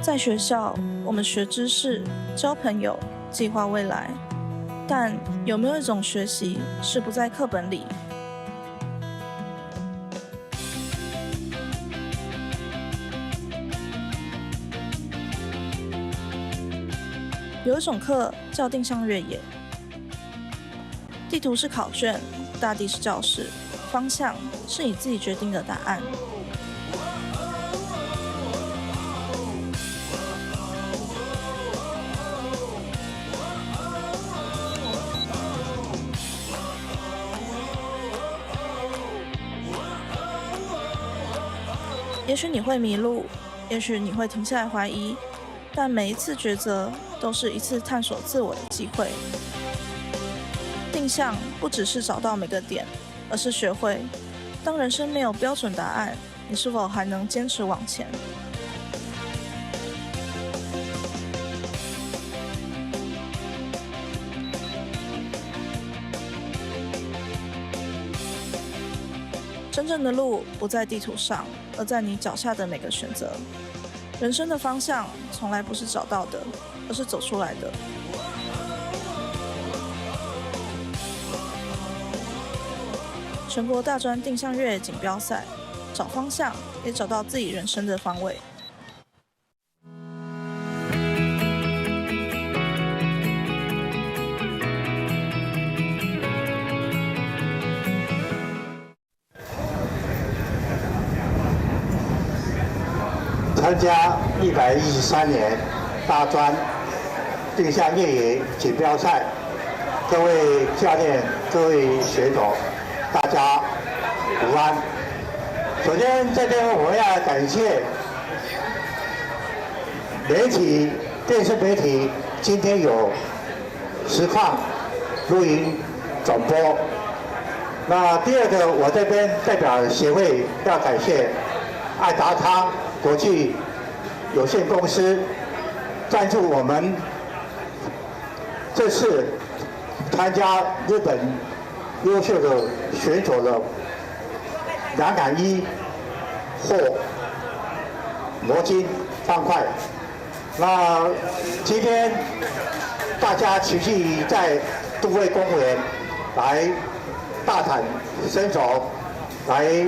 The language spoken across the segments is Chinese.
在学校，我们学知识、交朋友、计划未来，但有没有一种学习是不在课本里？有一种课叫定向越野，地图是考卷，大地是教室，方向是你自己决定的答案。也许你会迷路，也许你会停下来怀疑，但每一次抉择都是一次探索自我的机会。定向不只是找到每个点，而是学会，当人生没有标准答案，你是否还能坚持往前？真正的路不在地图上，而在你脚下的每个选择。人生的方向从来不是找到的，而是走出来的。全国大专定向越野锦标赛，找方向，也找到自己人生的方位。参加113年大专定向越野锦标赛，各位教练、各位选手，大家午安。首先，这边我们要感谢媒体、电视媒体今天有实况录音转播。那第二个，我这边代表协会要感谢爱达康国际有限公司赞助我们这次参加日本优秀的选手的两杆一或魔晶方块。那今天大家齐聚在都会公园来大展身手，来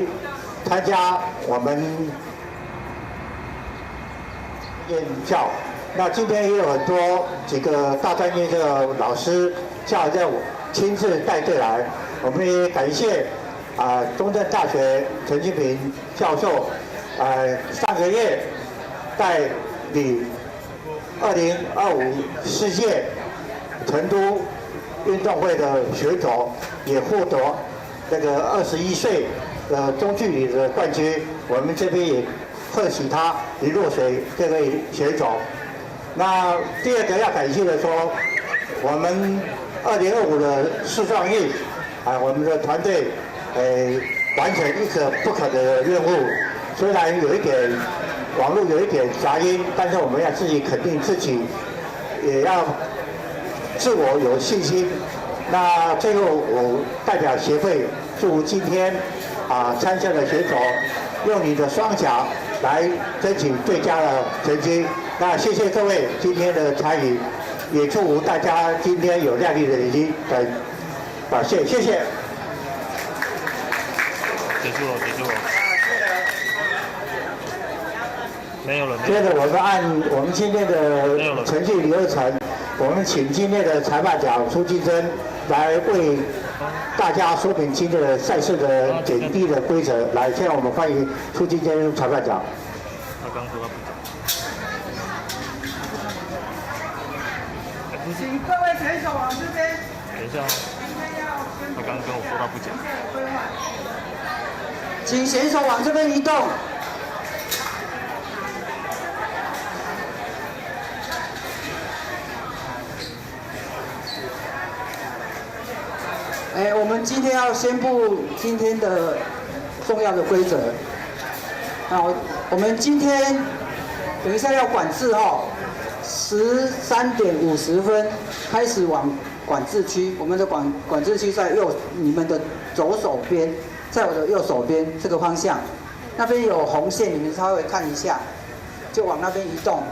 参加我们院校。那今天也有很多几个大专院校的老师教练亲自带队来，我们也感谢中正大学陈金平教授，上个月带领2025世界成都运动会的选手也获得这个21岁的中距离的冠军，我们这边也贺喜他李若水这位选手。那第二个要感谢的说，我们2025的世壮运，我们的团队完成一个不可的任务。虽然有一点网络有一点杂音，但是我们要自己肯定自己，也要自我有信心。那最后我代表协会祝今天参赛的选手用你的双脚来争取最佳的成绩。那谢谢各位今天的参与，也祝福大家今天有亮丽的成绩的表现。谢谢。结束了。没有了。接着我们按我们今天的程序流程，我们请今天的裁判长苏金珍来为大家说明今天的赛事的简历的规则。来，现在我们欢迎苏金珍裁判长。他刚说他不讲。请各位选手往这边。等一下他刚跟我说他不讲。请选手往这边移动。我们今天要宣布今天的重要的规则。我们今天等一下要管制13点50分开始往管制区，我们的管制区在你们的左手边，在我的右手边这个方向，那边有红线，你们稍微看一下。就往那边移动。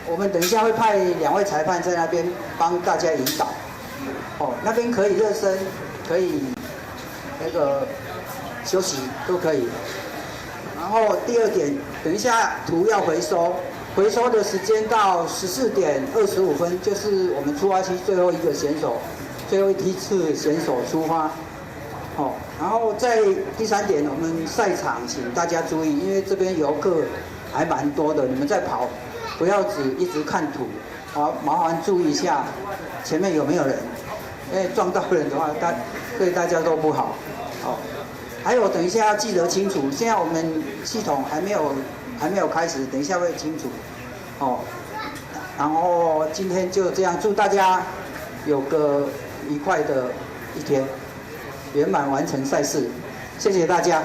我们等一下会派2位裁判在那边帮大家引导。哦，那边可以热身，可以那个休息都可以。然后第二点，等一下图要回收，回收的时间到14点25分，就是我们出发期最后一个选手，最后一梯次选手出发。哦，然后在第3点，我们赛场请大家注意，因为这边游客还蛮多的，你们在跑，不要只一直看图，好，麻烦注意一下前面有没有人，因为撞到人的话，对大家都不好。哦，还有等一下要记得清楚，现在我们系统还没有开始，等一下会清楚。哦，然后今天就这样，祝大家有个愉快的一天。圆满完成赛事，谢谢大家。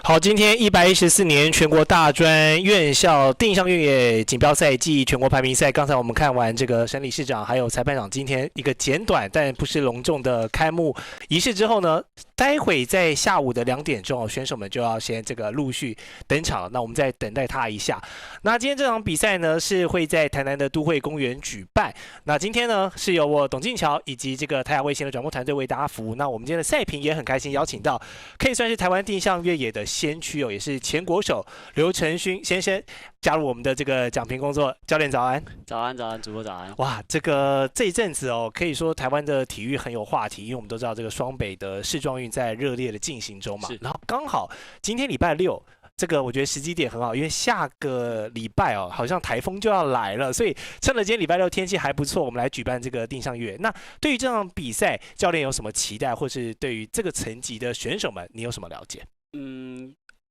好，今天114年全国大专院校定向越野锦标赛暨全国排名赛，刚才我们看完这个省理事长还有裁判长今天一个简短但不失隆重的开幕仪式之后呢，待会在下午的2点钟，选手们就要先这个陆续登场了。那我们再等待他一下。那今天这场比赛呢是会在台南的都会公园举办。那今天呢是由我董敬桥以及这个台亚卫星的转播团队为大家服务。那我们今天的赛评也很开心，邀请到可以算是台湾定向越野的先驱哦，也是前国手刘承勋先生加入我们的这个讲评工作。教练早安。早安，主播早安。哇，这一阵子哦，可以说台湾的体育很有话题，因为我们都知道这个双北的世壮运在热烈的进行中嘛。然后刚好今天礼拜6。这个我觉得时机点很好，因为下个礼拜哦，好像台风就要来了，所以趁着今天礼拜6天气还不错，我们来举办这个定向越野。那对于这场比赛，教练有什么期待，或是对于这个层级的选手们，你有什么了解？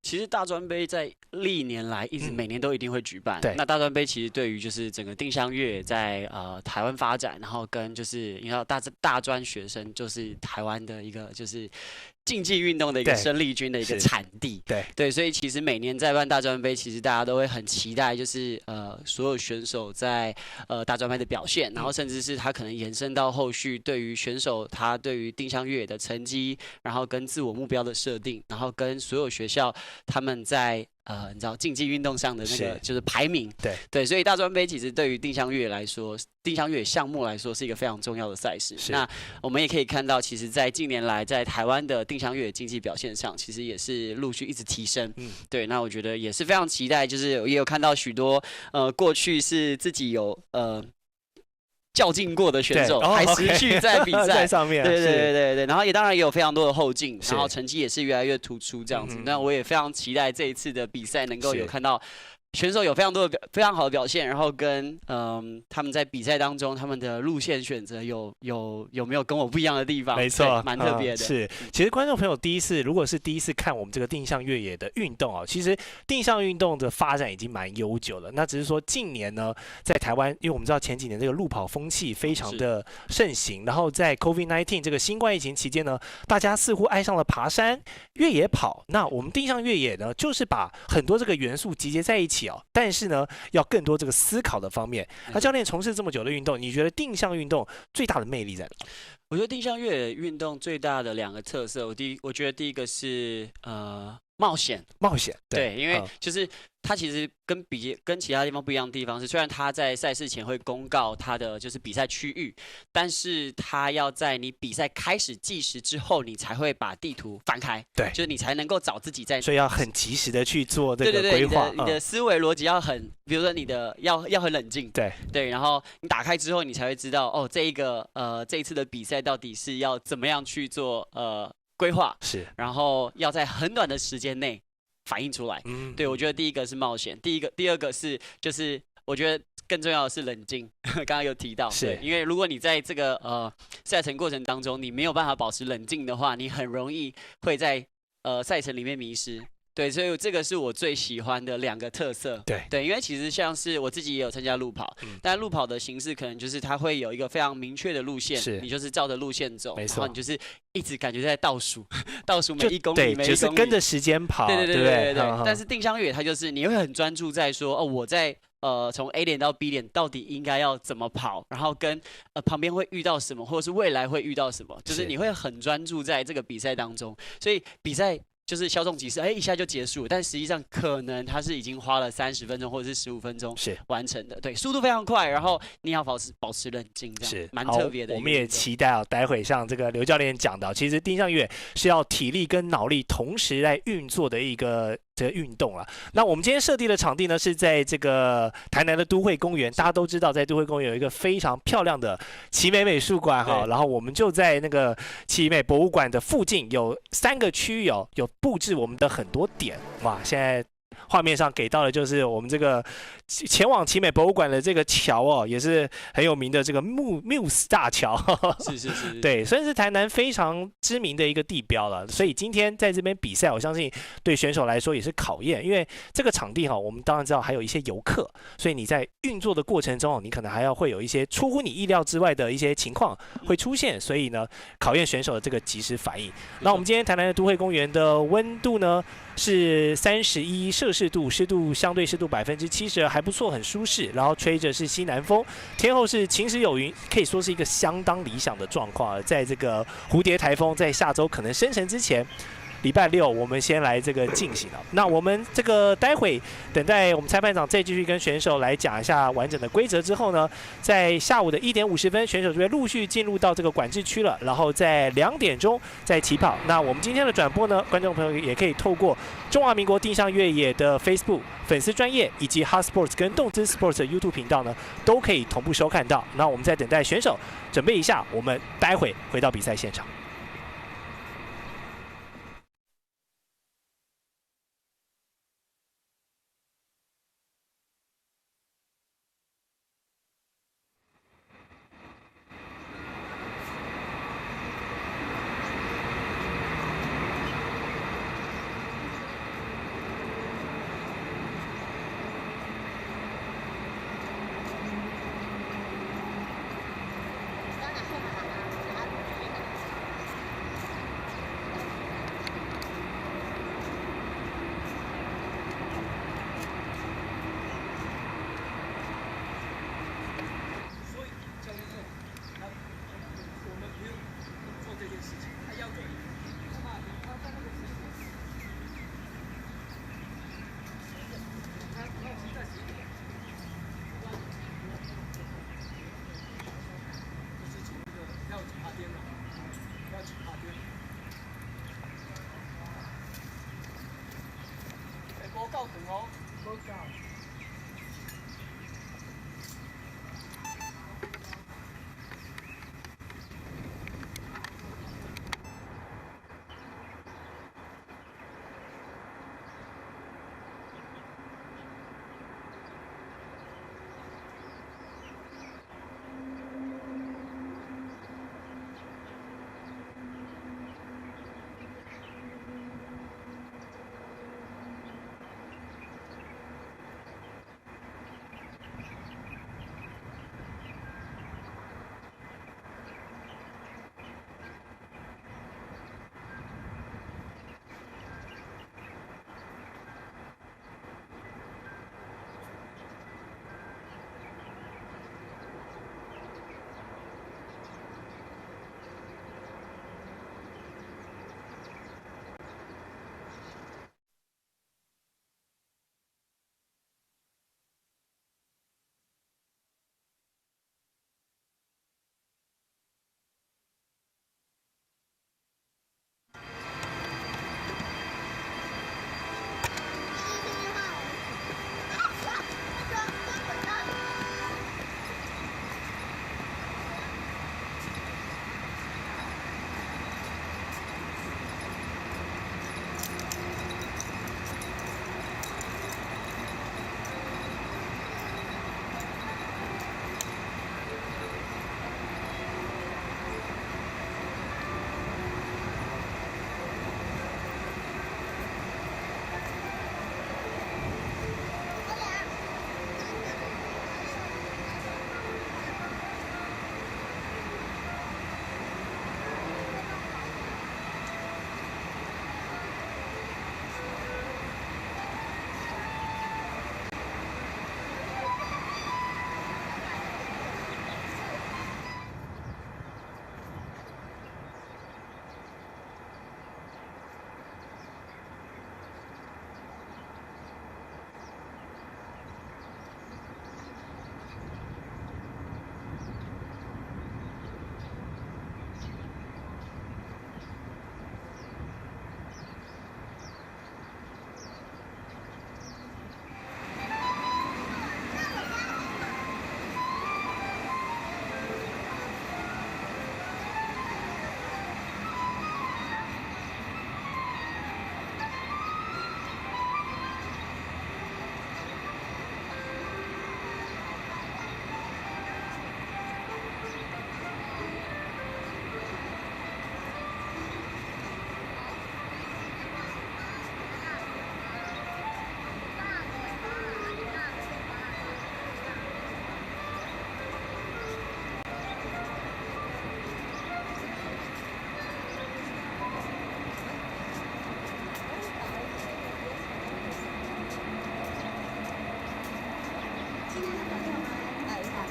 其实大专杯在历年来一直每年都一定会举办。对。那大专杯其实对于就是整个定向越野在台湾发展，然后跟就是你知道大专学生就是台湾的一个就是竞技运动的一个生力军的一个产地。对，所以其实每年在办大专杯，其实大家都会很期待，就是所有选手在大专杯的表现，然后甚至是他可能延伸到后续对于选手他对于定向越野的成绩，然后跟自我目标的设定，然后跟所有学校他们在你知道竞技运动上的那个就是排名。对，所以大专杯其实对于定向越野来说，定向越野项目来说是一个非常重要的赛事。那我们也可以看到，其实在近年来在台湾的定向越野竞技表现上，其实也是陆续一直提升。对，那我觉得也是非常期待，就是也有看到许多过去是自己有较劲过的选手还持续在比赛在上面。对，然后也当然也有非常多的后进，然后成绩也是越来越突出这样子。那我也非常期待这一次的比赛能够有看到选手有非常好的表现，然后跟他们在比赛当中他们的路线选择有没有跟我不一样的地方？没错，蛮特别的。是，其实观众朋友如果是第一次看我们这个定向越野的运动哦，其实定向运动的发展已经蛮悠久了。那只是说近年呢，在台湾，因为我们知道前几年这个路跑风气非常的盛行，然后在 COVID-19 这个新冠疫情期间呢，大家似乎爱上了爬山、越野跑。那我们定向越野呢，就是把很多这个元素集结在一起。但是呢，要更多这个思考的方面。那教练从事这么久的运动，你觉得定向运动最大的魅力在哪？我觉得定向越野运动最大的2个特色，我觉得第一个是冒险。对，因为就是它其实跟其他地方不一样的地方是，虽然它在赛事前会公告它的就是比赛区域，但是它要在你比赛开始计时之后，你才会把地图翻开。对，就是你才能够找自己在。所以要很及时的去做这个规划。你的思维逻辑要很，比如说你的要很冷静。对，然后你打开之后，你才会知道哦，这一次的比赛到底是要怎么样去做规划，然后要在很短的时间内反映出来。对，我觉得第一个是冒险，第二个是就是我觉得更重要的是冷静。刚刚有提到，对，因为如果你在这个赛程过程当中你没有办法保持冷静的话，你很容易会在赛程里面迷失。对，所以这个是我最喜欢的2个特色。对，因为其实像是我自己也有参加路跑，但路跑的形式可能就是它会有一个非常明确的路线，你就是照着路线走，然后你就是一直感觉在倒数每1公里，每1公里，就是跟着时间跑。对。但是定向越野它就是你会很专注在说我在从 A 点到 B 点到底应该要怎么跑，然后跟旁边会遇到什么，或者是未来会遇到什么，就是你会很专注在这个比赛当中，所以比赛就是稍纵即逝，一下就结束了，但实际上可能它是已经花了30分钟或者是15分钟完成的，对，速度非常快，然后你要保持冷静，这样是蛮特别的。我们也期待待会像这个刘教练讲到，其实定向越野是要体力跟脑力同时来运作的一个运动了。那我们今天设定的场地呢是在这个台南的都会公园，大家都知道在都会公园有一个非常漂亮的奇美美术馆哈，然后我们就在那个奇美博物馆的附近有3个区域有布置我们的很多点，哇，现在画面上给到的就是我们这个前往奇美博物馆的这个桥也是很有名的这个Muse 大桥，是，对，算是台南非常知名的一个地标了。所以今天在这边比赛，我相信对选手来说也是考验，因为这个场地我们当然知道还有一些游客，所以你在运作的过程中，你可能会有一些出乎你意料之外的一些情况会出现，所以呢，考验选手的这个即时反应。那我们今天台南的都会公园的温度呢是31摄氏度，相对湿度72%，还不错，很舒适。然后吹着是西南风，天后是晴时有云，可以说是一个相当理想的状况。在这个蝴蝶台风在下周可能生成之前，礼拜6我们先来这个进行了。那我们这个待会等待我们裁判长再继续跟选手来讲一下完整的规则之后呢，在下午的1点50分，选手就会陆续进入到这个管制区了，然后在2点钟再起跑。那我们今天的转播呢，观众朋友也可以透过中华民国定向越野的 Facebook 粉丝专页以及 Hot Sports 跟动资 Sports 的 YouTube 频道呢，都可以同步收看到。那我们在等待选手准备一下，我们待会回到比赛现场。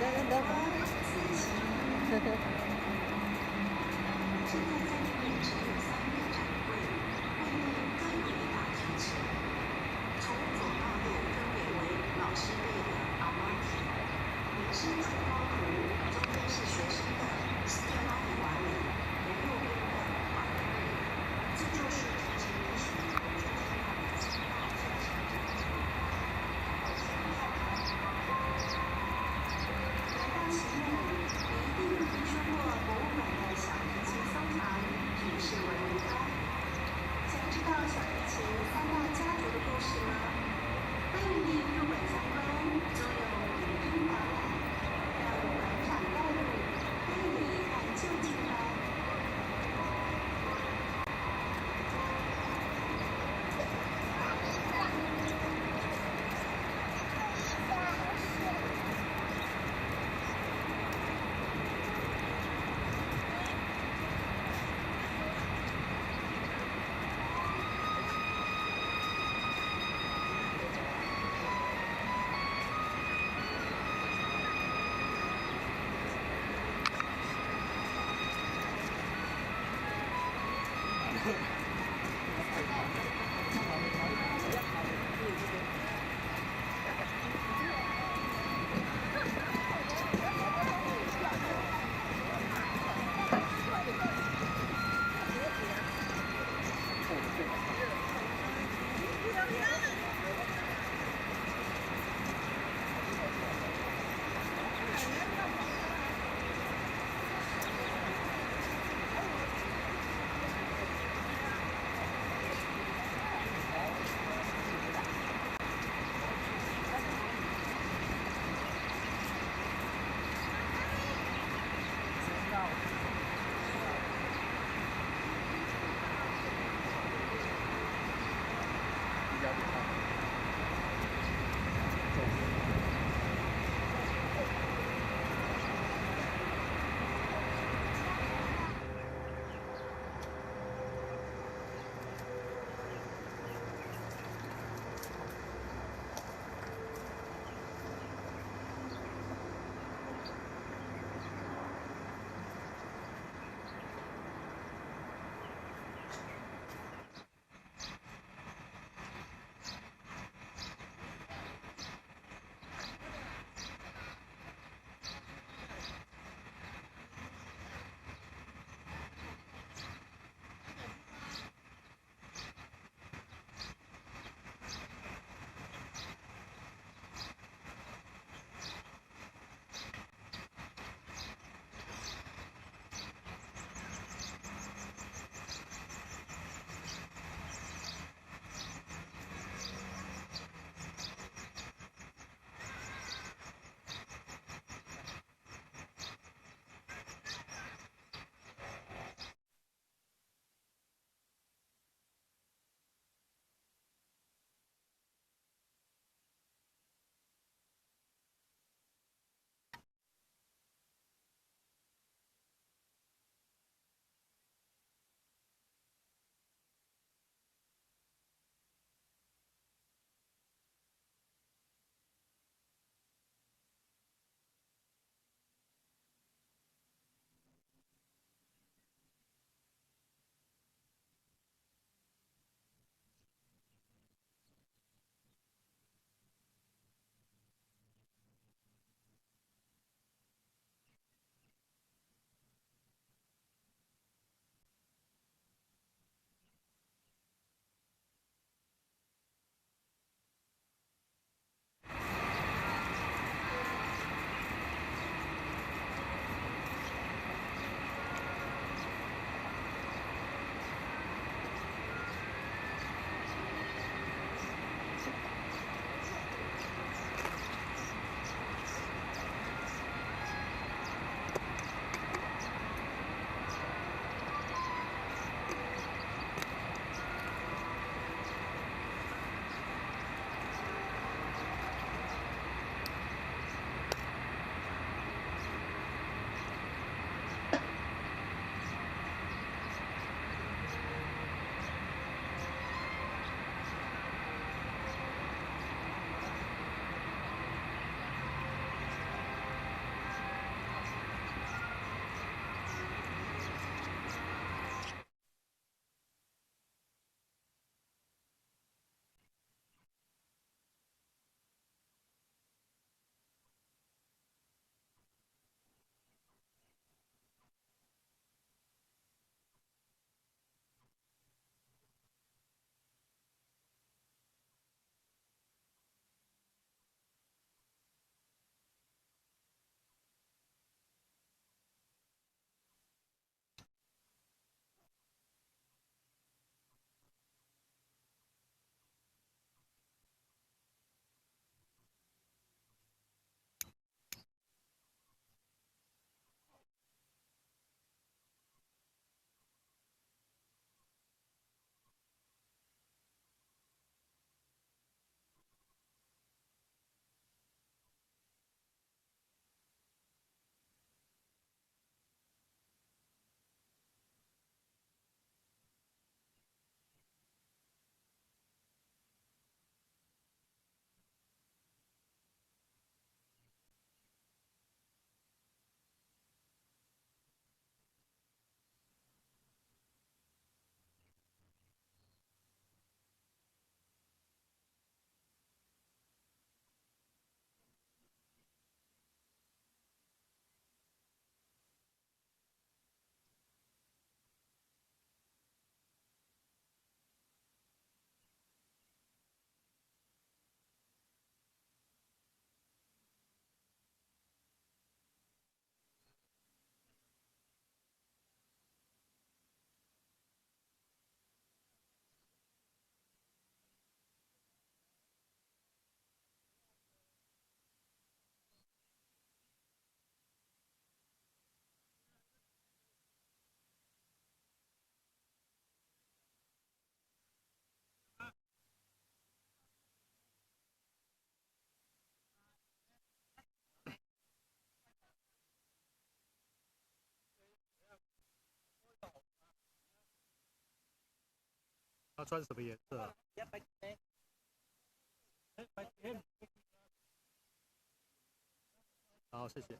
来到前面，你一定比双要穿什么颜色？好，谢谢。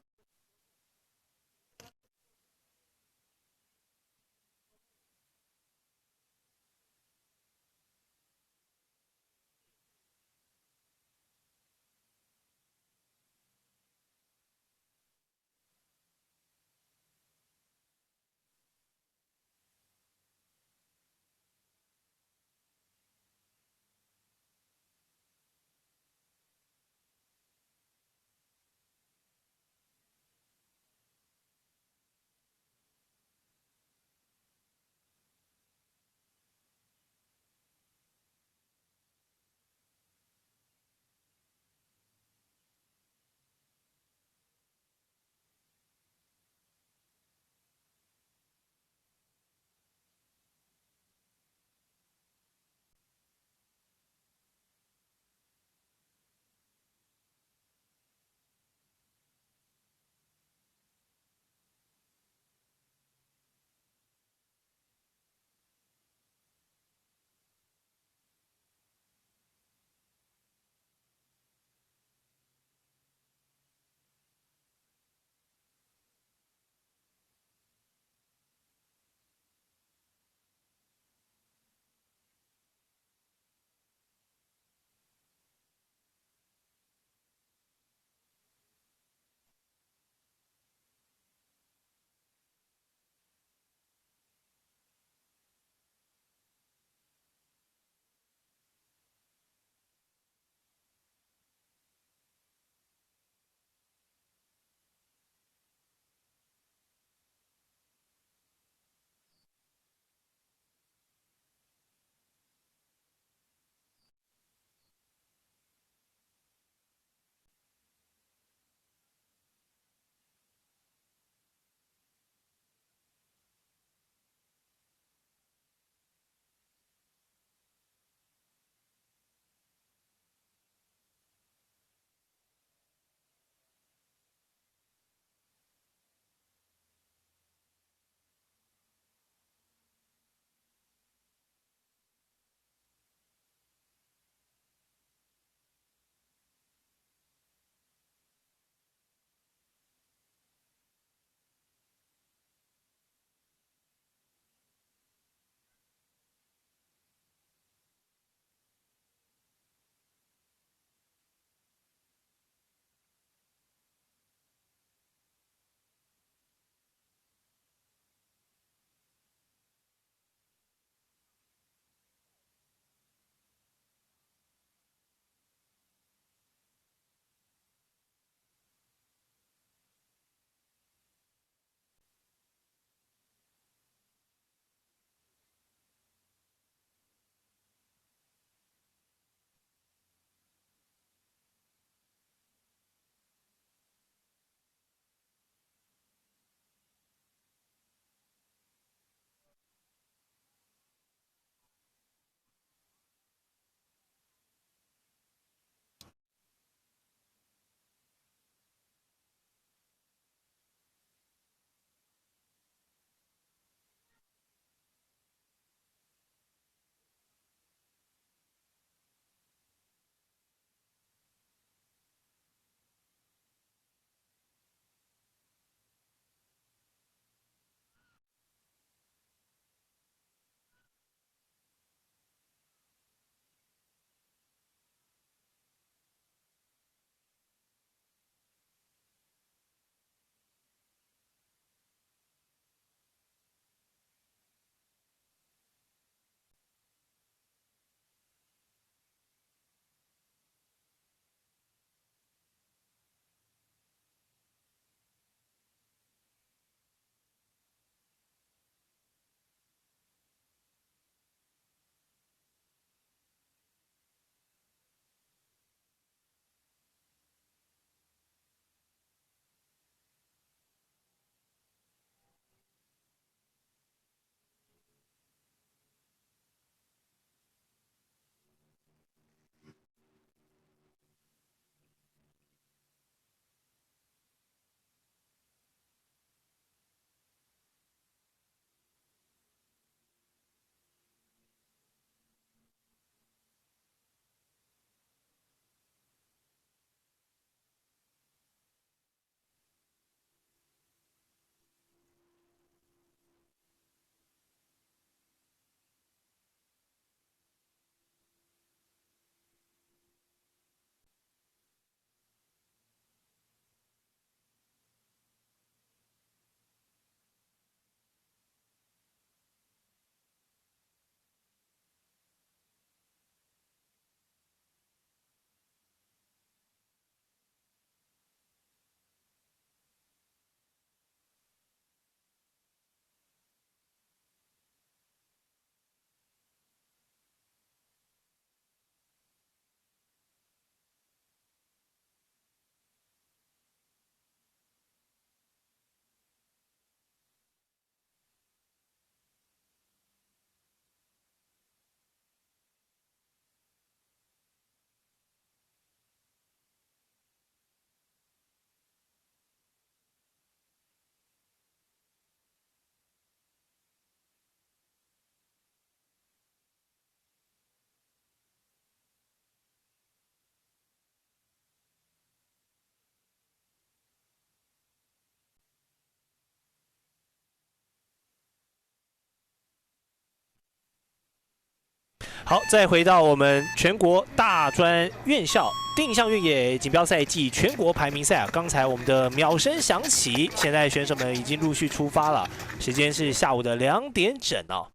好，再回到我们全国大专院校定向越野锦标赛暨全国排名赛啊，刚才我们的秒声响起，现在选手们已经陆续出发了，时间是下午的2点整哦。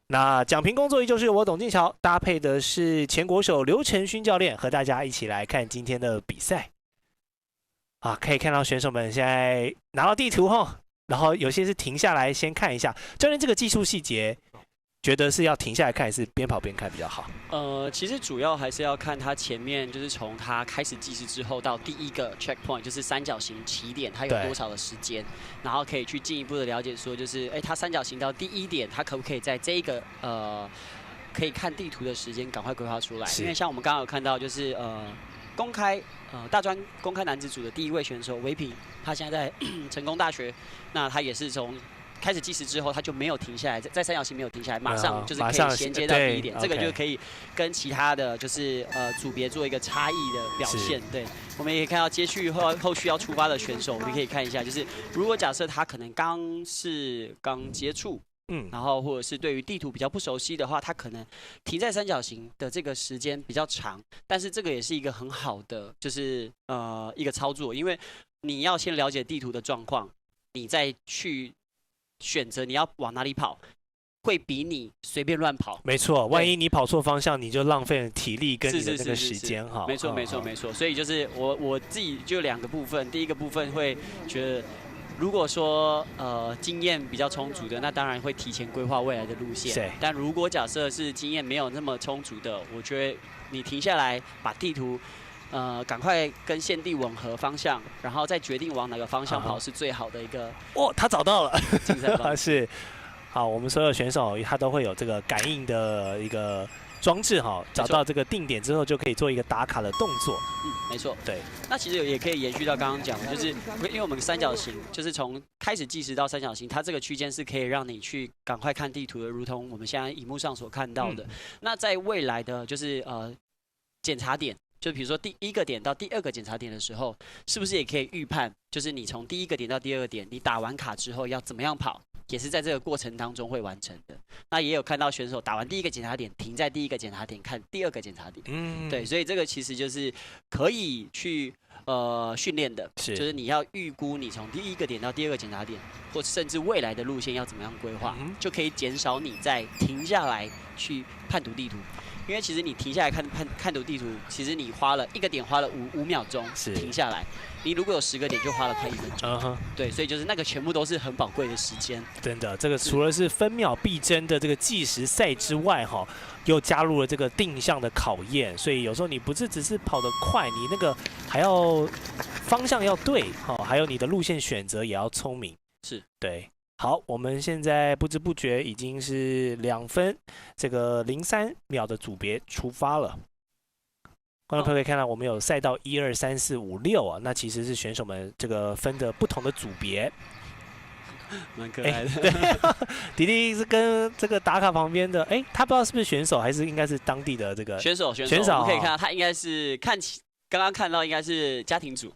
那讲评工作依旧是由我董静桥搭配的是前国手刘承勋教练，和大家一起来看今天的比赛。啊，可以看到选手们现在拿到地图哈，然后有些是停下来先看一下。教练，这个技术细节，觉得是要停下来看，还是边跑边看比较好？其实主要还是要看他前面，就是从他开始计时之后到第一个 checkpoint， 就是三角形起点，他有多少的时间，然后可以去进一步的了解说，就是他三角形到第一点，他可不可以在这一个可以看地图的时间赶快规划出来？因为像我们刚刚有看到，就是公开大专公开男子组的第一位选手韦平，他现在在成功大学，那他也是从开始计时之后，他就没有停下来，在三角形没有停下来，马上就是可以衔接到第一点，这个就可以跟其他的就是组别做一个差异的表现。对，我们也可以看到接续后续要出发的选手，我们可以看一下，就是如果假设他可能刚接触。然后或者是对于地图比较不熟悉的话，他可能停在三角形的这个时间比较长，但是这个也是一个很好的，就是一个操作，因为你要先了解地图的状况，你再去选择你要往哪里跑，会比你随便乱跑。没错，万一你跑错方向，你就浪费了体力跟你的那个时间哈。没错，没错，没错。所以就是我自己就2个部分，第一个部分会觉得。如果说经验比较充足的，那当然会提前规划未来的路线。但如果假设是经验没有那么充足的，我觉得你停下来把地图赶快跟现地吻合方向，然后再决定往哪个方向跑是最好的一个。哦，他找到了，竞赛方是。好，我们所有选手他都会有这个感应的一个装置哈，找到这个定点之后就可以做一个打卡的动作。没错。对。那其实也可以延续到刚刚讲的，就是因为我们三角形就是从开始计时到三角形，它这个区间是可以让你去赶快看地图的，如同我们现在荧幕上所看到的。那在未来的就是检查点。就比如说第1个点到第2个检查点的时候，是不是也可以预判？就是你从第1个点到第2个点，你打完卡之后要怎么样跑，也是在这个过程当中会完成的。那也有看到选手打完第1个检查点，停在第1个检查点看第2个检查点。对，所以这个其实就是可以去训练的，就是你要预估你从第1个点到第2个检查点，或甚至未来的路线要怎么样规划，就可以减少你再停下来去判读地图。因为其实你停下来看读地图，其实你花了1个点花了5秒钟停下来，你如果有10个点就花了快1分钟。对，所以就是那个全部都是很宝贵的时间。真的，这个除了是分秒必争的这个计时赛之外，哈，又加入了这个定向的考验，所以有时候你不是只是跑得快，你那个还要方向要对，还有你的路线选择也要聪明。是，对。好，我们现在不知不觉已经是2分这个03秒的组别出发了。观众朋友可以看到，我们有赛道1、2、3、4、5、6啊，那其实是选手们这个分的不同的组别。蛮可爱的。对，迪迪是跟这个打卡旁边的，他不知道是不是选手，还是应该是当地的这个选手。我们可以看到，他应该是刚刚看到应该是家庭组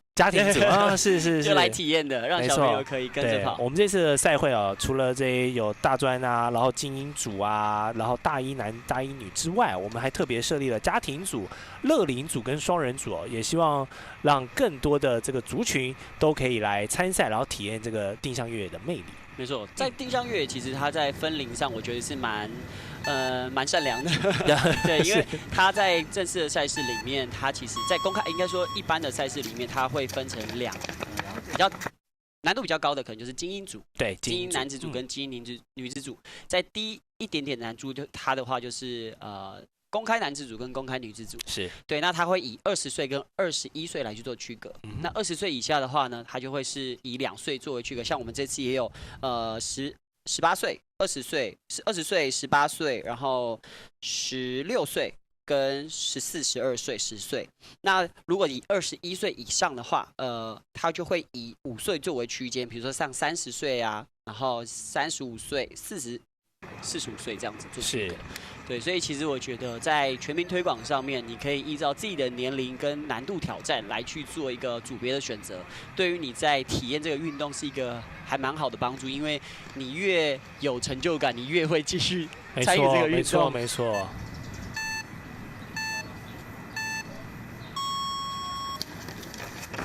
啊，是就来体验的，让小朋友可以跟着跑。我们这次的赛会啊，除了有大专啊，然后精英组啊，然后大一男、大一女之外，我们还特别设立了家庭组、乐龄组跟双人组也希望让更多的这个族群都可以来参赛，然后体验这个定向越野的魅力。没错，在定向越野其实它在分龄上，我觉得是蛮善良的。对，因为它在正式的赛事里面，它其实在公开应该说一般的赛事里面，它会分成2个比较难度比较高的，可能就是精英组，对，精英男子组跟精英女子组。在低一点点难度，它的话就是公开男子组跟公开女子组是对，那他会以20岁跟21岁来去做区隔。那20岁以下的话呢，他就会是以2岁作为区隔。像我们这次也有18岁、20岁、18岁，然后16岁跟14、12岁、10岁。那如果以21岁以上的话，他就会以5岁作为区间，比如说上30岁啊，然后35岁、45岁这样子做区隔。对，所以其实我觉得在全民推广上面，你可以依照自己的年龄跟难度挑战来去做一个组别的选择，对于你在体验这个运动是一个还蛮好的帮助，因为你越有成就感，你越会继续参与这个运动。没错。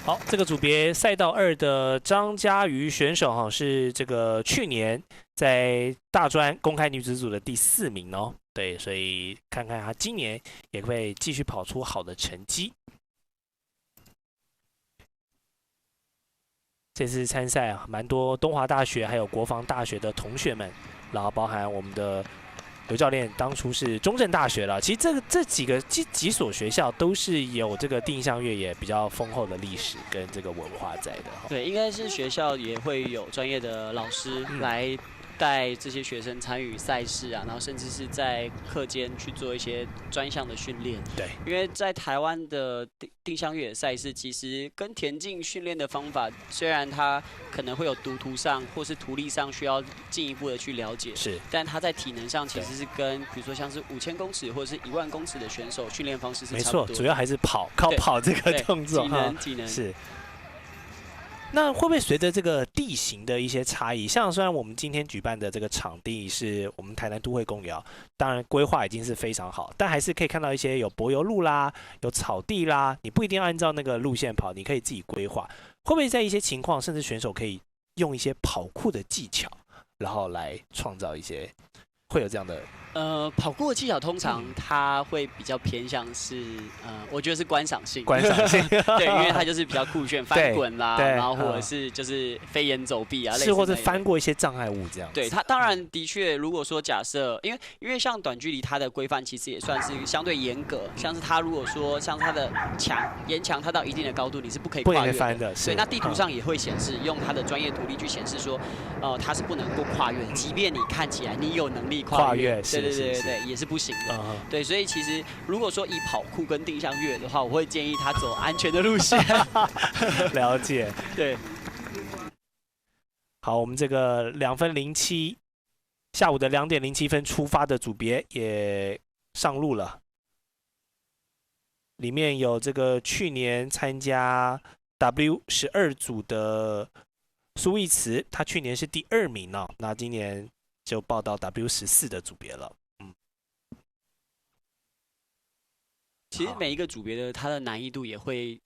好，这个组别赛道2的张嘉瑜选手哈，是这个去年在大专公开女子组的第4名哦。对，所以看看她今年也会继续跑出好的成绩。这次参赛啊，蛮多东华大学还有国防大学的同学们，然后包含我们的刘教练当初是中正大学了。其实这几所学校都是有这个定向越野比较丰厚的历史跟这个文化在的。对，应该是学校也会有专业的老师来带这些学生参与赛事啊，然后甚至是在课间去做一些专项的训练。对，因为在台湾的定向越野赛事，其实跟田径训练的方法，虽然它可能会有读图上或是图例上需要进一步的去了解，是，但它在体能上其实是跟比如说像是5000公尺或者是10000公尺的选手训练方式是差不多的。没错，主要还是靠跑这个动作，体能是。那会不会随着这个地形的一些差异，像虽然我们今天举办的这个场地是我们台南都会公园，当然规划已经是非常好，但还是可以看到一些有柏油路啦，有草地啦，你不一定要按照那个路线跑，你可以自己规划。会不会在一些情况，甚至选手可以用一些跑酷的技巧，然后来创造一些，会有这样的？跑酷的技巧通常它会比较偏向是我觉得是观赏性。观赏性，对，因为它就是比较酷炫，翻滚啦，然后或者是就是飞檐走壁啊，是或者翻过一些障碍物这样。对，它当然的确，如果说假设，因为像短距离它的规范其实也算是相对严格，像是它如果说像它的沿墙，它到一定的高度你是不可以跨越的。对，那地图上也会显示，用它的专业图例去显示说，它是不能够跨越的，即便你看起来你有能力跨越，对，也是不行的。对，所以其实如果说以跑酷跟定向越野的话，我会建议他走安全的路线。了解。对。好，我们这个2分07，下午的2点07分出发的组别也上路了。里面有这个去年参加 W12组的苏奕慈，他去年是第2名哦，那今年就报到 W14的组别了。其实每一个组别的它的难易度也会，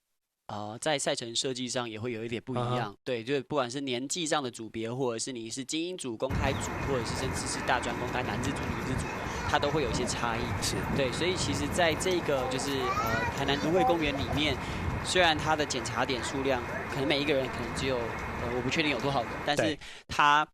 在赛程设计上也会有一点不一样。对，就不管是年纪上的组别，或者是你是精英组、公开组，或者是甚至是大专公开男子组、女子组，它都会有一些差异。是，对，所以其实在这个就是台南都会公园里面，虽然它的检查点数量可能每一个人可能只有我不确定有多少个，但是它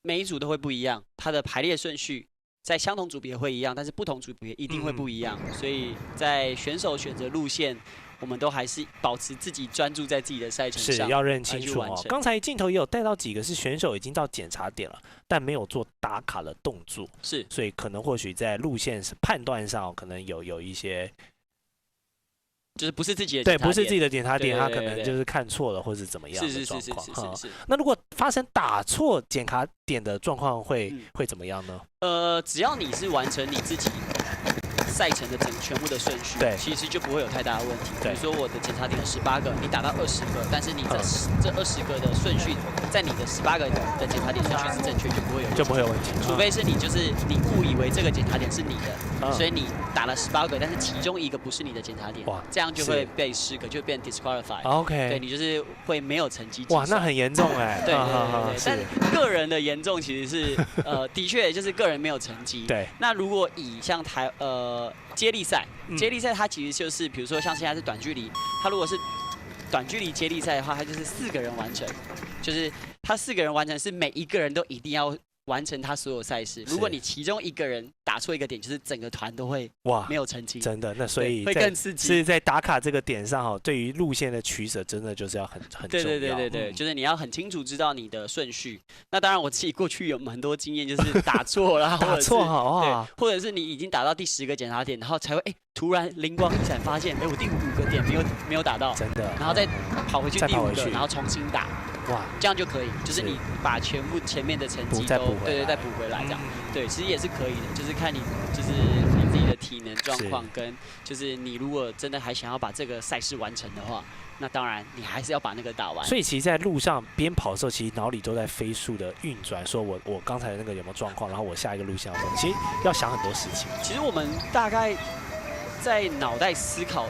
每一组都会不一样，它的排列顺序。在相同组别会一样，但是不同组别一定会不一样。所以在选手选择路线，我们都还是保持自己专注在自己的赛程上，是要认清楚哦。刚才镜头也有带到几个是选手已经到检查点了，但没有做打卡的动作，是，所以可能或许在路线判断上可能有一些。就是不是自己的对，不是自己的检查点，他可能就是看错了，或是怎么样的状况。是。那如果发生打错检查点的状况，会怎么样呢？只要你是完成你自己赛程的全部的顺序，对，其实就不会有太大的问题。比如说我的检查点有18个，你打到20个，但是你这20个的顺序，在你的18个的检查点顺序是正确，就不会有问题。除非是你误以为这个检查点是你的，所以你打了18个，但是其中一个不是你的检查点，这样就会被失格，就变 disqualify。OK， 对你就是会没有成绩。哇，那很严重哎。对。但个人的严重其实是的确就是个人没有成绩。对。那如果以像接力赛，它其实就是比如说像现在是短距离，它如果是短距离接力赛的话，它就是4个人完成，就是它4个人完成是每一个人都一定要完成他所有赛事。如果你其中一个人打错一个点，就是整个团都会没有成绩。真的，那所以会更刺激。是在打卡这个点上哈，对于路线的取舍，真的就是要很重要。对，就是你要很清楚知道你的顺序。那当然，我自己过去有很多经验，就是打错啦，打错好啊，或者是你已经打到第10个检查点，然后才会突然灵光一闪，发现我第5个点没有打到，真的，然后再跑回去第5个，然后重新打。哇，这样就可以，就是你把全部前面的成绩都再补回来这样，对，其实也是可以的，就是看你自己的体能状况跟就是你如果真的还想要把这个赛事完成的话，那当然你还是要把那个打完。所以其实在路上边跑的时候，其实脑里都在飞速的运转，说我刚才那个有没有状况，然后我下一个路线要走，其实要想很多事情。其实我们大概在脑袋思考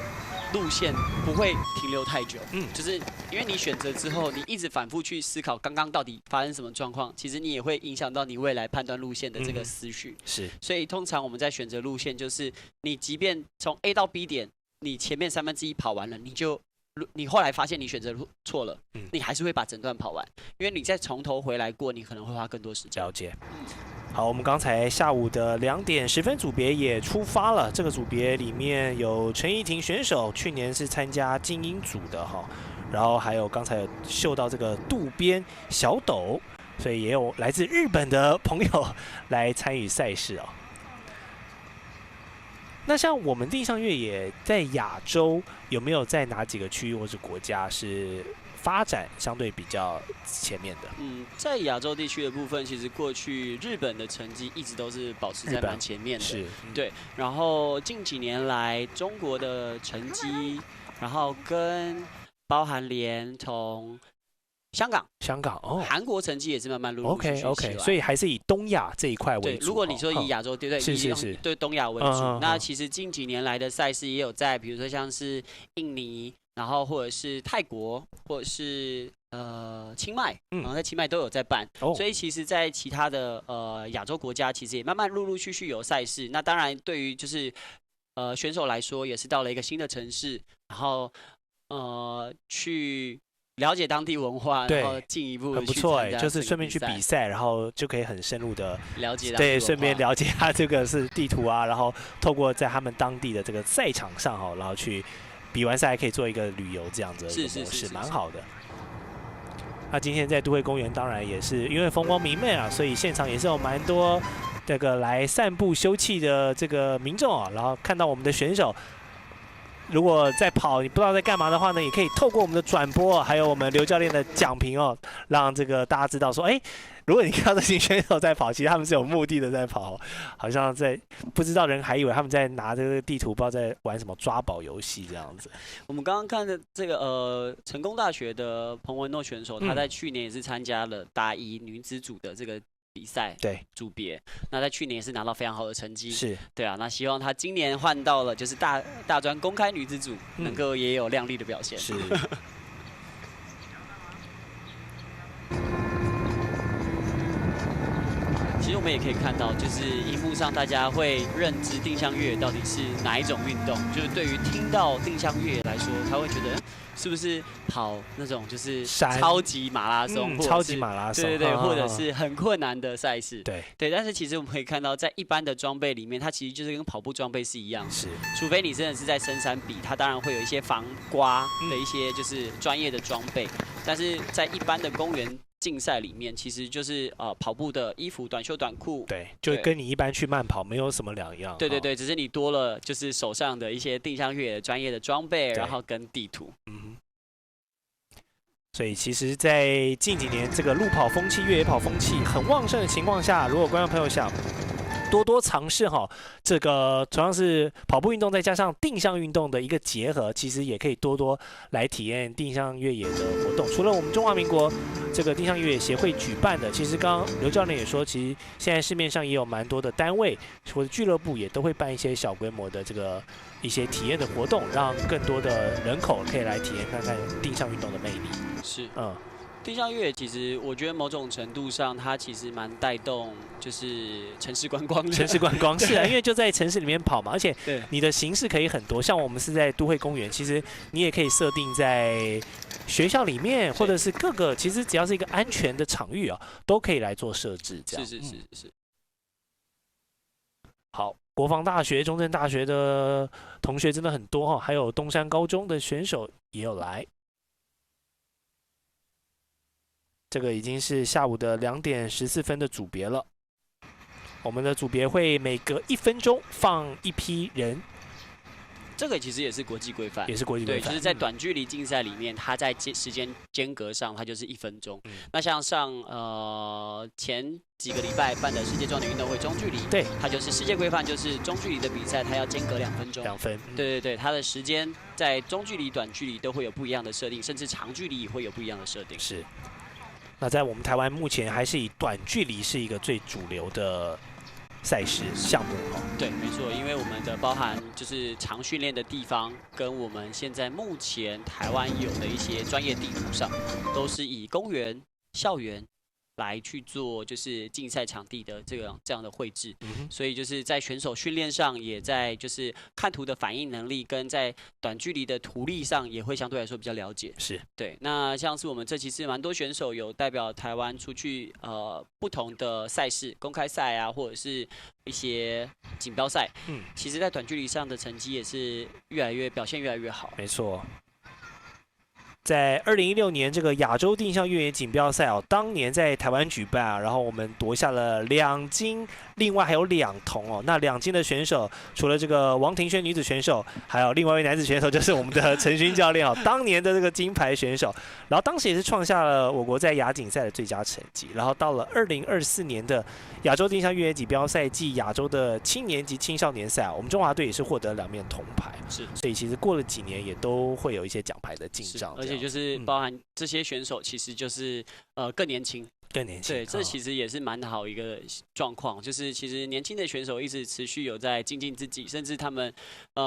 路线不会停留太久，就是因为你选择之后，你一直反复去思考刚刚到底发生什么状况，其实你也会影响到你未来判断路线的这个思绪。是，所以通常我们在选择路线，就是你即便从 A 到 B 点，你前面1/3跑完了，你后来发现你选择错了，你还是会把整段跑完，因为你再从头回来过，你可能会花更多时间。了解。好，我们刚才下午的2点10分组别也出发了。这个组别里面有陈怡婷选手，去年是参加精英组的哈，然后还有刚才有秀到这个渡边小斗，所以也有来自日本的朋友来参与赛事哦。那像我们地上越野在亚洲有没有在哪几个区域或是国家是发展相对比较前面的？在亚洲地区的部分，其实过去日本的成绩一直都是保持在蛮前面的，是，对。然后近几年来，中国的成绩，然后跟包含连同香港哦，韩国成绩也是慢慢陆陆续续起来。OK， 所以还是以东亚这一块为主。对，如果你说以亚洲，对，是对东亚为主。那其实近几年来的赛事也有在，比如说像是印尼，然后或者是泰国，或者是清迈，然后在清迈都有在办。所以其实，在其他的亚洲国家，其实也慢慢陆陆续续有赛事。那当然，对于就是选手来说，也是到了一个新的城市，然后去了解当地文化，然后进一步很不错哎，就是顺便去比赛，然后就可以很深入的了解，对，顺便了解他这个是地图啊，然后透过在他们当地的这个赛场上哈，然后去比完赛还可以做一个旅游这样子的一个模式，蛮好的。那今天在都会公园，当然也是因为风光明媚啊，所以现场也是有蛮多这个来散步休憩的这个民众啊，然后看到我们的选手。如果在跑，你不知道在干嘛的话呢，也可以透过我们的转播，还有我们刘教练的讲评哦，让这个大家知道说，哎，如果你看到这些选手在跑，其实他们是有目的的在跑，好像在不知道人还以为他们在拿这个地图，不知道在玩什么抓宝游戏这样子。我们刚刚看的这个成功大学的彭文诺选手，他在去年也是参加了大一女子组的这个比赛，对组别，那在去年也是拿到非常好的成绩，是对啊。那希望他今年换到了就是大专公开女子组，能够也有亮丽的表现。是。其实我们也可以看到，就是荧幕上大家会认知定向越野到底是哪一种运动。就是对于听到定向越野来说，他会觉得是不是跑那种就是超级马拉松，超级马拉松，对，或者是很困难的赛事。对。但是其实我们可以看到，在一般的装备里面，它其实就是跟跑步装备是一样的。是。除非你真的是在深山比，它当然会有一些防刮的一些就是专业的装备，但是在一般的公园竞赛里面，其实就是跑步的衣服、短袖、短裤，对，就跟你一般去慢跑没有什么两样。对，只是你多了就是手上的一些定向越野专业的装备，然后跟地图。所以其实，在近几年这个路跑风气、越野跑风气很旺盛的情况下，如果观众朋友想多多尝试哈，这个同样是跑步运动再加上定向运动的一个结合，其实也可以多多来体验定向越野的活动。除了我们中华民国这个定向越野协会举办的，其实刚刚刘教练也说，其实现在市面上也有蛮多的单位或者俱乐部也都会办一些小规模的这个一些体验的活动，让更多的人口可以来体验看看定向运动的魅力。是，定向越野其实我觉得某种程度上，它其实蛮带动就是城市观光的。城市观光是啊，因为就在城市里面跑嘛，而且你的形式可以很多。像我们是在都会公园，其实你也可以设定在学校里面，或者是各个，其实只要是一个安全的场域啊，都可以来做设置。这样是。好，国防大学、中正大学的同学真的很多哈，还有东山高中的选手也有来。这个已经是下午的2点14分的组别了。我们的组别会每隔1分钟放一批人。这个其实也是国际规范，也是国际规范。对，就是在短距离竞赛里面，它在时间间隔上，它就是1分钟。那像前几个礼拜办的世界壮年运动会中距离，对，它就是世界规范，就是中距离的比赛，它要间隔2分钟。2分。对，它的时间在中距离、短距离都会有不一样的设定，甚至长距离也会有不一样的设定。是。那在我们台湾目前还是以短距离是一个最主流的赛事项目哈。对，没错，因为我们的包含就是常训练的地方，跟我们现在目前台湾有的一些专业地图上，都是以公园、校园来去做就是竞赛场地的这样的绘制，所以就是在选手训练上，也在就是看图的反应能力跟在短距离的图力上，也会相对来说比较了解。是对，那像是我们这期是蛮多选手有代表台湾出去不同的赛事，公开赛啊，或者是一些锦标赛，其实在短距离上的成绩也是表现越来越好。没错。在2016年这个亚洲定向越野锦标赛哦，当年在台湾举办啊，然后我们夺下了2金，另外还有2铜哦。那2金的选手，除了这个王庭轩女子选手，还有另外一位男子选手，就是我们的陈勋教练哦，当年的这个金牌选手。然后当时也是创下了我国在亚锦赛的最佳成绩。然后到了2024年的亚洲定向越野锦标赛暨亚洲的青年及青少年赛啊，我们中华队也是获得2面铜牌。是，所以其实过了几年也都会有一些奖牌的进账，而且就是包含这些选手，其实就是更年轻。更年轻，对，这其实也是蛮好一个状况，就是其实年轻的选手一直持续有在精进自己，甚至他们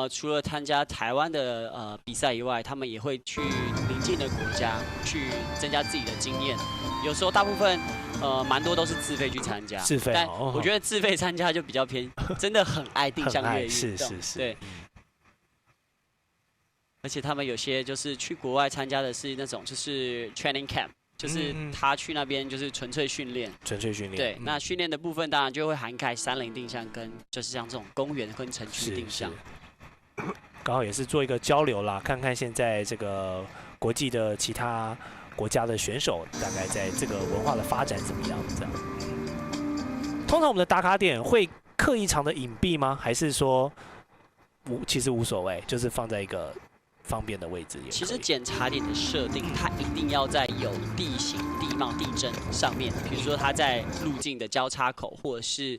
除了参加台湾的比赛以外，他们也会去邻近的国家去增加自己的经验。有时候大部分蛮多都是自费去参加，自费，但我觉得自费参加就比较偏，真的很爱定向越野运动，是，对。而且他们有些就是去国外参加的是那种就是 training camp。就是他去那边就是纯粹训练，对，那训练的部分当然就会涵盖山林定向跟就是像这种公园跟城区定向。刚好也是做一个交流啦，看看现在这个国际的其他国家的选手大概在这个文化的发展怎么样？这样。通常我们的打卡点会刻意藏的隐蔽吗？还是说其实无所谓，就是放在一个方便的位置也可以。其实检查点的设定，它一定要在有地形、地貌、地震上面，比如说它在路径的交叉口，或者是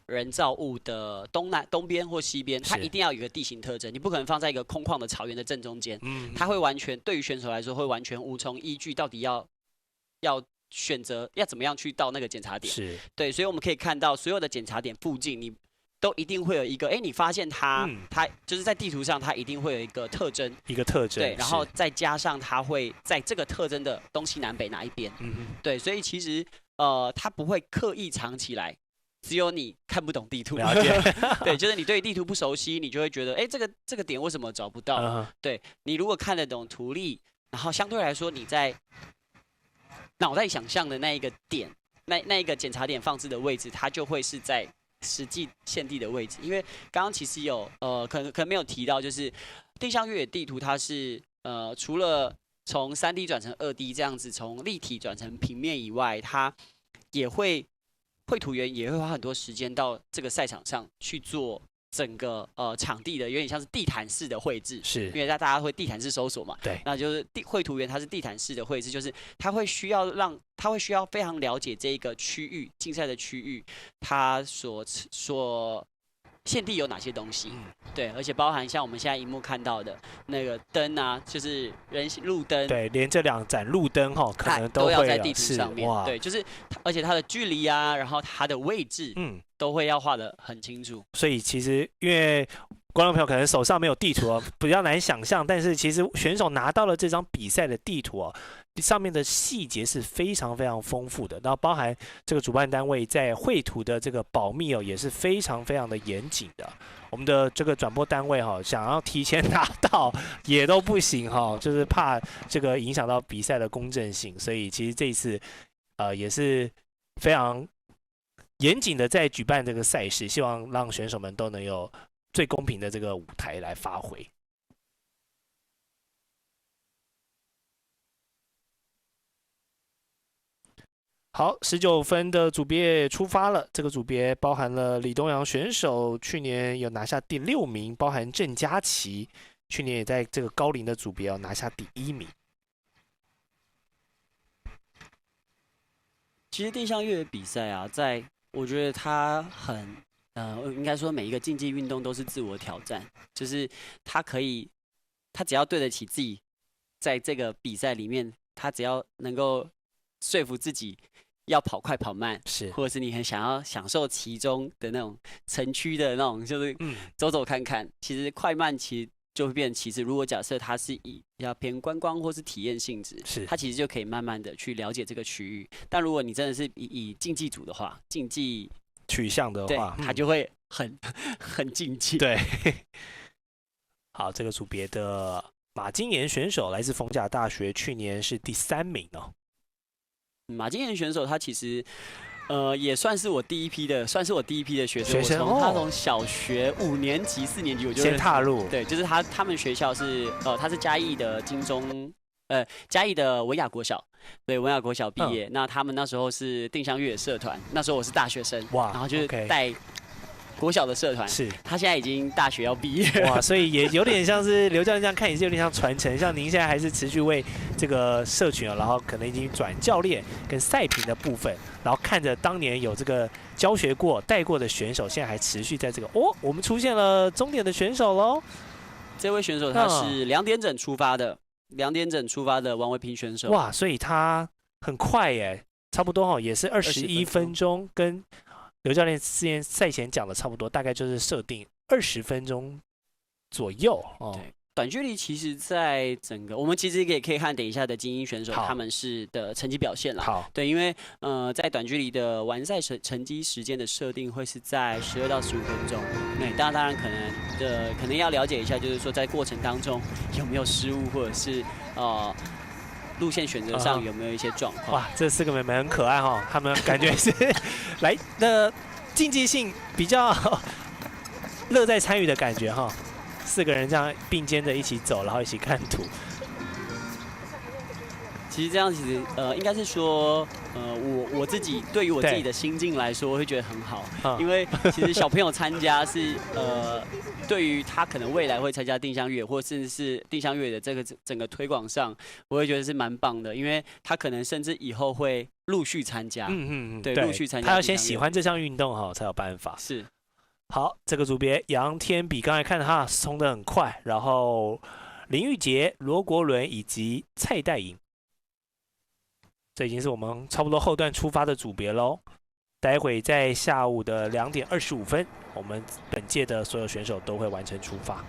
人造物的东边或西边，它一定要有一个地形特征。你不可能放在一个空旷的草原的正中间，它会完全对于选手来说会完全无从依据，到底要选择要怎么样去到那个检查点。是对，所以我们可以看到所有的检查点附近，你都一定会有一个，你发现它就是在地图上，它一定会有一个特征，对，然后再加上它会在这个特征的东西南北哪一边，对，所以其实它不会刻意藏起来，只有你看不懂地图，了解，对，就是你对地图不熟悉，你就会觉得，这个点为什么找不到？对，你如果看得懂图例，然后相对来说你在脑袋想象的那一个点，那一个检查点放置的位置，它就会是在实际现地的位置。因为刚刚其实有可能没有提到，就是定向越野地图它是除了从3D 转成2D 这样子，从立体转成平面以外，它也会绘图员也会花很多时间到这个赛场上去做整个场地的有点像是地毯式的绘制，是因为大家会地毯式搜索嘛，对，那就是绘图员他是地毯式的绘制，就是他会需要非常了解这一个区域竞赛的区域，他所现地有哪些东西，对，而且包含像我们现在荧幕看到的那个灯啊，就是人行路灯，对，连这2盏路灯可能都会要在地图上面，对，就是而且它的距离啊，然后它的位置，都会要画得很清楚。所以其实因为观众朋友可能手上没有地图比较难想象，但是其实选手拿到了这张比赛的地图上面的细节是非常非常丰富的，然后包含这个主办单位在绘图的这个保密也是非常非常的严谨的。我们的这个转播单位想要提前拿到也都不行就是怕这个影响到比赛的公正性，所以其实这一次也是非常严谨的在举办这个赛事，希望让选手们都能有最公平的这个舞台来发挥。好，19分的组别出发了。这个组别包含了李东阳选手，去年有拿下第6名，包含郑佳琪，去年也在这个高龄的组别拿下第1名。其实定向越野比赛我觉得它很应该说每一个竞技运动都是自我挑战，就是他只要对得起自己，在这个比赛里面，他只要能够说服自己要跑快跑慢，是，或者是你很想要享受其中的那种城区的那种，就是走走看看。其实快慢其实就会变其次。如果假设它是以比较偏观光或是体验性质，是它其实就可以慢慢的去了解这个区域。但如果你真的是以竞技组的话，竞技取向的话，它就会很竞技。对。好，这个组别的马金岩选手来自逢甲大学，去年是第3名哦。马金岩选手他其实。也算是我第一批的学生。他从小学5年级、4年级我就先踏入。对，就是他们学校是他是嘉义的嘉义的文雅国小，对，文雅国小毕业。那他们那时候是定向越野社团，那时候我是大学生，哇，然后就是带国小的社团。是，他现在已经大学要毕业。哇，所以也有点像是刘教练这样看，也是有点像传承。像您现在还是持续为这个社群然后可能已经转教练跟赛评的部分。然后看着当年有这个教学过、带过的选手，现在还持续在这个我们出现了终点的选手喽。这位选手他是2点整出发的王维平选手。哇，所以他很快耶，差不多也是21分钟，跟刘教练赛前讲的差不多，大概就是设定20分钟左右哦。对。短距离其实，在整个我们其实也可以看等一下的精英选手他们的成绩表现啦。好，对，因为在短距离的完赛成绩时间的设定会是在12到15分钟。对，当然可能要了解一下，就是说在过程当中有没有失误，或者是路线选择上有没有一些状况。哇，这4个妹妹很可爱哈，她们感觉是来的竞技性比较乐在参与的感觉哈。4个人这样并肩的一起走，然后一起看图。其实这样，应该是说，我自己对于我自己的心境来说，我会觉得很好，因为其实小朋友参加是对于他可能未来会参加定向越野，或甚至是定向越野的这个整个推广上，我会觉得是蛮棒的，因为他可能甚至以后会陆续参加，对，陆续参加。他要先喜欢这项运动才有办法。是。好，这个组别杨天比刚才看他冲得很快，然后林玉杰、罗国伦以及蔡代颖，这已经是我们差不多后段出发的组别喽。待会在下午的2点25分，我们本届的所有选手都会完成出发。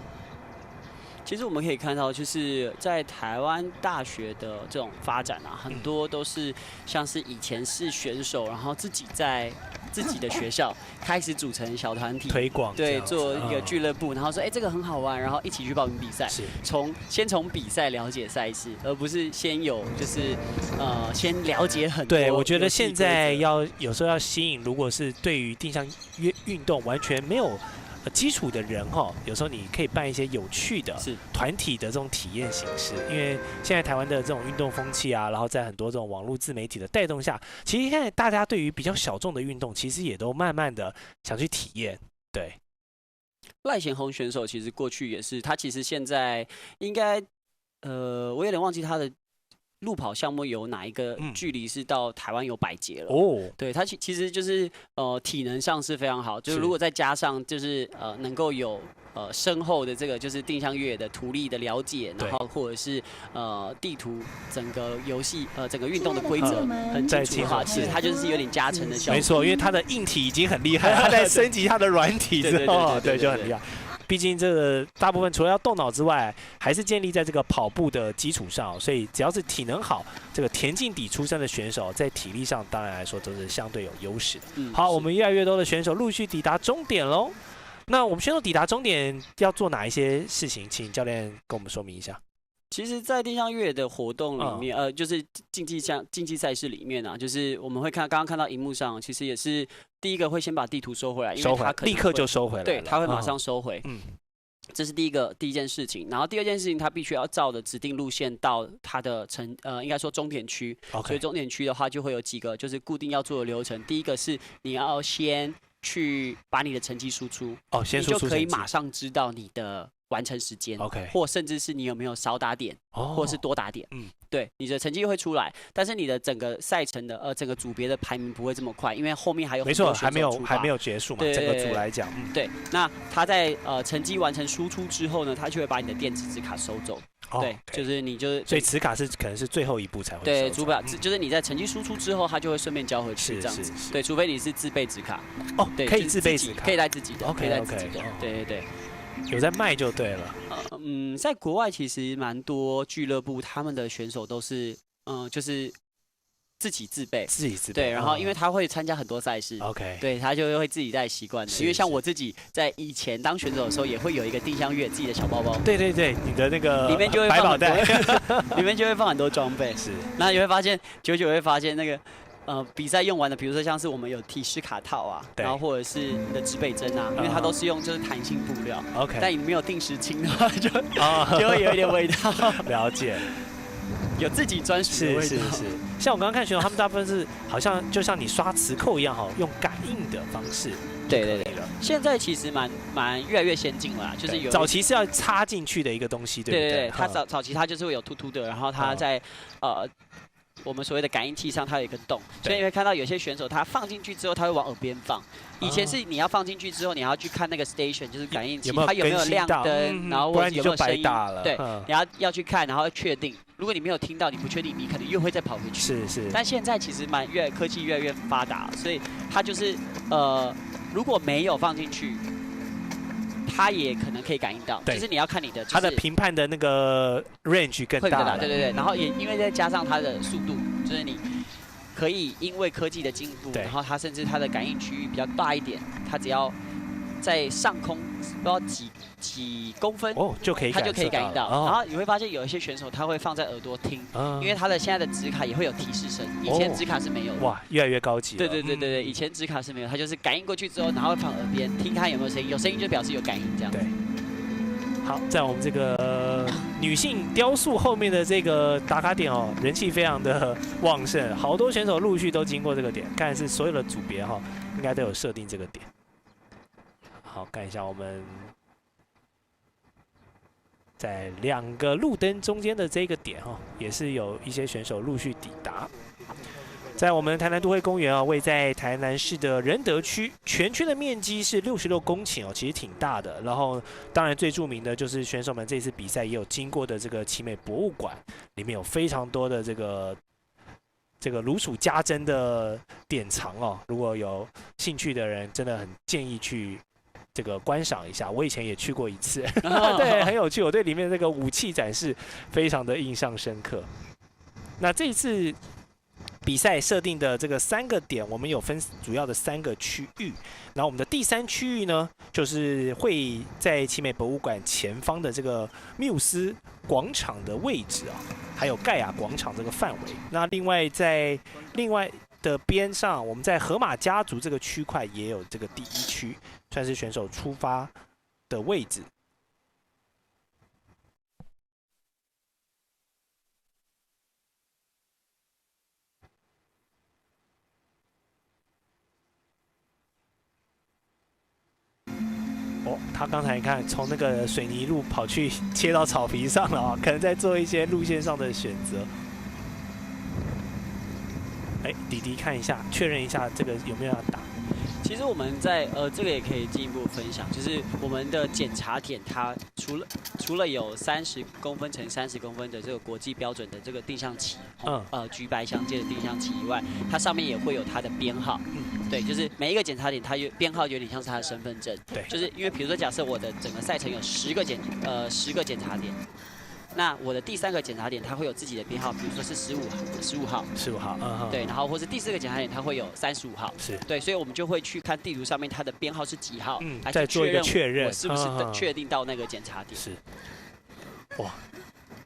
其实我们可以看到，就是在台湾大学的这种发展啊，很多都是像是以前是选手，然后自己在自己的学校开始组成小团体推广，对，做一个俱乐部，然后说，这个很好玩，然后一起去报名比赛，先从比赛了解赛事，而不是先有就是先了解很多。对，我觉得现在有时候要吸引，如果是对于定向运动完全没有基础的人有时候你可以办一些有趣的团体的这种体验形式，因为现在台湾的这种运动风气啊，然后在很多这种网络自媒体的带动下，其实现在大家对于比较小众的运动，其实也都慢慢的想去体验。对，赖贤宏选手其实过去也是，他其实现在应该我有点忘记他的路跑项目有哪一个距离是到台湾有百捷了哦？对，他其实就是体能上是非常好，就是如果再加上就是能够有深厚的这个就是定向越野的图例的了解，然后或者是地图整个游戏整个运动的规则很清楚的话，其实它就是有点加成的效果。没错，因为他的硬体已经很厉害，他在升级他的软体之后，对就很厉害。毕竟这个大部分除了要动脑之外，还是建立在这个跑步的基础上，所以只要是体能好，这个田径底出身的选手，在体力上当然来说都是相对有优势的。好，我们越来越多的选手陆续抵达终点喽。那我们选手抵达终点要做哪一些事情？请教练跟我们说明一下。其实，在定向越野的活动里面，就是竞技赛事里面啊，就是我们会刚刚看到荧幕上，其实也是第一个会先把地图收回来，因为它立刻就收回来了，对，它会马上收回。这是第一件事情。然后第二件事情，它必须要照着指定路线到它的应该说终点区。所以终点区的话，就会有几个就是固定要做的流程。第一个是你要先去把你的成绩输出，先输出成绩，你就可以马上知道你的完成时间 ，OK， 或甚至是你有没有少打点，或是多打点，对，你的成绩会出来，但是你的整个赛程的整个组别的排名不会这么快，因为后面还有很多选手出发，没错，还没有结束嘛，整个组来讲，对，那他在成绩完成输出之后呢，他就会把你的电子纸卡收走，对，就是你就是，所以磁卡是可能是最后一步才会。对，主表就是你在成绩输出之后，它就会顺便交回去这样子。对，除非你是自备纸卡。哦，对，可以自备纸卡，可以带自己的，可以带自己的。对对对。有在卖就对了。在国外其实蛮多俱乐部他们的选手都是，就是自己自备。对，然后因为他会参加很多赛事 ，OK， 对他就会自己带习惯的。因为像我自己在以前当选手的时候，也会有一个定向月自己的小包包。对对对，你的那个里面就会百宝袋，里面就会放很多装备。是，那你会发现，久久会发现那个。比赛用完的，比如说像是我们有提示卡套啊，然后或者是你的指北针啊，因为它都是用就是弹性布料 ，OK， 但你没有定时清的话，就会有一点味道。了解，有自己专属的味道。是。像我刚刚看选手，他们大部分是好像就像你刷磁扣一样，哈，用感应的方式。对。现在其实蛮越来越先进了啦，就是有早期是要插进去的一个东西，对不对？它早期它就是会有凸凸的，然后它在我们所谓的感应器上，它有一个洞，所以你会看到有些选手他放进去之后，他会往耳边放。以前是你要放进去之后，你要去看那个 station， 就是感应器，它有没有亮灯，然后或者有没有声音。对，你要去看，然后确定。如果你没有听到，你不确定，你可能又会再跑回去。是。但现在其实科技越来越发达，所以它就是如果没有放进去。它也可能可以感应到，就是你要看你的，它的评判的那个 range 更大，对，然后也因为再加上它的速度，就是你可以因为科技的进步，然后它甚至它的感应区域比较大一点，它只要在上空不知道几公分就可以，它就可以感应到。然后你会发现有一些选手他会放在耳朵听，因为他的现在的纸卡也会有提示声，以前纸卡是没有的。哇，越来越高级了。对，以前纸卡是没有，它就是感应过去之后，然后会放耳边听它有没有声音，有声音就表示有感应这样。对。好，在我们这个女性雕塑后面的这个打卡点哦，人气非常的旺盛，好多选手陆续都经过这个点，看来是所有的组别哈，应该都有设定这个点。好，看一下我们在2个路灯中间的这个点哈，也是有一些选手陆续抵达。在我们台南都会公园啊，位在台南市的仁德区，全区的面积是66公顷哦，其实挺大的。然后，当然最著名的就是选手们这次比赛也有经过的这个奇美博物馆，里面有非常多的这个如数家珍的典藏哦。如果有兴趣的人，真的很建议去这个观赏一下。我以前也去过一次，对，很有趣。我对里面这个武器展示非常的印象深刻。那这一次比赛设定的这个3个点，我们有分主要的3个区域。然后我们的第3区域呢，就是会在奇美博物馆前方的这个缪斯广场的位置啊，还有盖亚广场这个范围。那另外在的边上，我们在河马家族这个区块也有这个第1区，算是选手出发的位置。他刚才看从那个水泥路跑去切到草皮上了啊，可能在做一些路线上的选择。弟弟看一下，确认一下这个有没有要打。其实我们在这个也可以进一步分享，就是我们的检查点，它除了有30公分乘30公分的这个国际标准的这个定向旗，橘白相间的定向旗以外，它上面也会有它的编号。对，就是每一个检查点，它编号有点像是它的身份证。对，就是因为比如说，假设我的整个赛程有10个检查点。那我的第3个检查点，它会有自己的编号，比如说是15号，对，然后或是第4个检查点，它会有35号，对，所以我们就会去看地图上面它的编号是几号，再做一个确认，我是不是确定到那个检查点。是，哇，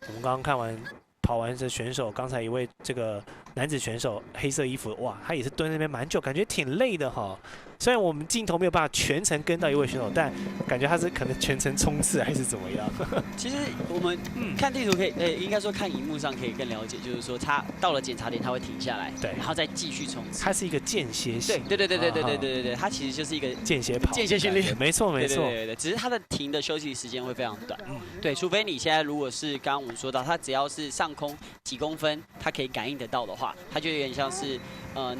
我们刚刚看完跑完的选手，刚才一位这个男子选手黑色衣服，哇，他也是蹲那边蛮久，感觉挺累的哈。虽然我们镜头没有办法全程跟到一位选手，但感觉他是可能全程冲刺还是怎么样。其实我们看地图可以，应该说看荧幕上可以更了解，就是说他到了检查点他会停下来，对，然后再继续冲刺。它是一个间歇性，对，它其实就是一个间歇跑、间歇训练，没错，对，只是它的停的休息时间会非常短，对，除非你现在如果是刚刚我们说到，它只要是上空几公分，它可以感应得到的话，它就有点像是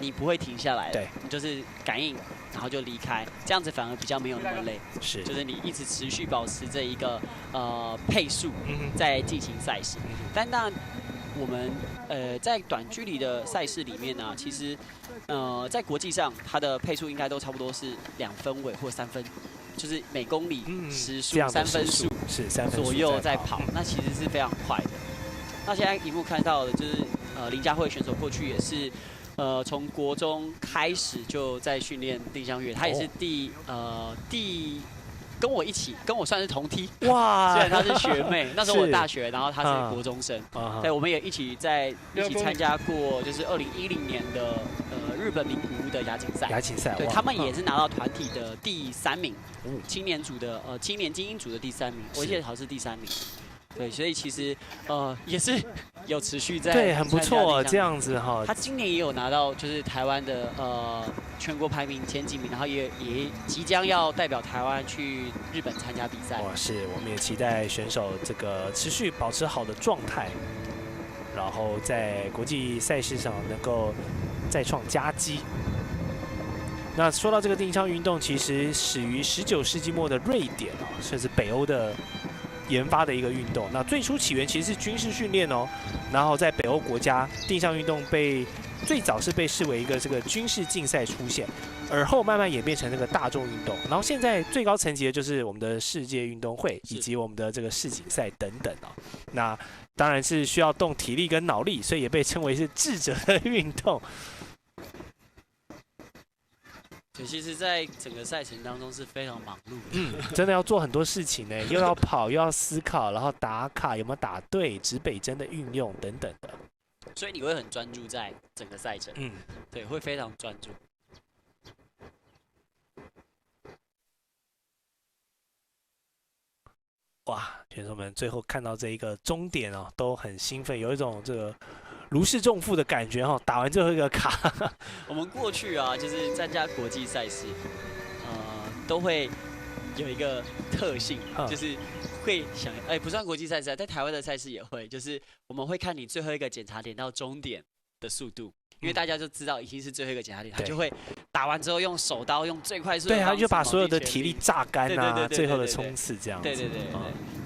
你不会停下来，对，你就是感应，然后就离开，这样子反而比较没有那么累，是，就是你一直持续保持这一个配速在进行赛事，但当然。我们在短距离的赛事里面呢，其实在国际上它的配速应该都差不多是2分尾或3分，就是每公里时速3分速是3分左右在跑，那其实是非常快的。那现在荧幕看到的就是林佳慧选手过去也是从国中开始就在训练定向越野，她也是跟我算是同梯哇，虽然她是学妹，那时候我大学，然后她是国中生，对，我们也一起参加过，就是2010年的日本名古屋的亚锦赛，对，他们也是拿到团体的第3名，青年组的青年精英组的第3名，我记得好像是第3名。对，所以其实也是有持续在对，很不错这样子哈。他今年也有拿到就是台湾的全国排名前几名，然后也即将要代表台湾去日本参加比赛。哇，是，我们也期待选手这个持续保持好的状态，然后在国际赛事上能够再创佳绩。那说到这个定向运动，其实始于19世纪末的瑞典啊，甚至北欧的研发的一个运动。那最初起源其实是军事训练哦，然后在北欧国家，定向运动最早是被视为一个这个军事竞赛出现，而后慢慢演变成那个大众运动。然后现在最高层级的就是我们的世界运动会以及我们的这个世锦赛等等哦。那当然是需要动体力跟脑力，所以也被称为是智者的运动。其实，在整个赛程当中是非常忙碌的。真的要做很多事情呢，又要跑，又要思考，然后打卡有没有打对，指北针的运用等等的。所以你会很专注在整个赛程，对，会非常专注。哇，选手们最后看到这一个终点哦，都很兴奋，有一种这个如释重负的感觉哈。打完最后一个卡，我们过去啊，就是参加国际赛事，都会有一个特性，就是会想，不算国际赛事，在台湾的赛事也会，就是我们会看你最后一个检查点到终点的速度。因为大家就知道已经是最后一个检查点，他就会打完之后用手刀用最快速的方式，对，他就把所有的体力榨干啊，最后的冲刺这样子。对，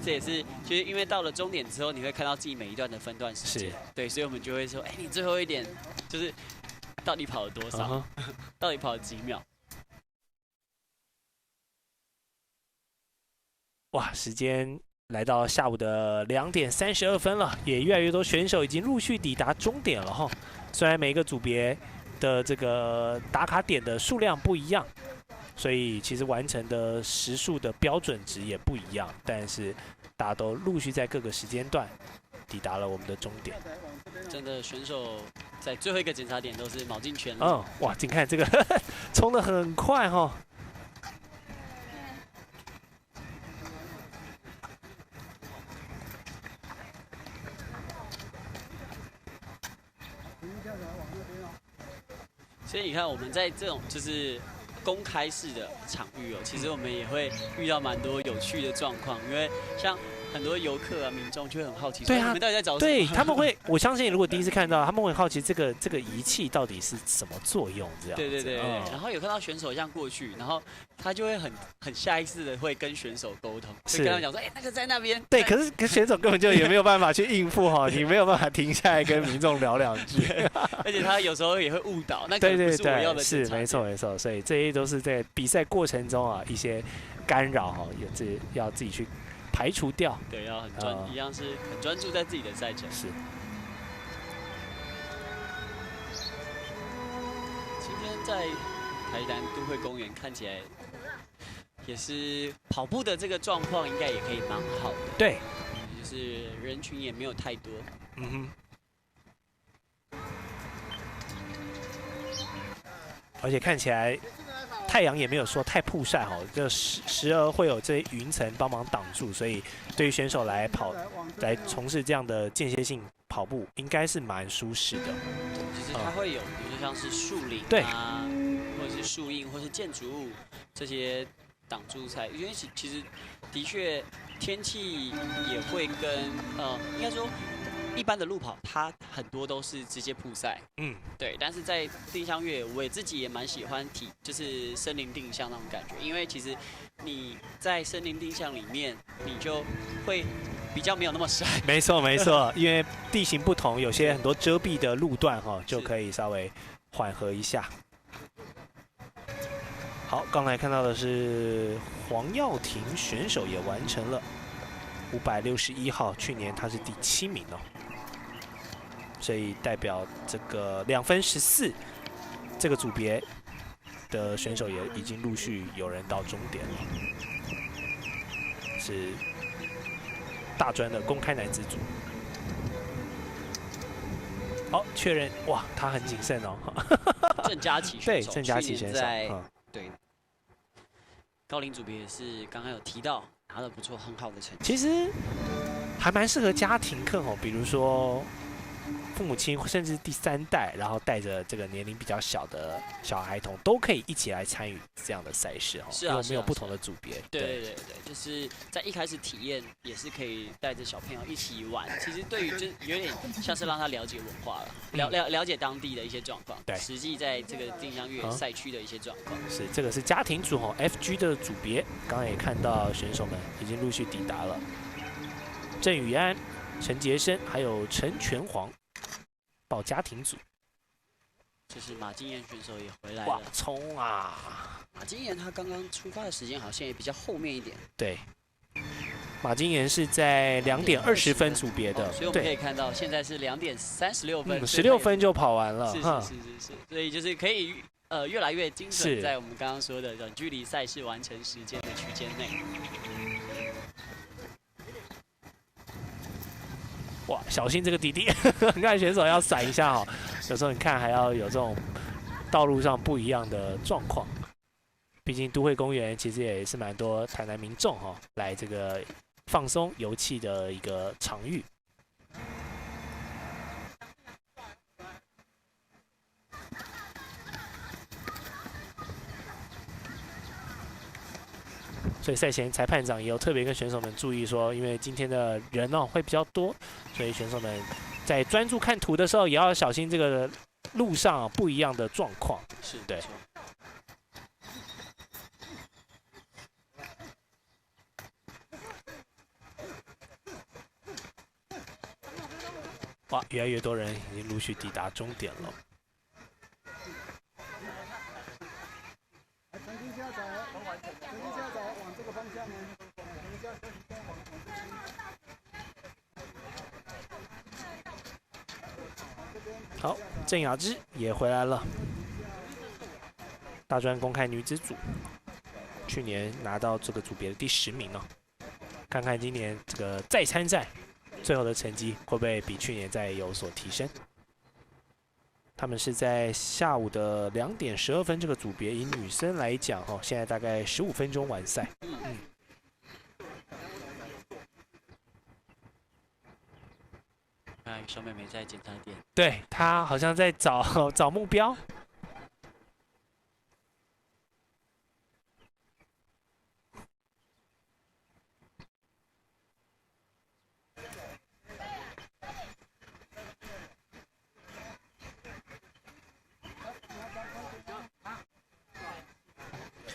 这也是就是因为到了终点之后，你会看到自己每一段的分段时间，对，所以我们就会说，你最后一点就是到底跑了多少，到底跑了几秒？哇，时间来到下午的2点32分了，也越来越多选手已经陆续抵达终点了哈。虽然每个组别的这个打卡点的数量不一样，所以其实完成的时数的标准值也不一样，但是大家都陆续在各个时间段抵达了我们的终点。真的，选手在最后一个检查点都是卯尽全力。哇，请看这个冲得很快哈。所以你看，我们在这种就是公开式的场域哦，其实我们也会遇到蛮多有趣的状况，因为像很多游客啊、民众就会很好奇，对啊，你们到底在找什么？对，他们会，我相信如果第一次看到，他们会好奇这个仪器到底是什么作用，这样。对。然后有看到选手这样过去，然后他就会很下意识的会跟选手沟通，就跟他讲说，那个在那边。对，可是选手根本就也没有办法去应付哈，你没有办法停下来跟民众聊2句。而且他有时候也会误导，那可能不是我要的。是没错，所以这些都是在比赛过程中啊一些干扰哈，要自己去排除掉。对，要很一样是很专注在自己的赛程。是。今天在台南都会公园看起来也是跑步的这个状况，应该也可以蛮好的。对，就是人群也没有太多。而且看起来太阳也没有说太曝晒哈，就时而会有这些云层帮忙挡住，所以对于选手来从事这样的间歇性跑步，应该是蛮舒适的。其实它会有，比如说像是树林啊，或者是树荫，或是建筑物这些挡住才，因为其实的确天气也会跟应该说一般的路跑它很多都是直接铺赛，对。但是在定向越野，我自己也蛮喜欢就是森林定向那种感觉，因为其实你在森林定向里面，你就会比较没有那么晒。没错没错，因为地形不同，有些很多遮蔽的路段就可以稍微缓和一下。好，刚才看到的是黄耀庭选手也完成了561号，去年他是第7名哦，所以代表这个2分14这个组别的选手也已经陆续有人到终点了，是大专的公开男子组。好，确认哇，他很谨慎哦。郑佳琪选手，对，郑佳琪选手，对，高龄组别也是刚刚有提到，拿了不错很好的成绩。其实还蛮适合家庭课哦，比如说父母亲甚至第3代，然后带着这个年龄比较小的小孩童，都可以一起来参与这样的赛事哦。是啊，因为我们有不同的组别。对，就是在一开始体验也是可以带着小朋友一起玩。其实对于就有点像是让他了解文化了，了解当地的一些状况。对，实际在这个定向越野赛区的一些状况。是，这个是家庭组哦 ，FG 的组别，刚刚也看到选手们已经陆续抵达了，郑宇安、陈杰生还有陈全煌。报家庭组，就是马金燕选手也回来了。哇，冲啊！马金燕他刚刚出发的时间好像也比较后面一点。对，马金妍是在2点20分组别的，所以我们可以看到现在是2点36分，16分就跑完了。是，所以就是可以越来越精准，在我们刚刚说的短距离赛事完成时间的区间内。哇，小心这个弟弟！你看选手要闪一下哦，有时候你看还要有这种道路上不一样的状况。毕竟都会公园其实也是蛮多台南民众来这个放松游憩的一个场域。所以赛前裁判长也有特别跟选手们注意说，因为今天的人会比较多，所以选手们在专注看图的时候，也要小心这个路上不一样的状况。是，对。哇，越来越多人已经陆续抵达终点了。好，郑雅芝也回来了。大专公开女子组，去年拿到这个组别的第10名哦。看看今年这个再参赛，最后的成绩会不会比去年再有所提升？他们是在下午的2点12分这个组别，以女生来讲现在大概15分钟完赛。小妹妹在检查点，对，她好像在找目标。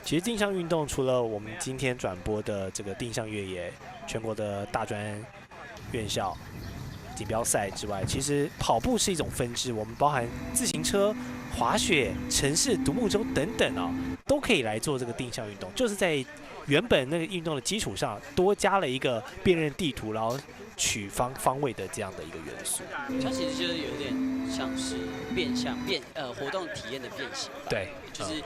其实定向运动除了我们今天转播的这个定向越野全国的大专院校锦标赛之外，其实跑步是一种分支，我们包含自行车、滑雪、城市独木舟等等都可以来做这个定向运动，就是在原本那个运动的基础上多加了一个辨认地图，然后取方位的这样的一个元素。它其实就是有点像是活动体验的变形吧。对，就是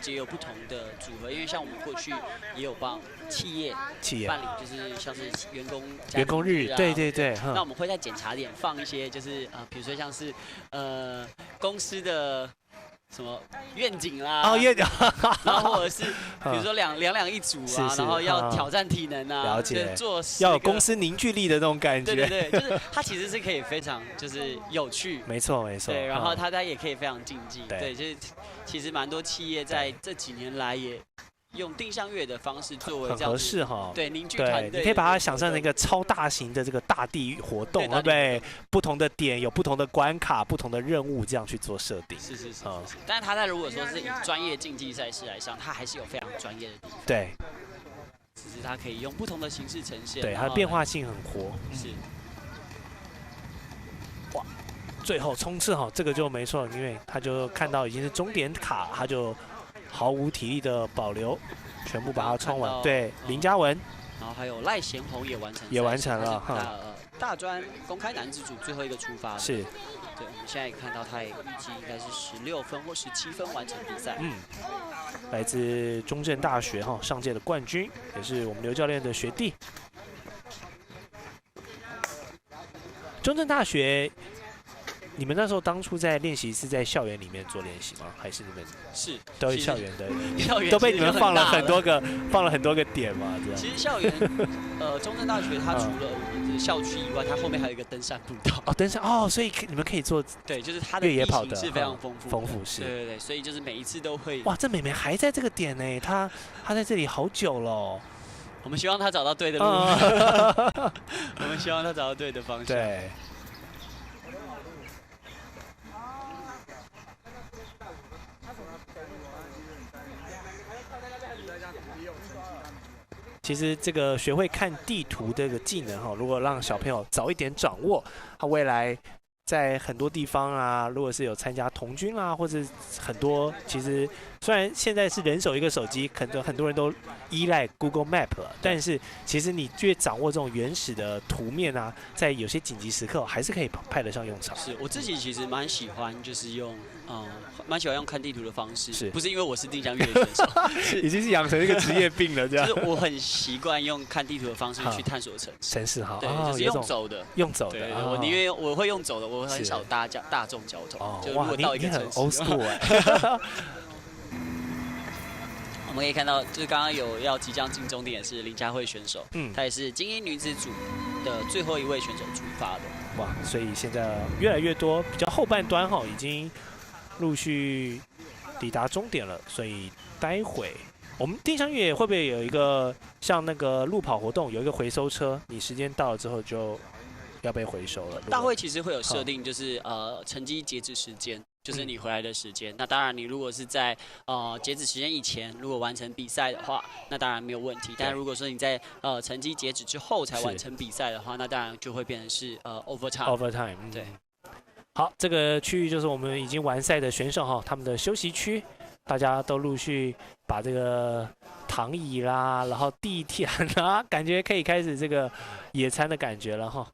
结有不同的组合，因为像我们过去也有帮企业办理，就是像是员工日，对。那我们会在检查点放一些，就是比如说像是公司的什么愿景啦，愿景，然后或者是比如说两一组啊，然后要挑战体能啊，了解，要有公司凝聚力的那种感觉。对，就是它其实是可以非常就是有趣，没错。对，然后它也可以非常竞技，对，就是其实蛮多企业在这几年来也用定向越野的方式作为很这样子合适哈。对，凝聚团对，队。你可以把它想象成一个超大型的这个大地活动，对不对？不同的点有不同的关卡、不同的任务，这样去做设定。是。但是他在如果说是以专业竞技赛事来上，他还是有非常专业的地方。对。只是它可以用不同的形式呈现。对，它的变化性很活。是。哇，最后冲刺哈，这个就没错，因为他就看到已经是终点卡，他就毫无体力的保留，全部把它冲完。对，林嘉文，然后还有赖贤宏也完成了。大专公开男子组最后一个出发。是。对，我们现在也看到他也预计应该是16分或17分完成比赛。来自中正大学哈，上届的冠军，也是我们刘教练的学弟。中正大学，你们那时候当初在练习是在校园里面做练习吗？还是你们是都是校园的？校园都被你们放了很多个点嘛？这样。其实校园，中正大学它除了我们的校区以外，它后面还有一个登山步道。哦，登山哦，所以你们可以做对，就是它的越野跑的是非常丰富是。对，所以就是每一次都会。哇，这妹妹还在这个点呢，她在这里好久了。我们希望她找到对的路。我们希望她找到对的方向。对。其实这个学会看地图这个技能哈，如果让小朋友早一点掌握，他未来在很多地方啊，如果是有参加童军啊，或者很多，其实虽然现在是人手一个手机，可能很多人都依赖 Google Map 了，但是其实你越掌握这种原始的图面啊，在有些紧急时刻还是可以派得上用场。是我自己其实蛮喜欢，就是用蛮喜欢用看地图的方式，是不是因为我是定向越野选手，已经是养成一个职业病了，这样。就是我很习惯用看地图的方式去探索城市哈，对，就是用走的，对，我宁愿我会用走的，我很少搭大众交通。就如果到一个城市， old school 哎。我们可以看到，就是刚刚有即将进终点是林佳慧选手，她也是精英女子组的最后一位选手出发的。哇，所以现在越来越多比较后半端哈，已经陆续抵达终点了，所以待会我们定向越野会不会有一个像那个路跑活动有一个回收车，你时间到了之后就要被回收了？大会其实会有设定，就是成绩截止时间，就是你回来的时间。那当然，你如果是在截止时间以前如果完成比赛的话，那当然没有问题。但如果说你在成绩截止之后才完成比赛的话，那当然就会变成是overtime。对。好，这个区域就是我们已经完赛的选手哈，他们的休息区，大家都陆续把这个躺椅啦，然后地毯啦，感觉可以开始这个野餐的感觉了哈。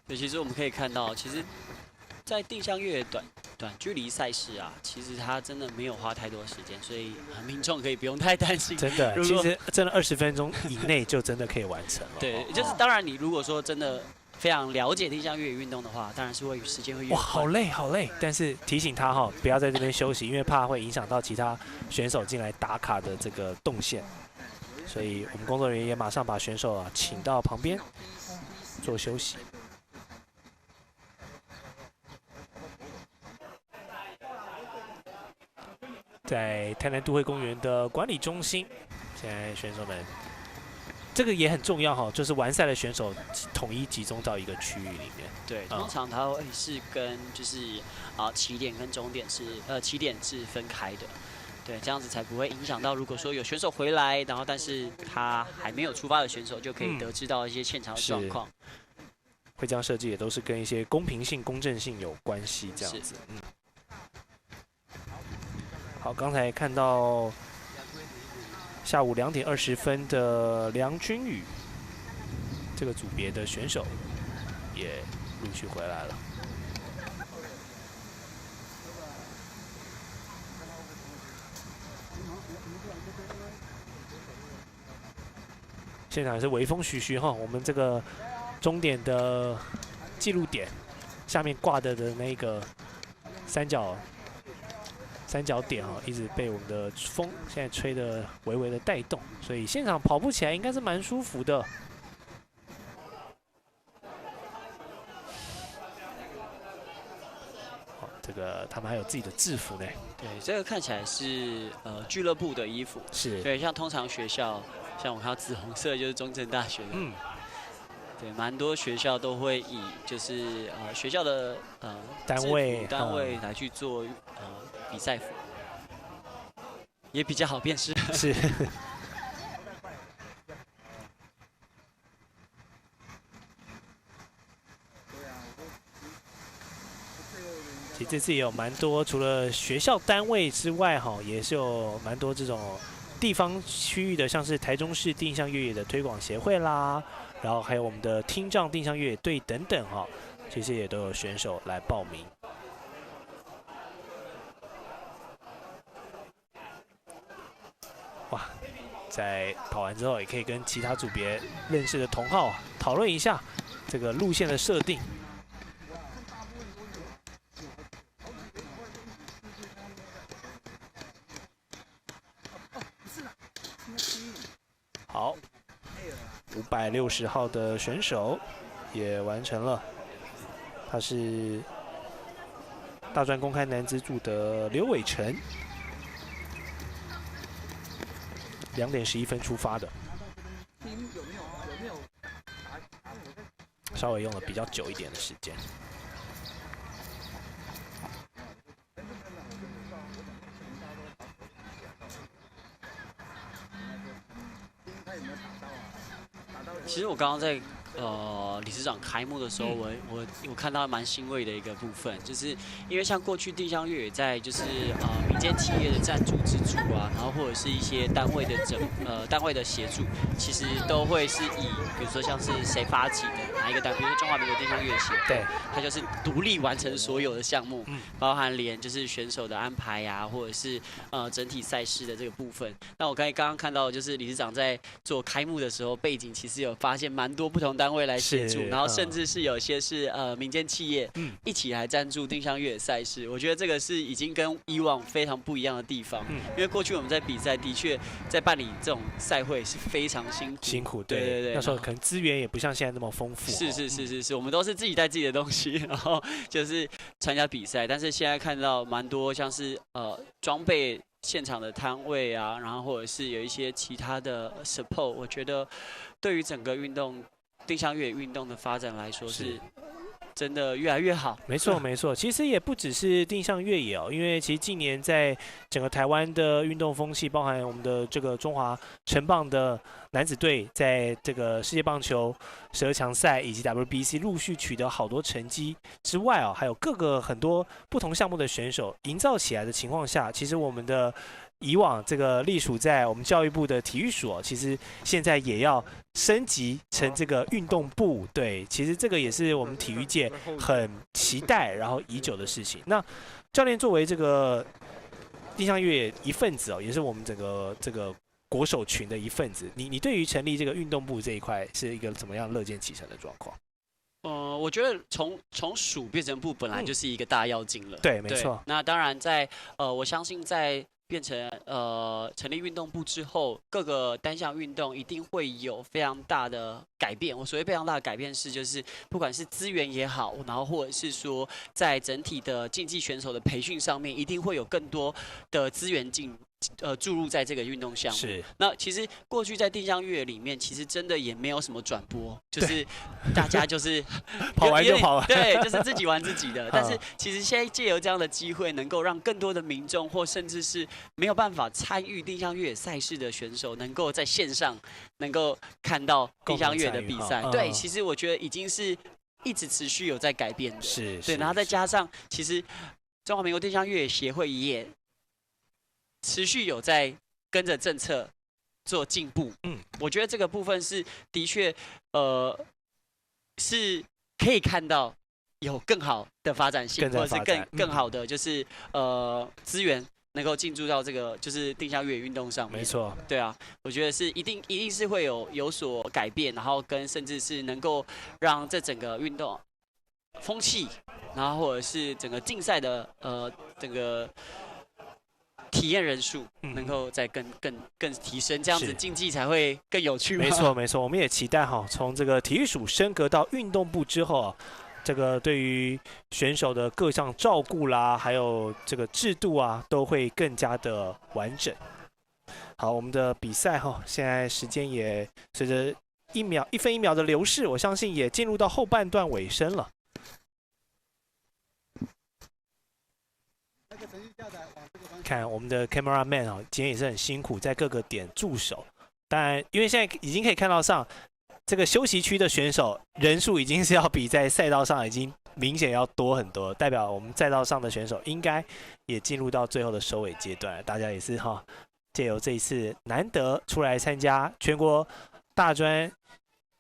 对，其实我们可以看到，其实，在定向越野短距离赛事啊，其实它真的没有花太多时间，所以民众可以不用太担心。真的，其实真的20分钟以内就真的可以完成了。对，就是当然，你如果说真的非常了解定向越野运动的话，当然是会时间会越哇，好累好累。但是提醒他哈，不要在这边休息，因为怕会影响到其他选手进来打卡的这个动线。所以我们工作人员也马上把选手啊请到旁边做休息。在台南都会公园的管理中心，现在选手们，这个也很重要哈，就是完赛的选手统一集中到一个区域里面。对，通常它会是跟就是起点跟终点是起点是分开的。对，这样子才不会影响到，如果说有选手回来，然后但是他还没有出发的选手，就可以得知到一些现场的状况。会这样设计也都是跟一些公平性、公正性有关系，这样子。好，刚才看到下午2点20分的梁君宇这个组别的选手也陆续回来了。现场也是微风徐徐哈，我们这个终点的记录点下面挂的那个三角点啊，一直被我们的风现在吹得微微的带动，所以现场跑步起来应该是蛮舒服的。好，这个他们还有自己的制服呢。对，这个看起来是俱乐部的衣服。是。对，像通常学校，像我看到紫红色就是中正大学的。对，蛮多学校都会以就是学校的单位来去做比赛服，也比较好辨识。是。其实这次也有蛮多，除了学校单位之外，也是有蛮多这种地方区域的，像是台中市定向越野的推广协会啦。然后还有我们的听障定向越野队等等其实也都有选手来报名。哇，在跑完之后也可以跟其他组别认识的同好讨论一下这个路线的设定。好。560号的选手也完成了，他是大专公开男子组的刘伟成，2点11分出发的，稍微用了比较久一点的时间。其实我刚刚在理事长开幕的时候，我看到蛮欣慰的一个部分，就是因为像过去定向越野在就是民间企业的赞助资助啊，然后或者是一些单位的协助，其实都会是以比如说像是谁发起的哪一个单位，比如说中华民国定向越野协会，对，它就是独立完成所有的项目，包含连就是选手的安排呀、或者是整体赛事的这个部分。那我刚刚看到就是理事长在做开幕的时候，背景其实有发现蛮多不同单位来协助，然后甚至是有些是民间企业一起来赞助定向越野赛事。我觉得这个是已经跟以往非常不一样的地方，因为过去我们在比赛的确在办理这种赛会是非常辛苦，对，那时候可能资源也不像现在那么丰富。是，我们都是自己带自己的东西，然后就是参加比赛。但是现在看到蛮多像是装备现场的摊位啊，然后或者是有一些其他的 support， 我觉得对于整个运动定向越野运动的发展来说是真的越来越好。没错，其实也不只是定向越野因为其实近年在整个台湾的运动风气，包含我们的这个中华成棒的男子队，在这个世界棒球12强赛以及 WBC 陆续取得好多成绩之外还有各个很多不同项目的选手营造起来的情况下，其实我们的以往这个隶属在我们教育部的体育署其实现在也要升级成这个运动部。对，其实这个也是我们体育界很期待然后已久的事情。那教练作为这个定向越野一份子也是我们整个这个国手群的一份子，你对于成立这个运动部这一块是一个怎么样乐见其成的状况？我觉得从署变成部本来就是一个大跃进了。对，没错。那当然在我相信在变成成立运动部之后，各个单项运动一定会有非常大的改变。我所谓非常大的改变是，就是不管是资源也好，然后或者是说在整体的竞技选手的培训上面，一定会有更多的资源注入在这个运动项目。是。那其实过去在定向越野里面，其实真的也没有什么转播，就是大家就是跑完就跑完，对，就是自己玩自己的。但是其实现在借由这样的机会，能够让更多的民众或甚至是没有办法参与定向越野赛事的选手，能够在线上能够看到定向越野的比赛。对，其实我觉得已经是一直持续有在改变的。是。对，然后再加上其实中华民国定向越野协会也持续有在跟着政策做进步，我觉得这个部分是的确，是可以看到有更好的发展性，或者是更好的就是资源能够进驻到这个就是定向越野运动上面。没错，对啊，我觉得是一定是会有所改变，然后跟甚至是能够让这整个运动风气，然后或者是整个竞赛的整个体验人数能够再更提升，这样子竞技才会更有趣。没错没错，我们也期待哈，从这个体育署升格到运动部之后啊，这个对于选手的各项照顾啦，还有这个制度啊，都会更加的完整。好，我们的比赛哈，现在时间也随着一分一秒的流逝，我相信也进入到后半段尾声了。看我们的 camera man 啊，今天也是很辛苦，在各个点驻守。但因为现在已经可以看到这个休息区的选手人数已经是要比在赛道上已经明显要多很多，代表我们赛道上的选手应该也进入到最后的收尾阶段。大家也是哈，借由这一次难得出来参加全国大专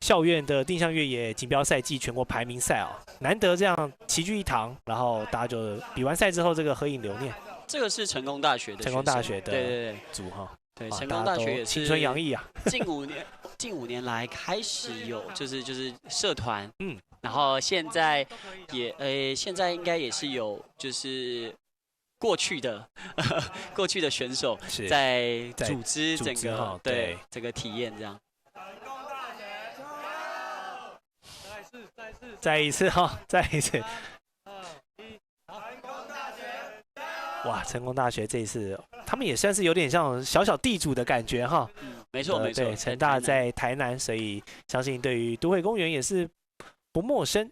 校院的定向越野锦标赛暨全国排名赛难得这样齐聚一堂，然后大家就比完赛之后这个合影留念。这个是成功大学的成功大学的对组哈，对，成功大学也是青春洋溢啊。近5年来开始有就是社团，然后现在也现在应该也是有就是过去的选手在组织整个对这个体验这样。再一次哈，再一次。哇，成功大学这一次，他们也算是有点像小小地主的感觉哈。没错没错。对，成大在台南，所以相信对于都会公园也是不陌生。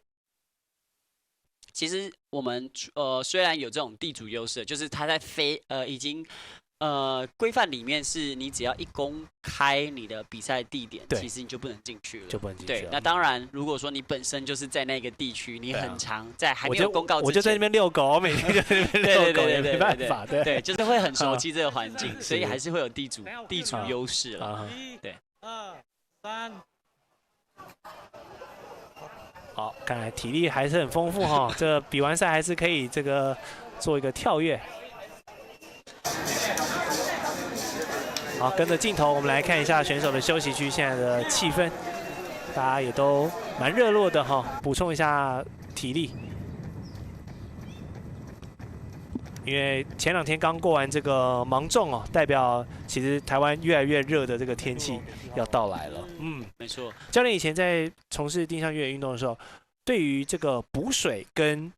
其实我们虽然有这种地主优势，就是它在已经规范里面是你只要一公开你的比赛地点，其实你就不能进去了。就不能进去了。对，那当然，如果说你本身就是在那个地区，你很常在还没有公告之前，我就在那边遛狗，我每天就在那边遛狗，也没办法。对，就是会很熟悉这个环境，所以还是会有地主优势了。对。2、3。好，看来体力还是很丰富哈。这比完赛还是可以这个做一个跳跃。好，跟着镜头，我们来看一下选手的休息区现在的气氛，大家也都蛮热络的哈。补充一下体力，因为前2天刚过完这个芒种代表其实台湾越来越热的这个天气要到来了。没错。教练以前在从事定向越野运动的时候，对于这个补水跟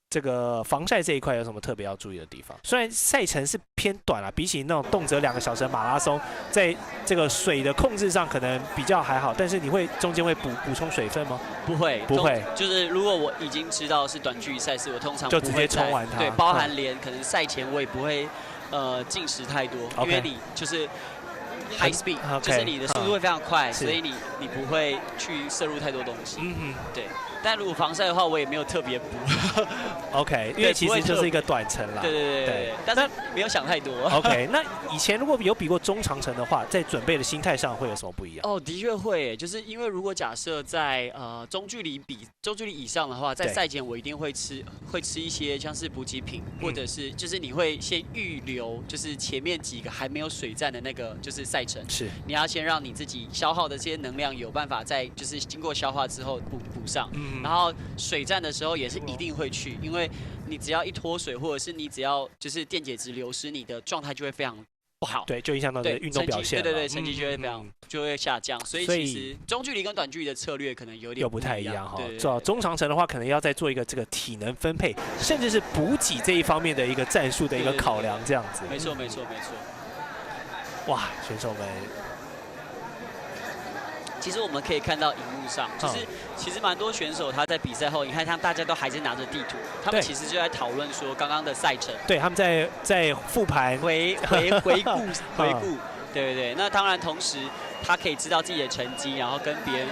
这个防晒这一块有什么特别要注意的地方？虽然赛程是偏短比起那种动辄2个小时的马拉松，在这个水的控制上可能比较还好，但是你会中间会补充水分吗？不会，就是如果我已经知道是短距离赛事，我通常就直接冲完它。对，包含连可能赛前我也不会进食太多，因为你就是。high speed， 就是你的速度会非常快，所以你不会去摄入太多东西。对。但如果防晒的话，我也没有特别补。OK， 因为其实就是一个短程啦。对。但是没有想太多。OK， 那以前如果有比过中长程的话，在准备的心态上会有什么不一样？的确会，就是因为如果假设在中距离以上的话，在赛前我一定会吃一些像是补给品，或者是就是你会先预留，就是前面几个还没有水站的那个就是赛程，是你要先让你自己消耗的这些能量有办法在就是经过消化之后补上。然后水站的时候也是一定会去，因为你只要一脱水，或者是你只要就是电解质流失，你的状态就会非常不好。对，就影响到你的运动表现。对，成绩就会非常就会下降。所以其实中距离跟短距离的策略可能有点又不太一样哈。做中长程的话，可能要再做一个这个体能分配，甚至是补给这一方面的一个战术的一个考量，这样子。没错。哇，选手们。其实我们可以看到荧幕上，就是其实蛮多选手他在比赛后，你看大家都还是拿着地图，他们其实就在讨论说刚刚的赛程。对，他们在复盘、回顾。对。那当然，同时他可以知道自己的成绩，然后跟别人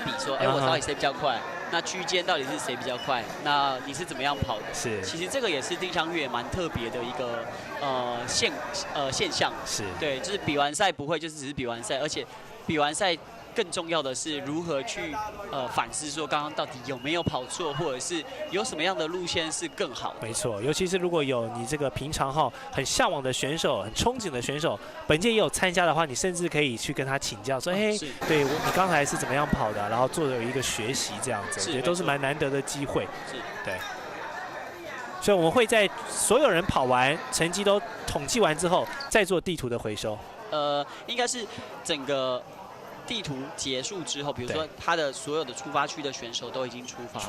比说，我到底谁比较快？那区间到底是谁比较快？那你是怎么样跑的？是。其实这个也是定向越野蛮特别的一个现象。是。对，就是比完赛不会就是只是比完赛，而且比完赛更重要的是如何去反思说刚刚到底有没有跑错，或者是有什么样的路线是更好的。没错，尤其是如果有你这个平常很向往的选手、很憧憬的选手，本届也有参加的话，你甚至可以去跟他请教，说，嘿，对你刚才是怎么样跑的，然后做有一个学习这样子，我觉得都是蛮难得的机会。是，对。所以我们会在所有人跑完、成绩都统计完之后，再做地图的回收。应该是整个地图结束之后，比如说他的所有的出发区的选手都已经出发，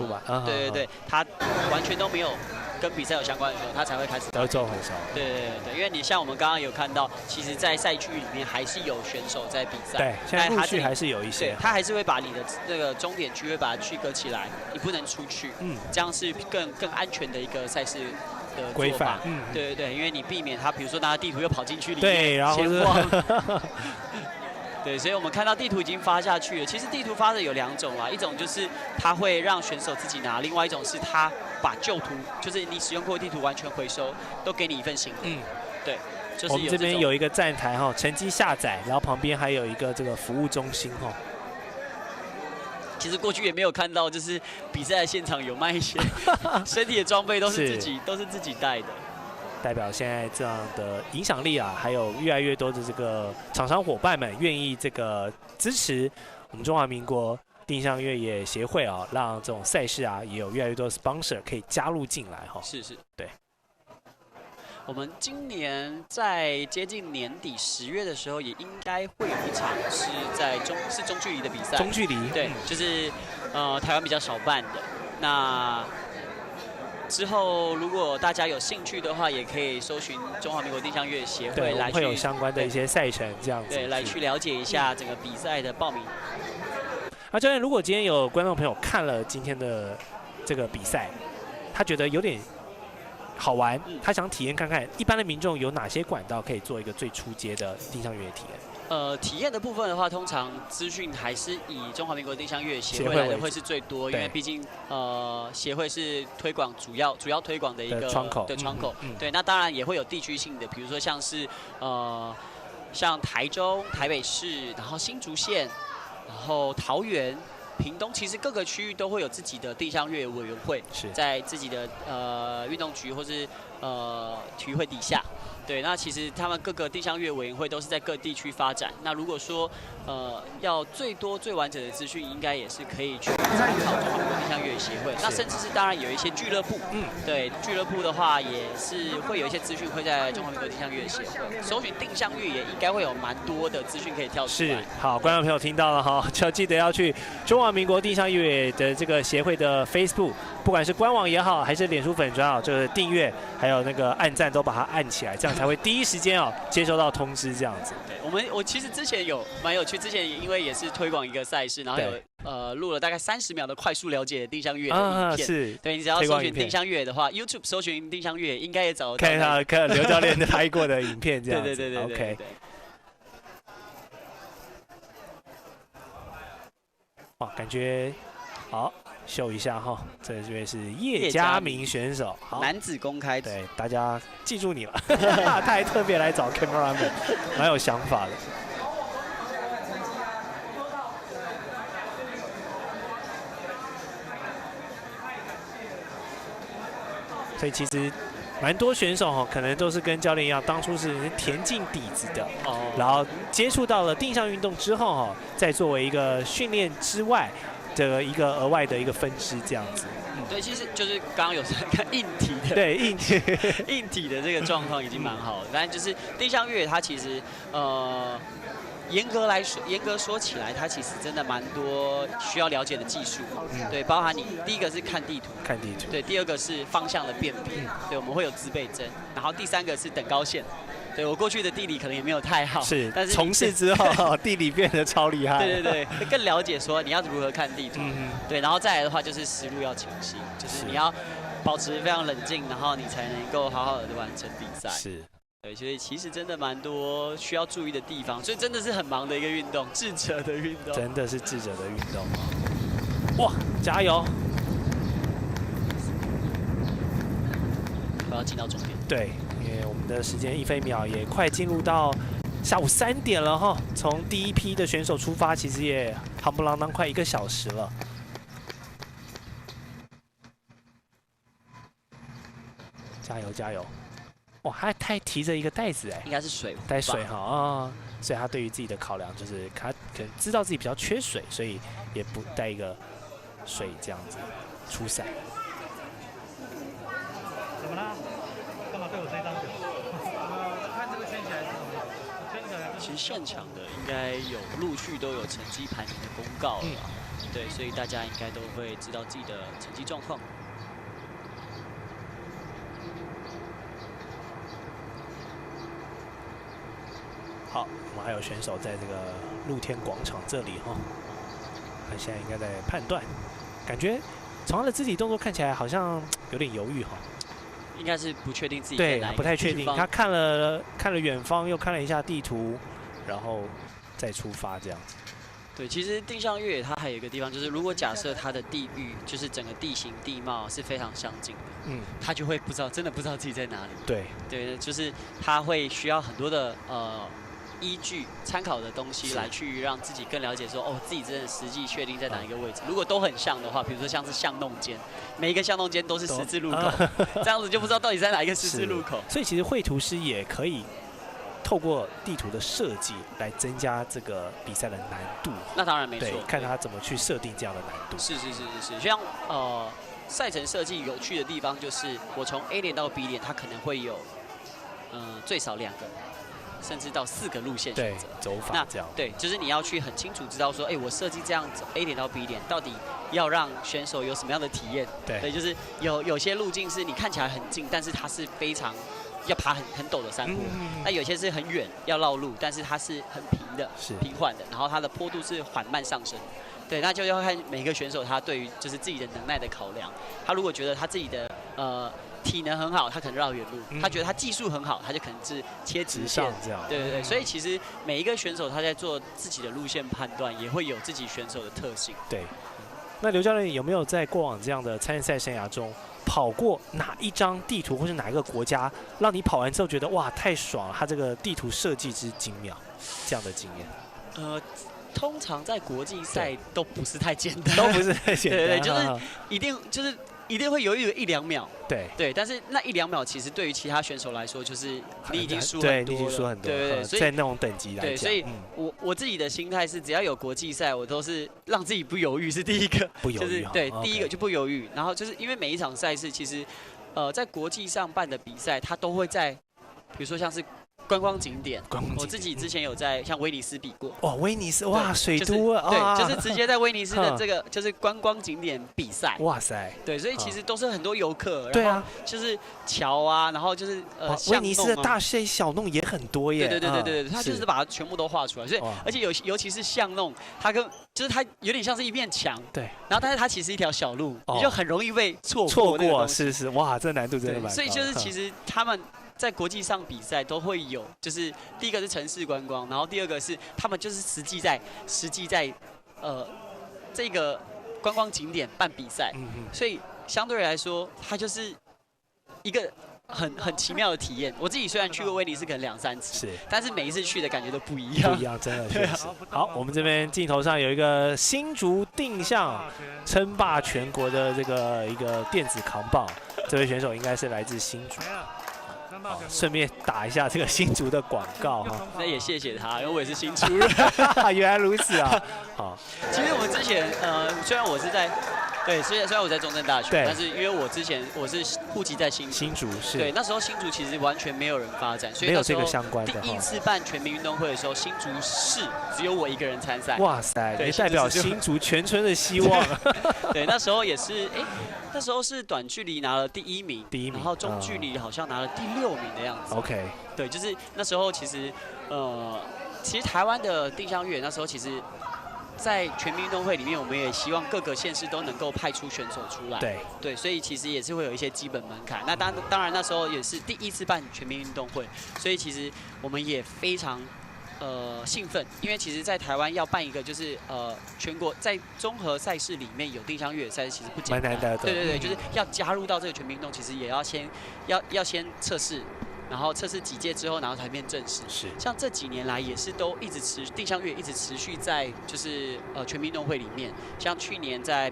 对对对，他完全都没有跟比赛有相关的选手，他才会开始要做回收。对对对，因为你像我们刚刚有看到，其实，在赛区里面还是有选手在比赛，对，现在陆续还是有一些，他还是会把你的这个终点区会把它区隔起来，你不能出去，这样是更安全的一个赛事的规范，对对对，因为你避免他，比如说拿地图又跑进去里面，对，然后对，所以我们看到地图已经发下去了。其实地图发的有2种啊，一种就是它会让选手自己拿，另外一种是它把旧图，就是你使用过的地图完全回收，都给你一份新的。对，就是我们这边有一个站台成绩下载，然后旁边还有一个这个服务中心其实过去也没有看到，就是比赛的现场有卖一些身体的装备，都是自己带的。代表现在这样的影响力啊，还有越来越多的这个厂商伙伴们愿意这个支持我们中华民国定向越野协会啊，让这种赛事啊也有越来越多的 sponsor 可以加入进来是，对。我们今年在接近年底10月的时候，也应该会有一场是在中距离的比赛。中距离，对，就是台湾比较少办的。那之后，如果大家有兴趣的话，也可以搜寻中华民国定向越野协会来去，会有相关的一些赛程这样子，对，来去了解一下整个比赛的报名。教练，如果今天有观众朋友看了今天的这个比赛，他觉得有点好玩，他想体验看看，一般的民众有哪些管道可以做一个最初阶的定向越野体验？体验的部分的话，通常资讯还是以中华民国定向越野协会来的会是最多，因为毕竟协会是推广主要推广的一个窗口。对，那当然也会有地区性的，比如说像是像台中、台北市，然后新竹县，然后桃园、屏东，其实各个区域都会有自己的定向越野委员会，在自己的运动局或是体育会底下。对，那其实他们各个定向越野委员会都是在各地区发展。那如果说要最多最完整的资讯，应该也是可以去参考中华民国定向越野协会。那甚至是当然有一些俱乐部，对，俱乐部的话也是会有一些资讯会在中华民国定向越野协会搜寻定向越野，应该会有蛮多的资讯可以跳出来。是，好，观众朋友听到了哈，就记得要去中华民国定向越野的这个协会的 Facebook， 不管是官网也好，还是脸书粉专就是订阅，还有那个按赞都把它按起来，这样才会第一时间接收到通知这样子。对，我其实之前蛮有趣，之前因为也是推广一个赛事，然后有录了大概30秒的快速了解定向越野的影片。是，对，你只要搜寻定向越野的话 ，YouTube 搜寻定向越野应该也找得到。看刘教练拍过的影片这样子。对 OK。哇，感觉好。秀一下哈，这位是叶嘉明选手，男子公开组，对，大家记住你了，他还特别来找 cameraman， 蛮有想法的。所以其实蛮多选手可能都是跟教练一样，当初是田径底子的，然后接触到了定向运动之后再作为一个训练之外。的一个额外的一个分支这样子，对，其实就是刚刚有在看硬体的，对硬体的这个状况已经蛮好的，但就是定向越野它其实严格说起来，它其实真的蛮多需要了解的技术，对，包含你第一个是看地图，对，第二个是方向的辨别，对，我们会有资倍针，然后第三个是等高线。对，我过去的地理可能也没有太好，但是从事之后地理变得超厉害。对，更了解说你要如何看地图。对，然后再来的话就是思路要清晰，就是你要保持非常冷静，然后你才能够好好的完成比赛。是。对，所以其实真的蛮多需要注意的地方，所以真的是很忙的一个运动，智者的运动。真的是智者的运动。哇，加油！我要进到终点。对。因为我们的时间1分1秒也快进入到下午3点了哈，从第一批的选手出发，其实也夯不啷当快1个小时了。加油加油！哇，他还提着一个袋子哎，应该是水，带水哈啊，所以他对于自己的考量就是他可能知道自己比较缺水，所以也不带一个水这样子出赛。怎么啦？干嘛对我这张表？看这个圈起来是什么？圈起来。其实现场的应该有陆续都有成绩排名的公告了啦，对，所以大家应该都会知道自己的成绩状况。好，我们还有选手在这个露天广场这里哈，他现在应该在判断，感觉从他的肢体动作看起来好像有点犹豫哈。应该是不确定自己对，在哪一个不太确定。地方他看了远方，又看了一下地图，然后再出发这样子。对，其实定向越野它还有一个地方，就是如果假设它的地域就是整个地形地貌是非常相近的，他就会真的不知道自己在哪里。对，对，就是他会需要很多的依据参考的东西来去让自己更了解说，哦，自己真的实际确定在哪一个位置。如果都很像的话，比如说像是巷弄间，每一个巷弄间都是十字路口，这样子就不知道到底在哪一个十字路口。所以其实绘图师也可以透过地图的设计来增加这个比赛的难度。那当然没错，对，看他怎么去设定这样的难度。是，像赛程设计有趣的地方就是我从 A 点到 B 点，它可能会有最少2个。甚至到4个路线选择走法这样。对，就是你要去很清楚知道说，哎，我设计这样子 A 点到 B 点，到底要让选手有什么样的体验？对，就是有些路径是你看起来很近，但是它是非常要爬很陡的山坡。那有些是很远要绕路，但是它是很平的、平缓的，然后它的坡度是缓慢上升。对，那就要看每个选手他对于就是自己的能耐的考量。他如果觉得他自己的体能很好，他可能绕远路；他觉得他技术很好，他就可能是切直线这样。对，所以其实每一个选手他在做自己的路线判断，也会有自己选手的特性。对。那刘教练有没有在过往这样的参赛生涯中跑过哪一张地图，或是哪一个国家，让你跑完之后觉得哇太爽了，他这个地图设计之精妙，这样的经验？通常在国际赛都不是太简单，都不是太简单。对，就是一定会犹豫1-2秒。对，但是那1-2秒其实对于其他选手来说，就是你已经输很多了。对，你已经输很多。对，所以在那种等级来讲，对，所以我自己的心态是，只要有国际赛，我都是让自己不犹豫是第一个，不犹豫。就是对，第一个就不犹豫。然后就是因为每一场赛事，其实在国际上办的比赛，它都会在，比如说像是观光景点，我自己之前有在像威尼斯比过。哇，威尼斯哇，水都啊，对，就是直接在威尼斯的这个就是观光景点比赛。哇塞，对，所以其实都是很多游客，对啊，就是桥啊，然后就是威尼斯的大街小弄也很多耶。对，他就是把它全部都画出来，所以而且尤其是巷弄，它就是它有点像是一面墙，对，然后但是它其实一条小路，你就很容易被错过。是，哇，这难度真的蛮高。所以就是其实他们在国际上比赛都会有，就是第一个是城市观光，然后第二个是他们就是实际在这个观光景点办比赛，所以相对来说它就是一个很奇妙的体验。我自己虽然去过威尼斯可能2-3次，但是每一次去的感觉都不一样。不一样，真的确实。好，我们这边镜头上有一个新竹定向称霸全国的这个一个电子扛棒，这位选手应该是来自新竹。顺便打一下这个新竹的广告哈。那也谢谢他，因为我也是新竹人。原来如此啊！好，其实我们之前虽然我是在。对，虽然我在中正大学，但是因为我之前我是户籍在新竹是，对，那时候新竹其实完全没有人发展，所以没有这个相关的。第一次办全民运动会的时候，新竹市只有我一个人参赛。哇塞，也代表新竹全村的希望。对，那时候也是，那时候是短距离拿了第1名，然后中距离好像拿了第6名的样子。OK， 对，就是那时候其实台湾的定向越野那时候其实。在全民运动会里面，我们也希望各个县市都能够派出选手出来。对，所以其实也是会有一些基本门槛。那当然那时候也是第一次办全民运动会，所以其实我们也非常兴奋，因为其实在台湾要办一个就是全国在综合赛事里面有定向越野赛事，其实不简单。蛮难的。对，就是要加入到这个全民运动，其实也要先测试。然后测试几届之后，然后才变正式。是，像这几年来也是都一直定向越野一直持续在就是全民运动会里面，像去年在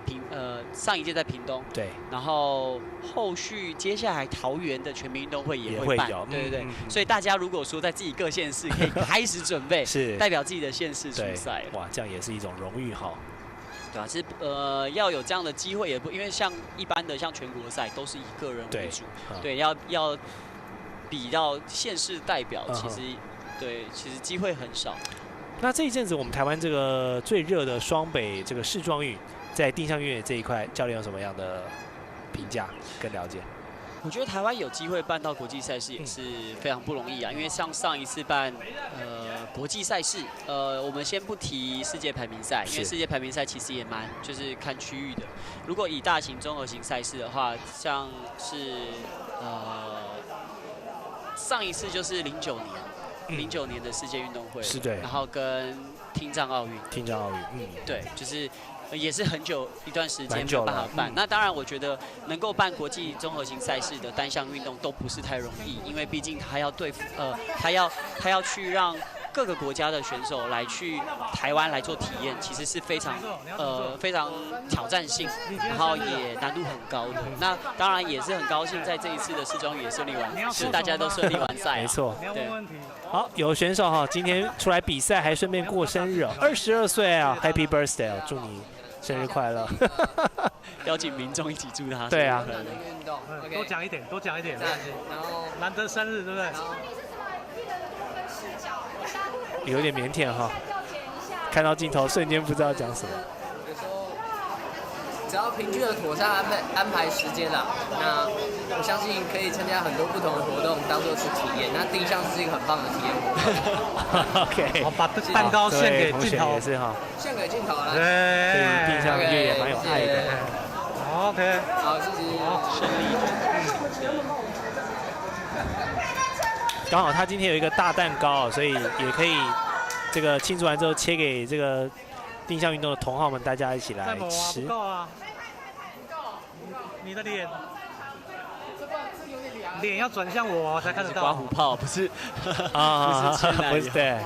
上一届在屏东，对，然后后续接下来桃园的全民运动会也会办，有，对对对，所以大家如果说在自己各县市可以开始准备，是代表自己的县市出赛，哇，这样也是一种荣誉哈。对啊，其实要有这样的机会，也不因为像一般的像全国赛都是以个人为主，对，要比到县市代表，其实机会很少。那这一阵子我们台湾这个最热的双北这个世壮运，在定向越野这一块，教练有什么样的评价跟了解？我觉得台湾有机会办到国际赛事也是非常不容易啊，因为像上一次办国际赛事，我们先不提世界排名赛，因为世界排名赛其实也就是看区域的。如果以大型综合型赛事的话，像是上一次就是09年的世界运动会，是对，然后跟听障奥运，对，就是。也是一段时间没有办法办。那当然，我觉得能够办国际综合型赛事的单项运动都不是太容易，因为毕竟他要他要去让各个国家的选手来去台湾来做体验，其实是非常挑战性，然后也难度很高的。那当然也是很高兴在这一次的世壮运也顺利完，就是大家都顺利完赛。没错，对。好，有选手哈，今天出来比赛还顺便过生日哦，22岁啊 ，Happy Birthday 哦，祝你生日快乐！邀请民众一起祝他。对啊，多讲一点，多讲一点。然后难得生日，对不对？有点腼腆哈，看到镜头瞬间不知道讲什么。只要平均的妥善安排时间啦，那我相信可以参加很多不同的活动，当做是体验。那定向是一个很棒的体验活动。OK， 我把蛋糕献给镜头，也是哈，献给镜头了。对，定向越野蛮有爱的。OK， 好，谢谢。胜利。刚好他今天有一个大蛋糕，所以也可以这个庆祝完之后切给这个定向运动的同好们，大家一起来吃。不够啊！你的脸要转向我才看得到。刮胡泡不是啊，不是对，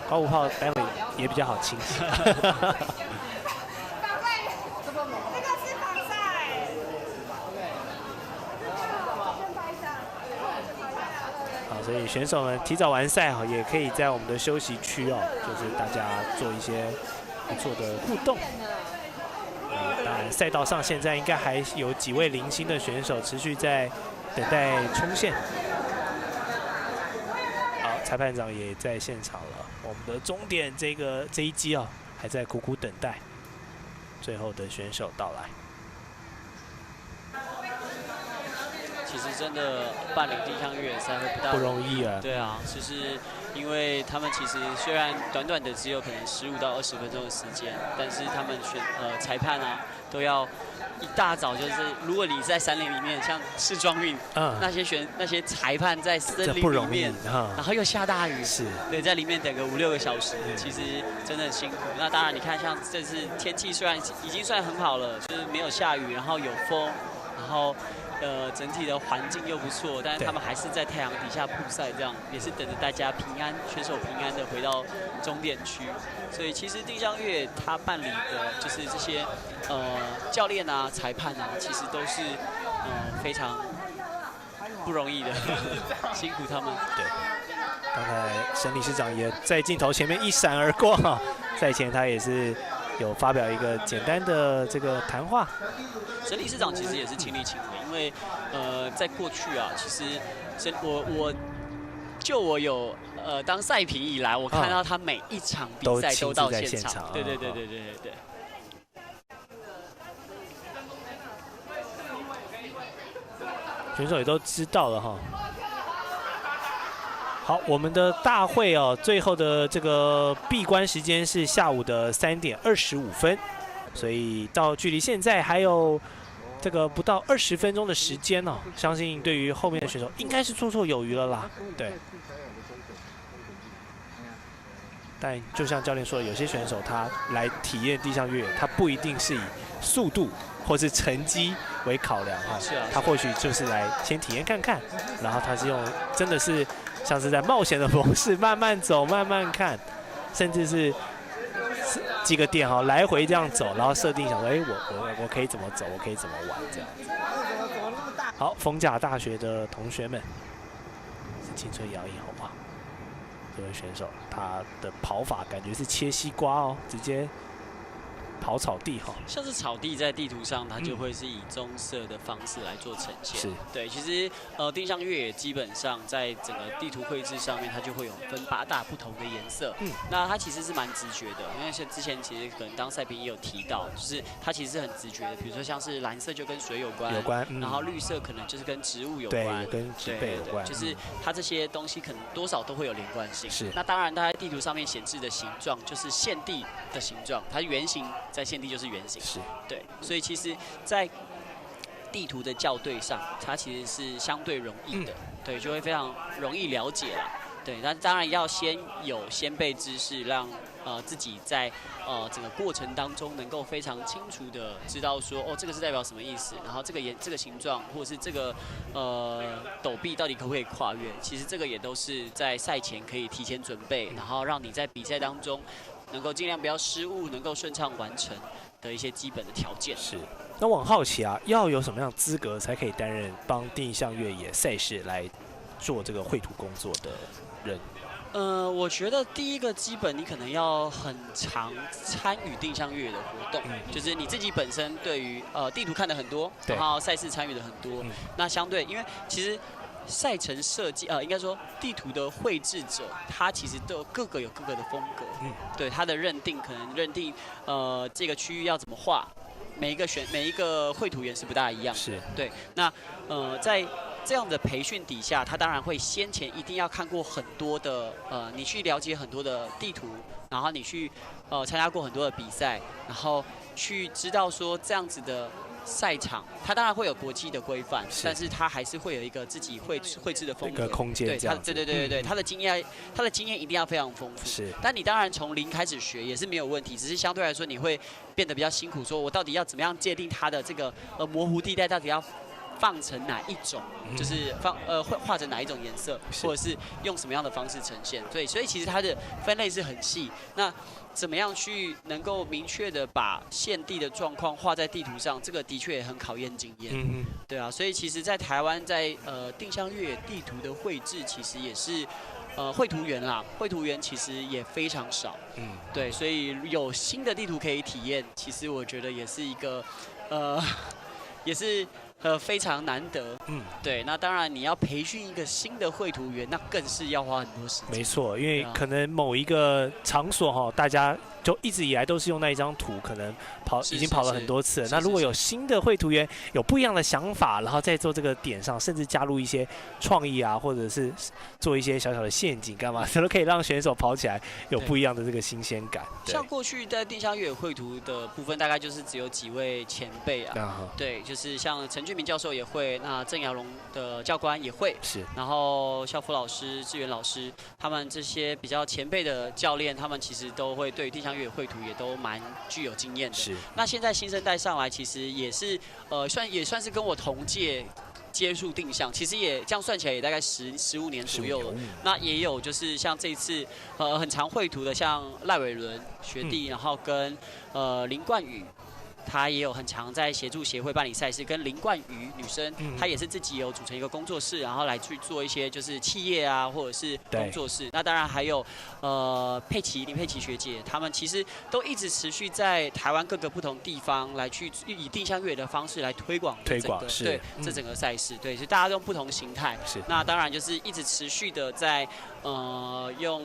刮胡泡待会也比较好清洗。所以选手们提早完赛哈，也可以在我们的休息区哦，就是大家做一些不错的互动。当然，赛道上现在应该还有几位零星的选手持续在等待冲线。好，裁判长也在现场了，我们的终点这一击哦，还在苦苦等待最后的选手到来。其实真的办理定向越野赛会不容易啊。对啊，就是因为他们其实虽然短短的只有可能15到20分钟的时间，但是他们裁判啊都要一大早，就是如果你在山林里面，像世壮运，那些裁判在森林里面，然后又下大雨，是，对，在里面等个5-6个小时，其实真的很辛苦。那当然，你看像这次天气虽然已经算很好了，就是没有下雨，然后有风，然后。整体的环境又不错，但是他们还是在太阳底下曝晒，这样也是等着大家平安，选手平安的回到终点区。所以其实定向越野他办理的就是这些教练啊、裁判啊，其实都是非常不容易的，辛苦他们。对，刚才沈理事长也在镜头前面一闪而过哈，赛前他也是有发表一个简单的这个谈话。沈理事长其实也是亲力亲为，因为在过去啊，其实我有当赛评以来，我看到他每一场比赛都到现场。对。选手也都知道了哈。好，我们的大会哦，最后的这个闭关时间是下午的3点25分。所以到距离现在还有这个不到20分钟的时间哦，相信对于后面的选手应该是绰绰有余了啦。对。但就像教练说的，有些选手他来体验定向越野，他不一定是以速度或是成绩为考量哈。是啊，他或许就是来先体验看看，然后他是用真的是像是在冒险的模式，慢慢走，慢慢看，甚至是几个点哈，来回这样走，然后设定想说，哎，我可以怎么走，我可以怎么玩这样子。好，逢甲大学的同学们，是青春摇曳好不好？这位选手他的跑法感觉是切西瓜哦，直接跑草地哈。像是草地在地图上，它就会是以棕色的方式来做呈现。是对，其实定向越野基本上在整个地图绘制上面，它就会有分8大不同的颜色。那它其实是蛮直觉的，因为像之前其实可能当赛评也有提到，就是它其实是很直觉的。比如说像是蓝色就跟水有关，然后绿色可能就是跟植物有关，对，跟植被有关，就是它这些东西可能多少都会有连贯性。是。那当然，它在地图上面显示的形状就是现地的形状，它圆形在现地就是圆形。是。对，所以其实，在地图的校对上，它其实是相对容易的，对，就会非常容易了解啦。对，那当然要先有先辈知识，让自己在整个过程当中能够非常清楚的知道说，哦，这个是代表什么意思，然后这个形状或者是这个陡壁到底可不可以跨越，其实这个也都是在赛前可以提前准备，然后让你在比赛当中能够尽量不要失误，能够顺畅完成的一些基本的条件。是。那我很好奇啊，要有什么样的资格才可以担任帮定向越野赛事来做这个绘图工作的人？我觉得第一个基本，你可能要很常参与定向越野的活动，就是你自己本身对于地图看的很多，然后赛事参与的很多，那相对，因为其实赛程设计，应该说地图的绘制者，他其实都各个有各个的风格，对他的认定可能认定这个区域要怎么画，每一个绘图员是不大一样的，是对，那在这样的培训底下，他当然会先前一定要看过很多的你去了解很多的地图，然后你去参加过很多的比赛，然后去知道说这样子的赛场，它当然会有国际的规范，但是它还是会有一个自己绘制的风格，一个空间这样子。对，他的经验一定要非常丰富。是，但你当然从零开始学也是没有问题，只是相对来说你会变得比较辛苦，说我到底要怎么样界定它的这个模糊地带，到底要放成哪一种，就是画成哪一种颜色，或者是用什么样的方式呈现。对，所以其实它的分类是很细。那怎么样去能够明确的把现地的状况画在地图上，这个的确也很考验经验。对啊，所以其实，在台湾在定向越野地图的绘制，其实也是绘图员啦，绘图员其实也非常少。对，所以有新的地图可以体验，其实我觉得也是一个也是非常难得。对，那当然你要培训一个新的绘图员，那更是要花很多时间。没错，因为可能某一个场所哈，大家就一直以来都是用那一张图，可能已经跑了很多次了。那如果有新的绘图员有不一样的想法，然后再做这个点上，甚至加入一些创意啊，或者是做一些小小的陷阱干嘛，都可以让选手跑起来有不一样的这个新鲜感。像过去在定向越野绘图的部分，大概就是只有几位前辈啊，对，就是像陈俊明教授也会，那郑尧龙的教官也会，是，然后校服老师、志远老师，他们这些比较前辈的教练，他们其实都会对于定向越野绘图也都蛮具有经验的。是。那现在新生代上来，其实也是也算是跟我同届接触定向，其实也这样算起来也大概15年左右了。那也有就是像这一次很常绘图的，像赖伟伦学弟，然后跟林冠宇。他也有很常在协助协会办理赛事，跟林冠瑜女生，她也是自己有组成一个工作室，然后来去做一些就是企业啊，或者是工作室。那当然还有林佩琪学姐，他们其实都一直持续在台湾各个不同地方来去以定向越野的方式来推广对这整个赛事，对，所以大家用不同形态。是。那当然就是一直持续的在用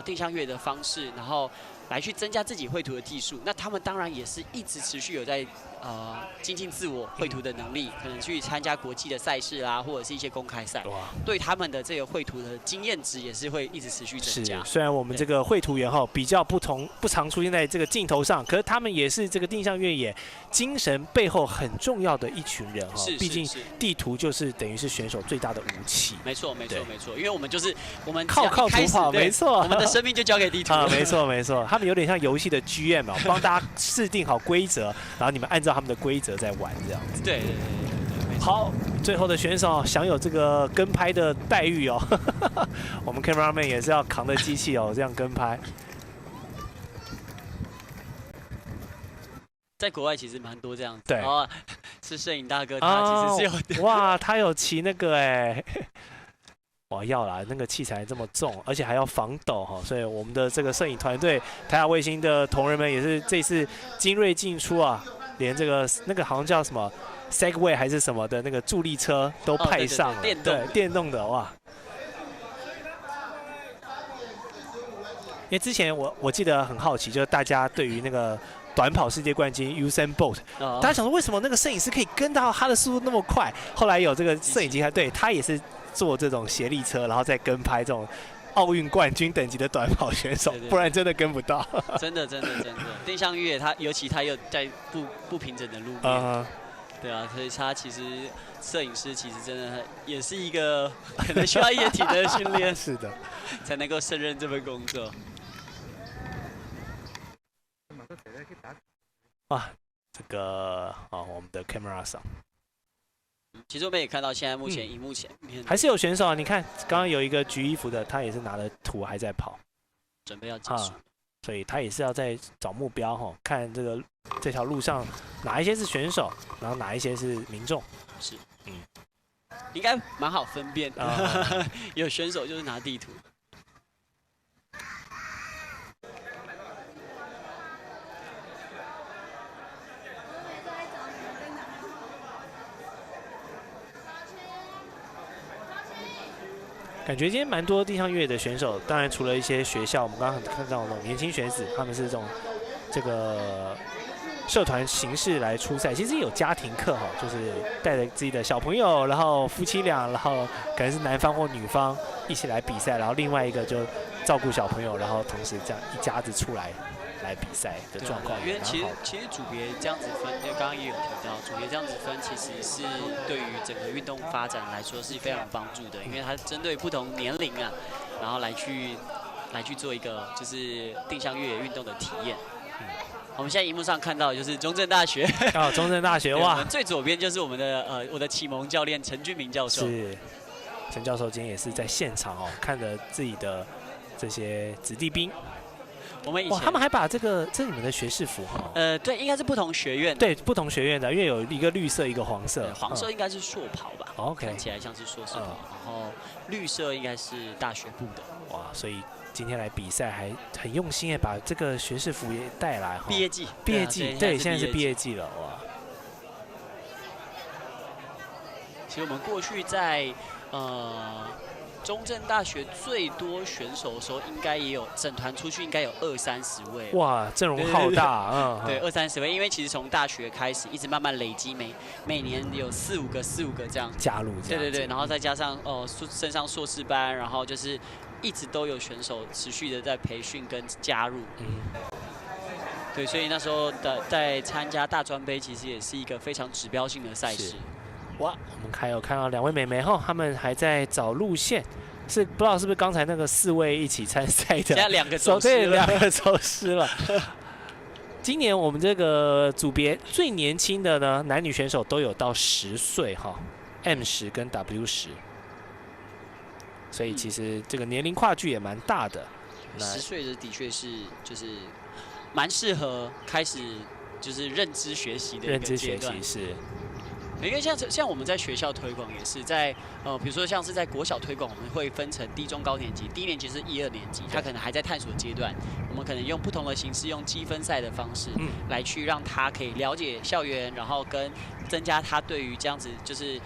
定向越野的方式，然后来去增加自己绘图的技术。那他们当然也是一直持续有在精进自我绘图的能力，可能去参加国际的赛事啊，或者是一些公开赛，对他们的这个绘图的经验值也是会一直持续增加。虽然我们这个绘图员哈比较不常出现在这个镜头上，可是他们也是这个定向越野精神背后很重要的一群人哈。毕竟地图就是等于是选手最大的武器。没错，因为我们靠图跑，没错，我们的生命就交给地图啊，没错，他们有点像游戏的 GM 啊，帮大家制定好规则，然后你们按照照他们的规则在玩这样子。对。好，最后的选手享有这个跟拍的待遇哦。我们 cameraman 也是要扛着机器哦，这样跟拍。在国外其实蛮多这样子。对。哦，是摄影大哥，他其实是有的。哇，他有骑那个哎。哇，要啦，那个器材这么重，而且还要防抖哈，所以我们的这个摄影团队，台亚卫星的同仁们也是这次精锐进出啊，连这个那个好像叫什么 Segway 还是什么的那个助力车都派上了，对，电动的哇。因为之前我记得很好奇，就是大家对于那个短跑世界冠军 Usain Bolt， 大家想说为什么那个摄影师可以跟到他的速度那么快？后来有这个摄影机，对他也是。做这种协力车，然后再跟拍这种奥运冠军等级的短跑选手，不然真的跟不到。真的。丁香月他尤其他又在不平整的路面，对啊，所以他其实摄影师其实真的也是一个可能需要一些体能训练，是的，才能够胜任这份工作。哇，这个我们的 camera 上。其实我们也看到，现在目前荧幕前面还是有选手啊。你看，刚刚有一个橘衣服的，他也是拿了图还在跑，准备要结束，所以他也是要在找目标哈，看这条路上哪一些是选手，然后哪一些是民众。是，应该蛮好分辨的。有选手就是拿地图。感觉今天蛮多地上越野的选手，当然除了一些学校，我们刚刚看到那种年轻学子，他们是这个社团形式来出赛，其实有家庭课哈，就是带着自己的小朋友，然后夫妻俩，然后可能是男方或女方一起来比赛，然后另外一个就照顾小朋友，然后同时这样一家子出来比赛的状况。因为其实组别这样子分，因为刚刚也有提到，组别这样子分其实是对于整个运动发展来说是非常有帮助的，因为它针对不同年龄啊，然后来去做一个就是定向越野运动的体验。我们现在荧幕上看到的就是中正大学。中正大学哇！最左边就是我们的我的启蒙教练陈俊明教授。是，陈教授今天也是在现场哦，看着自己的这些子弟兵。我们以前他们还把这是你们的学士服哈？对，应该是不同学院。对，不同学院的，因为有一个绿色，一个黄色。黄色应该是硕袍吧 ？OK， 看起来像是硕士袍，然后绿色应该是大学部的。哇，所以今天来比赛还很用心耶，把这个学士服也带来哈。毕业季，对，现在是毕业季了哇。其实我们过去在中正大学最多选手的时候，应该也有整团出去，应该有20-30位。哇，阵容浩大，对，20-30位，因为其实从大学开始，一直慢慢累积，每年有4-5个这样加入。对，然后再加上升上硕士班，然后就是一直都有选手持续的在培训跟加入。对，所以那时候在参加大专杯，其实也是一个非常指标性的赛事。哇，我们还有看到2位妹妹哈，她们还在找路线，不知道是不是刚才那个4位一起参赛的？现在2个走失了，2个走失了。今年我们这个组别最年轻的呢，男女选手都有到10岁哈 ，M10跟 W10，所以其实这个年龄跨距也蛮大的。10岁的确是就是蛮适合开始就是认知学习的一个阶段。认知学习是。因为像我们在学校推广也是在比如说像是在国小推广，我们会分成低中高年级，低年级是1、2年级，他可能还在探索阶段，我们可能用不同的形式，用积分赛的方式来去让他可以了解校园，然后跟增加他对于这样子就是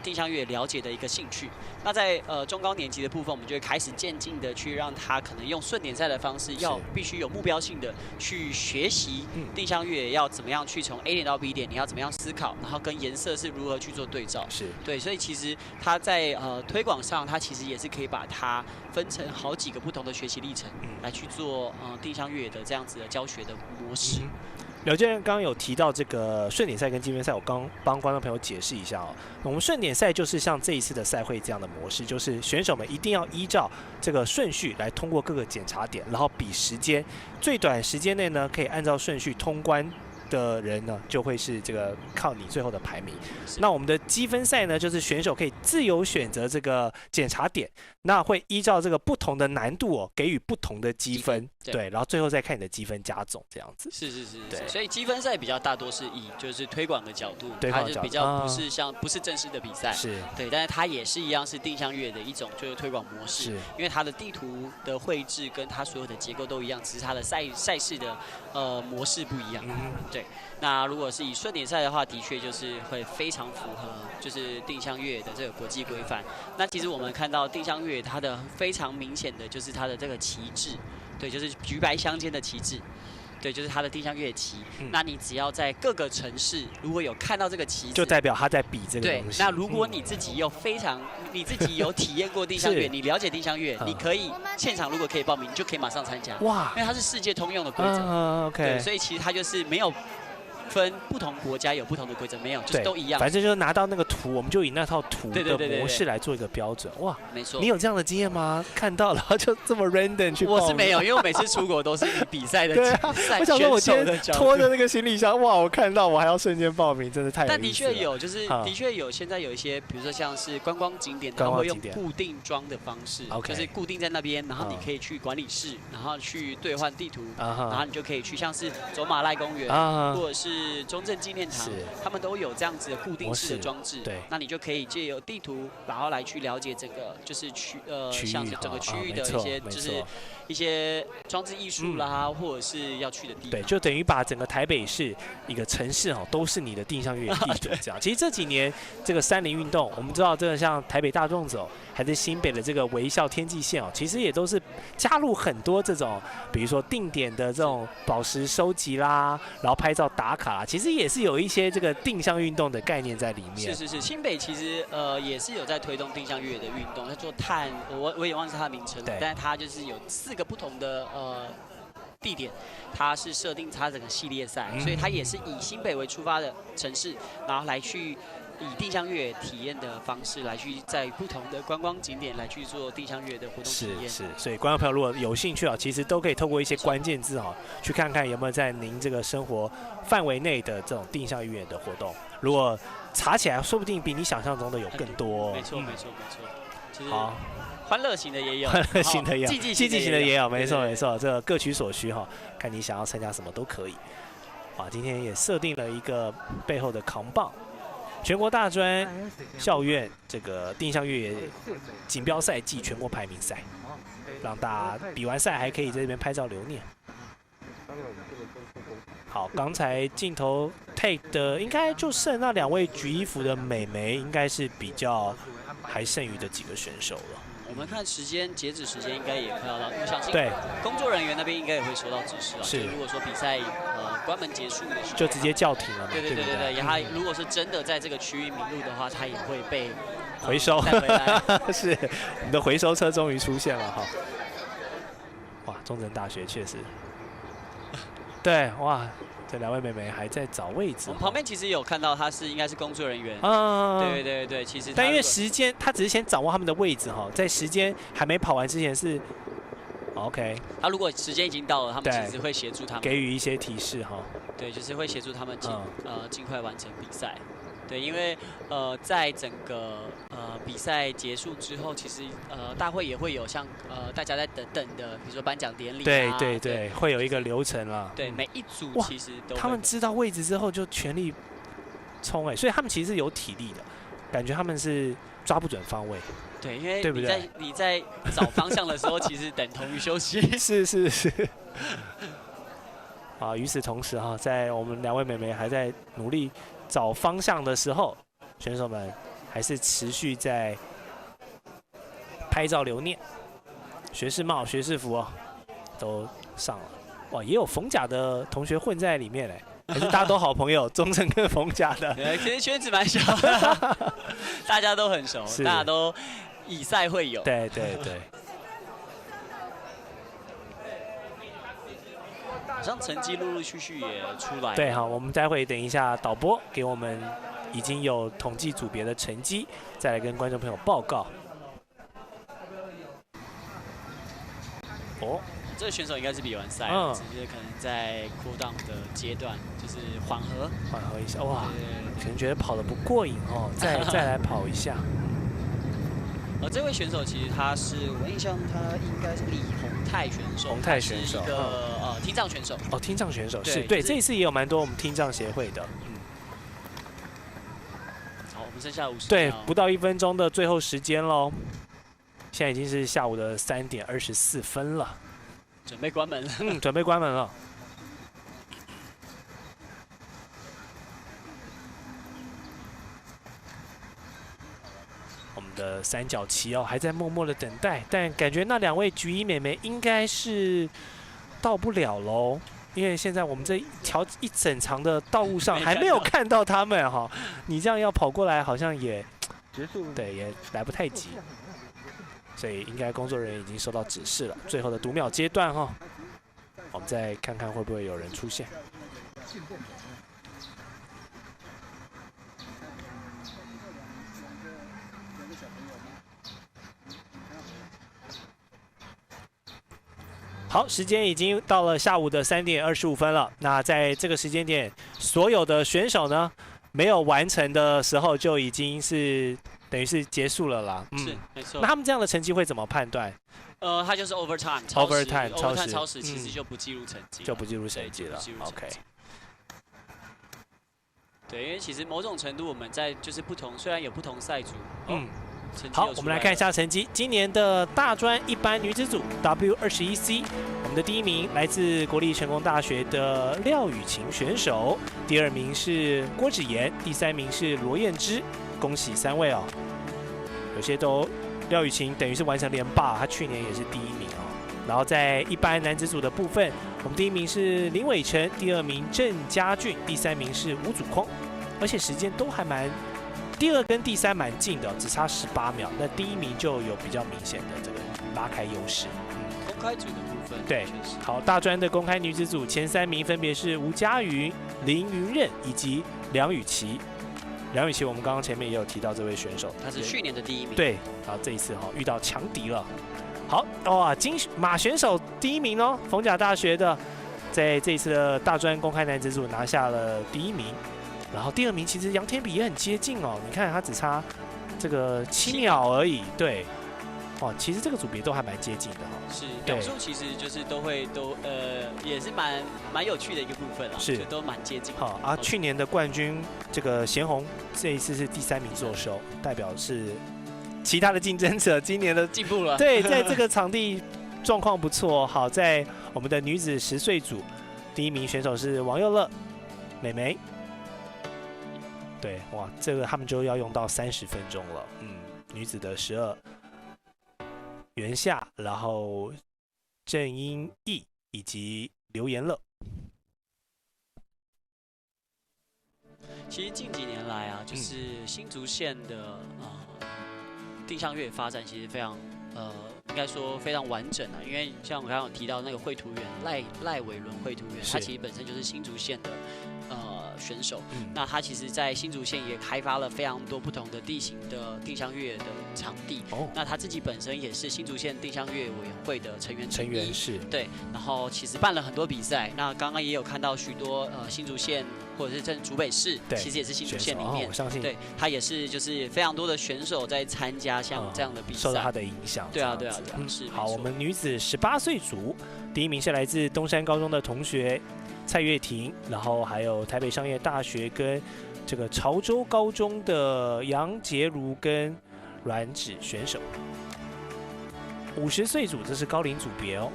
定向越野了解的一个兴趣。那在中高年级的部分，我们就会开始渐进的去让他可能用顺点赛的方式，必须有目标性的去学习定向越野要怎么样去从 A 点到 B 点，你要怎么样思考，然后跟颜色是如何去做对照。对，所以其实他在推广上，他其实也是可以把它分成好几个不同的学习历程，来去做定向越野的这样子的教学的模式。廖教练刚刚有提到这个顺点赛跟积分赛，我刚帮观众朋友解释一下哦。我们顺点赛就是像这一次的赛会这样的模式，就是选手们一定要依照这个顺序来通过各个检查点，然后比时间，最短时间内呢可以按照顺序通关的人呢，就会是这个靠你最后的排名。那我们的积分赛呢，就是选手可以自由选择这个检查点，那会依照这个不同的难度哦，给予不同的积分，对，然后最后再看你的积分加总这样子。是，对，所以积分赛比较大多是以就是推广的角度，它就比较不是正式的比赛，是对，但是它也是一样是定向越野的一种就是推广模式，因为它的地图的绘制跟它所有的结构都一样，只是它的赛事的模式不一样，对。那如果是以顺点赛的话，的确就是会非常符合就是定向越野的这个国际规范。那其实我们看到定向越野它的非常明显的就是它的这个旗帜，对，就是橘白相间的旗帜。对，就是它的定向越野旗。那你只要在各个城市，如果有看到这个旗子，就代表他在比这个东西。对，那如果你自己有你自己有体验过定向越野，你了解定向越野，你可以现场如果可以报名，你就可以马上参加。哇，因为它是世界通用的规则。OK。对，所以其实它就是没有分不同国家有不同的规则，没有，就是都一样。反正就是拿到那个图，我们就以那套图的模式来做一个标准。哇，没错。你有这样的经验吗？看到然后就这么 random 去报名？我是没有，因为我每次出国都是以比赛的我想说，我今天拖着那个行李箱，哇，我看到我还要瞬间报名，真的太有意思了。但的确有，就是的确有，现在有一些，比如说像是观光景点，它会用固定装的方式，就是固定在那边，然后你可以去管理室，然后去兑换地图，然后你就可以去像是走马濑公园，或者是中正纪念堂，他们都有这样子的固定式的装置。对，那你就可以借由地图，然后来去了解整个就是像是整个区域的一些就是一些装置艺术啦，或者是要去的地方。对，就等于把整个台北市一个城市哦，都是你的定向越野地图这样。其实这几年这个山林运动，我们知道这个像台北大众走，还是新北的这个微笑天际线哦，其实也都是加入很多这种，比如说定点的这种宝石收集啦，然后拍照打卡啦，其实也是有一些这个定向运动的概念在里面。是，新北其实也是有在推动定向越野的运动，在做我也忘记它的名称了，但是它就是有4个不同的地点，它是设定它整个系列赛，所以它也是以新北为出发的城市，然后来去以定向越野体验的方式来去在不同的观光景点来去做定向越野的活动体验。是，所以观众朋友如果有兴趣啊，其实都可以透过一些关键字啊，去看看有没有在您这个生活范围内的这种定向越野的活动。如果查起来，说不定比你想象中的有更多。没错。好。欢乐型的也有，欢乐型的也有，竞技型的也有，没错，这个各取所需哈，看你想要参加什么都可以。啊，今天也设定了一个背后的扛棒，全国大专校院这个定向越野锦标赛暨全国排名赛，让大家比完赛还可以在这边拍照留念。好，刚才镜头 take 的应该就剩那2位橘衣服的美眉，应该是比较还剩余的几个选手了。我们看时间，截止时间应该也快要到，我相信对工作人员那边应该也会收到指示了。是，如果说比赛关门结束的时候，就直接叫停了嘛。对，他如果是真的在这个区域迷路的话，他也会被回收带回来。是，我们的回收车终于出现了哈。哇，中正大学确实，对，哇。这2位妹妹还在找位置。我们旁边其实有看到，她应该是工作人员。对，其实。但因为时间，她只是先掌握他们的位置哈，在时间还没跑完之前是 OK。他如果时间已经到了，他们其实会协助他们，给予一些提示哈。对，就是会协助他们尽快完成比赛。对，因为在整个比赛结束之后，其实大会也会有像大家在等的，比如说颁奖典礼啊，对，会有一个流程啦。对，每一组其实都他们知道位置之后就全力冲所以他们其实是有体力的，感觉他们是抓不准方位。对，因为你在找方向的时候，其实等同于休息。是。啊，与此同时哈，在我们2位妹妹还在努力找方向的时候，选手们还是持续在拍照留念。学士帽、学士服哦，都上了。哇，也有逢甲的同学混在里面嘞，还是大家都好朋友，中正跟逢甲的。其实圈子蛮小的，大家都很熟，大家都以赛会友。对。好像成绩陆陆续续也出来了。对哈，我们待会等一下导播给我们已经有统计组别的成绩，再来跟观众朋友报告。这个选手应该是比完赛，只是可能在cool down的阶段，就是缓和一下。哇，可能觉得跑得不过瘾哦，再来跑一下。这位选手其实他是我印象他应该是李宏泰选手，宏泰选手，一个听障选手。哦，听障选手是对，这一次也有蛮多我们听障协会的。好，我们剩下50秒。对，不到1分钟的最后时间喽。现在已经是下午的3点24分了，准备关门了。准备关门了。我们的三角旗哦，还在默默的等待，但感觉那2位橘衣妹妹应该是到不了喽，因为现在我们这一整长的道路上还没有看到他们哈。你这样要跑过来，好像也对，也来不太及。所以应该工作人员已经收到指示了。最后的读秒阶段哈，我们再看看会不会有人出现。好，时间已经到了下午的3点25分了。那在这个时间点，所有的选手呢没有完成的时候，就已经是。等于是结束了啦，是没错。那他们这样的成绩会怎么判断？他就是 overtime 超时，其实就不计入成绩，就不计入成绩了。OK。对，因为其实某种程度我们在就是虽然有不同赛组，好，我们来看一下成绩。今年的大专一般女子组 W21C， 我们的第1名来自国立成功大学的廖雨晴选手，第2名是郭芷妍，第3名是罗燕芝。恭喜3位哦！有些都廖雨晴等于是完成连霸，她去年也是第1名哦。然后在一般男子组的部分，我们第1名是林伟成，第2名郑家俊，第3名是吴祖匡，而且时间都还蛮，第2跟第3蛮近的，只差18秒。那第1名就有比较明显的这个拉开优势。公开组的部分，对，好，大专的公开女子组前3名分别是吴佳云、林云任以及梁雨琪。梁雨琪，我们刚刚前面也有提到这位选手，他是去年的第1名。对，然后这一次遇到强敌了。好，哇，马选手第1名哦，逢甲大学的，在这一次的大专公开男子组拿下了第1名。然后第2名其实杨天比也很接近哦，你看他只差这个7秒而已。对，哇，其实这个组别都还蛮接近的哈。是，秒数其实就是也是蛮有趣的一个部分啊，是，都蛮接近。好啊，去年的冠军这个贤红这一次是第3名坐收，代表是其他的竞争者今年的进步了。对，在这个场地状况不错。好，在我们的女子10岁组，第1名选手是王佑乐美眉。对，哇，这个他们就要用到30分钟了。女子的12。袁夏，然后郑英义以及刘延乐。其实近几年来啊，就是新竹县的定向越野发展其实非常应该说非常完整啊。因为像我刚刚有提到那个绘图员赖伟伦绘图员，他其实本身就是新竹县的选手。那他其实在新竹县也开发了非常多不同的地形的定向越野的场地。那他自己本身也是新竹县定向越野委员会的成员是。对，然后其实办了很多比赛。那刚刚也有看到许多新竹县或者是竹北市，其实也是新竹县里面，我相信对，他也是就是非常多的选手在参加像这样的比赛，受到他的影响。对啊，是。好，我们女子18岁组第1名是来自东山高中的同学蔡月婷，然后还有台北商业大学跟这个潮州高中的杨洁如跟阮芷选手。50岁组这是高龄组别哦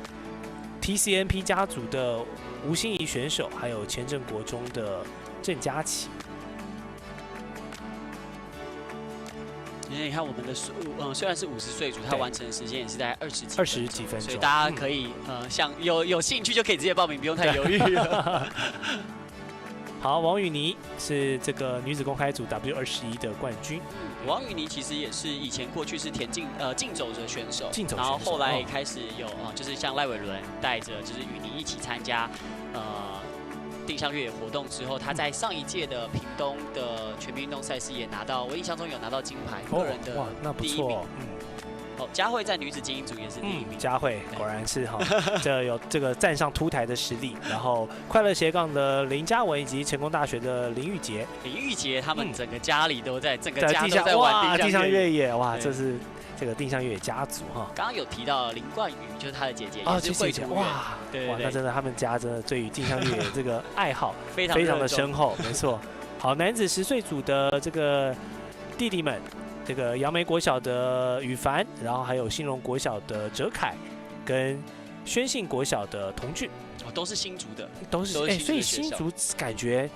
，TCNP 家族的吴欣怡选手，还有前镇国中的郑佳琪。你看我们的虽然是50岁组，他完成的时间也是在20几分钟，所以大家可以像有兴趣就可以直接报名，不用太犹豫了。好，王雨妮是这个女子公开组 W21的冠军。王雨妮其实也是以前过去是田径竞走的选手，然后后来开始有就是像赖伟伦带着就是雨妮一起参加定向越野活动之后，他在上一届的屏东的全民运动赛事也拿到，我印象中有拿到金牌，个人的第1名。哦，佳慧在女子精英组也是第一名。佳慧果然是哈，这有这个站上凸台的实力。然后快乐斜杠的林嘉文以及成功大学的林玉洁，他们整个家里都在，整个家都在玩定向越野，哇，这是这个定向越野家族哈。刚刚有提到林冠宇，就是他的姐姐，也是绘图员。哇，那真的他们家真的对于定向越野这个爱好非常的深厚，没错。好，男子10岁组的这个弟弟们，这个杨梅国小的宇凡，然后还有新荣国小的哲凯，跟宣信国小的童俊，都是新竹的，都是所以新竹感觉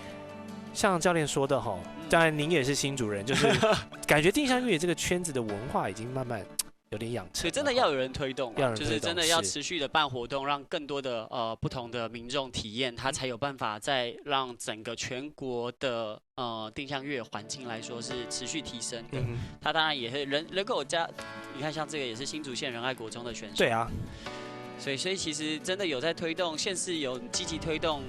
像教练说的哈，当然您也是新竹人，就是感觉定向越野这个圈子的文化已经慢慢有点养成，所以真的要有人推动，就是真的要持续的办活动，让更多的不同的民众体验，它才有办法再让整个全国的定向越野环境来说是持续提升的。它当然也是人口加，你看像这个也是新竹县仁爱国中的选手，对啊，所以其实真的有在推动，县市有积极推动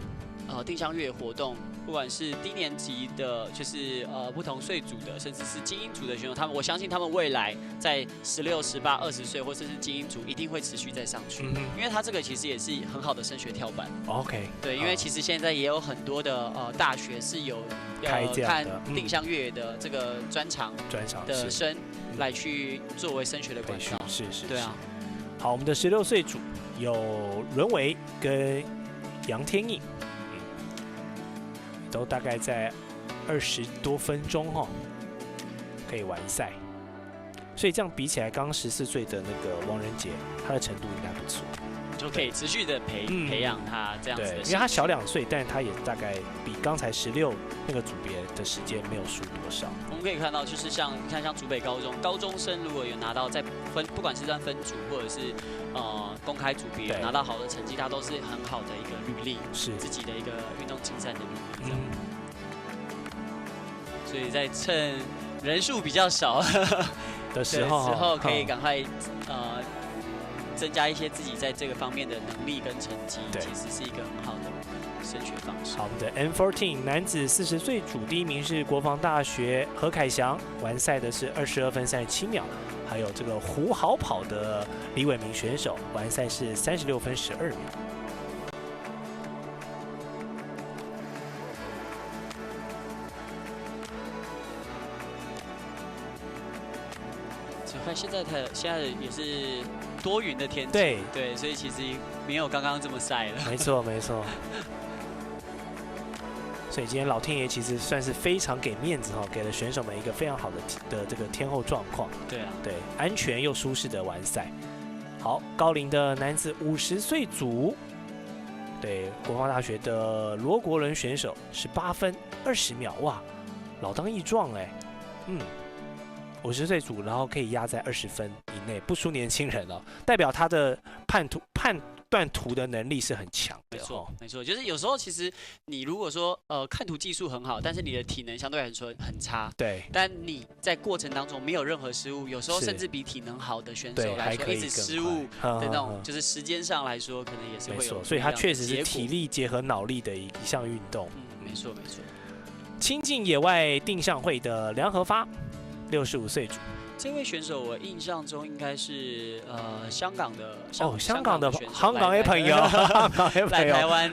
定向越野活动。不管是低年级的，就是不同岁组的，甚至是精英组的选手，我相信他们未来在16、18、20岁，或者是精英组，一定会持续再上去，因为他这个其实也是很好的升学跳板。OK， 对，因为其实现在也有很多的大学是有看定向越野的这个专长的生来去作为升学的管道。是，对啊。好，我们的16岁组有伦维跟杨天印。都大概在20多分钟可以完赛，所以这样比起来，刚刚14岁的那个王仁杰，他的程度应该不错，就可以持续的培养他这样子的。因为他小2岁，但是他也大概比刚才16那个组别的时间没有输多少。我们可以看到，就是像你看，像竹北高中生如果有拿到在不管是在分组或者是公开组别拿到好的成绩，它都是很好的一个履历，是自己的一个运动精湛的履历。所以在趁人数比较少的时候，可以赶快增加一些自己在这个方面的能力跟成绩，其实是一个很好的升学方式。好，我们的 M14 男子40岁组第1名是国防大学何凯翔，完赛的是22分37秒。还有这个胡好跑的李伟明选手，完赛是36分12秒。看现在也是多云的天气，对，所以其实没有刚刚这么晒了。没错。所以今天老天爷其实算是非常给面子给了选手们一个非常好的这个天候状况。对，安全又舒适的完赛。好，高龄的男子50岁组，对，国防大学的罗国伦选手18分20秒，哇，老当益壮50岁组，然后可以压在20分以内，不输年轻人了，代表他的判断图的能力是很强的。没错，就是有时候其实你如果说看图技术很好，但是你的体能相对来说很差，对，但你在过程当中没有任何失误，有时候甚至比体能好的选手来说，一直失误的那种，就是时间上来说，可能也是会有。所以它确实是体力结合脑力的一项运动。没错。亲近野外定向会的梁和发。65岁组，这位选手我印象中应该是香港的香港的朋友，来台湾，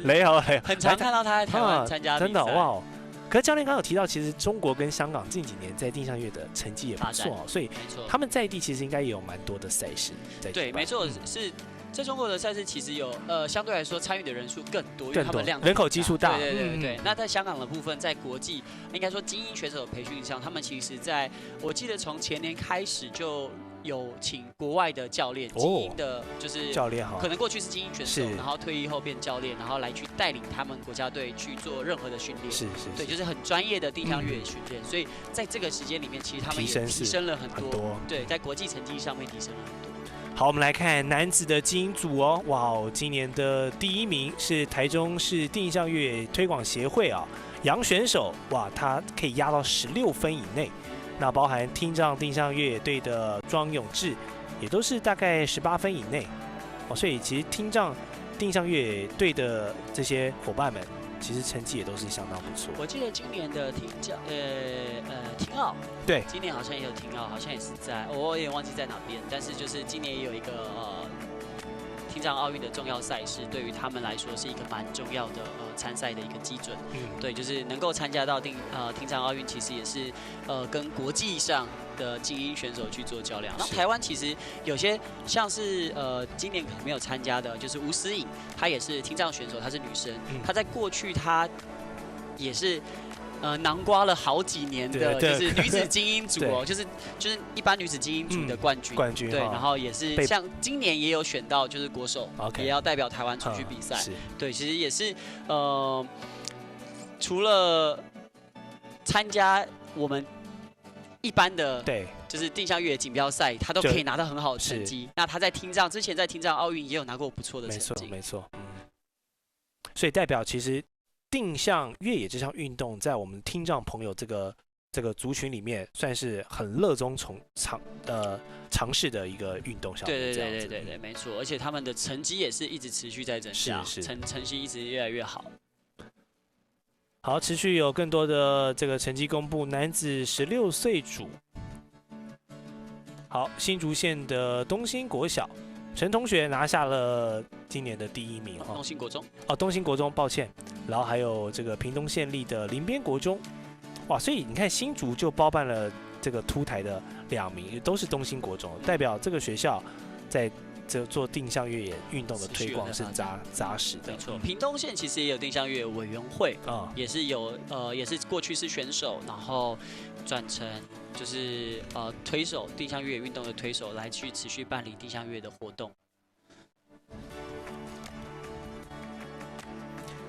很常看到他在台湾参加比赛，真的哇！可是教练刚刚有提到，其实中国跟香港近几年在定向越的成绩也不错所以他们在地其实应该也有蛮多的赛事在举办。对，没错，是。在中国的赛事其实有相对来说参与的人数更多，因为他们人口基数大。对。那在香港的部分，在国际应该说精英选手培训上，他们其实我记得从前年开始就有请国外的教练，精英的就是教练可能过去是精英选手，然后退役后变教练，然后来去带领他们国家队去做任何的训练。是。对，就是很专业的定向越野训练。所以在这个时间里面，其实他们也提升了很多。对，在国际成绩上面提升了很多。好，我们来看男子的精英组哇今年的第1名是台中市定向越野推广协会杨选手，哇，他可以压到16分以内。那包含听障定向越野队的庄永志，也都是大概18分以内。所以其实听障定向越野队的这些伙伴们，其实成绩也都是相当不错。我记得今年的听奥，对，今年好像也有听奥，好像也是在，我也忘记在哪边，但是就是今年也有一个听障奥运的重要赛事，对于他们来说是一个蛮重要的参赛的一个基准。对，就是能够参加到听障奥运，其实也是跟国际上的精英选手去做较量。那台湾其实有些像是今年可能没有参加的，就是吴思颖，她也是听障选手，她是女生，她在过去她也是。囊括了好几年的，就是女子精英组哦，就是一般女子精英组的冠军，对，然后也是像今年也有选到，就是国手，也要代表台湾出去比赛，对，其实也是除了参加我们一般的，对，就是定向越野锦标赛，他都可以拿到很好的成绩。那他在之前在听障奥运也有拿过不错的成绩，没错，所以代表其实。定向越野这项运动，在我们听障朋友这个族群里面，算是很热衷尝试的一个运动项目。对，没错。而且他们的成绩也是一直持续在增加，成绩一直越来越好。好，持续有更多的这个成绩公布。男子16岁组，好，新竹县的东兴国小。陈同学拿下了今年的第1名东兴国中东兴国中，抱歉。然后还有这个屏东县立的林边国中，哇，所以你看新竹就包办了这个凸台的2名，都是东兴国中，代表这个学校在这做定向越野运动的推广是扎实的。没错，屏东县其实也有定向越野委员会，也是有也是过去是选手，然后转成就是推手定向越野运动的推手来去持续办理定向越野的活动。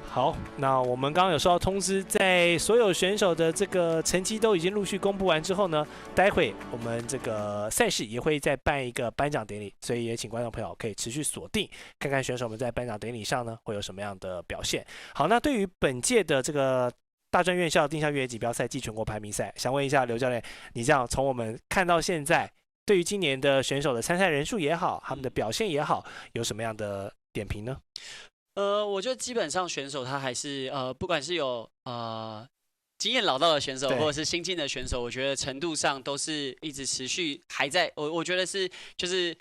好，那我们刚刚有收到通知，在所有选手的这个成绩都已经陆续公布完之后呢，待会我们这个赛事也会再办一个颁奖典礼，所以也请观众朋友可以持续锁定，看看选手们在颁奖典礼上呢会有什么样的表现。好，那对于本届的这个大专院校定向越野锦标赛暨全国排名赛，想问一下刘教练，你这样从我们看到现在，对于今年的选手的参赛人数也好，他们的表现也好，有什么样的点评呢？我觉得基本上选手他还是不管是有经验老道的选手，或者是新进的选手，我觉得程度上都是一直持续还在，我觉得是就是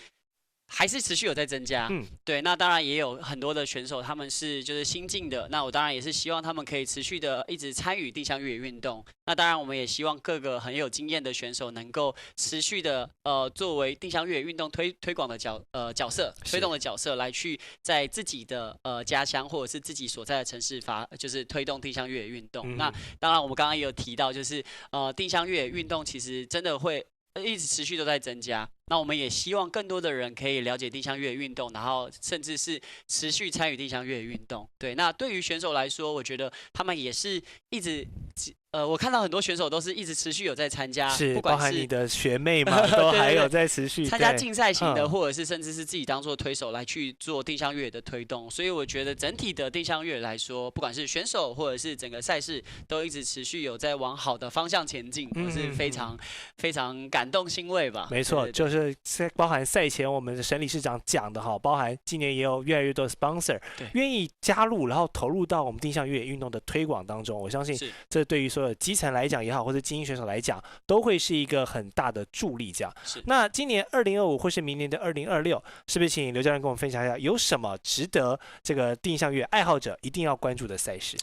还是持续有在增加。对，那当然也有很多的选手他们是就是新进的，那我当然也是希望他们可以持续的一直参与定向越野运动。那当然我们也希望各个很有经验的选手能够持续的作为定向越野运动推广的角色，推动的角色来去在自己的家乡或者是自己所在的城市就是推动定向越野运动。那当然我们刚刚也有提到，就是定向越野运动其实真的会一直持续都在增加。那我们也希望更多的人可以了解定向越野运动，然后甚至是持续参与定向越野运动。对，那对于选手来说，我觉得他们也是一直我看到很多选手都是一直持续有在参加，是不管是包含你的学妹嘛，都还有在持续参加竞赛型的，或者是甚至是自己当做推手来去做定向越野的推动。所以我觉得整体的定向越野来说，不管是选手或者是整个赛事，都一直持续有在往好的方向前进，我是非常非常感动欣慰吧。没错，就是包含赛前我们的沈理事长讲的哈，包含今年也有越来越多的 sponsor 愿意加入，然后投入到我们定向越野运动的推广当中。我相信这对于所有基层来讲也好，或者精英选手来讲，都会是一个很大的助力。这样，那今年2025或是明年的2026，是不是请刘教练跟我们分享一下，有什么值得这个定向越野爱好者一定要关注的赛事？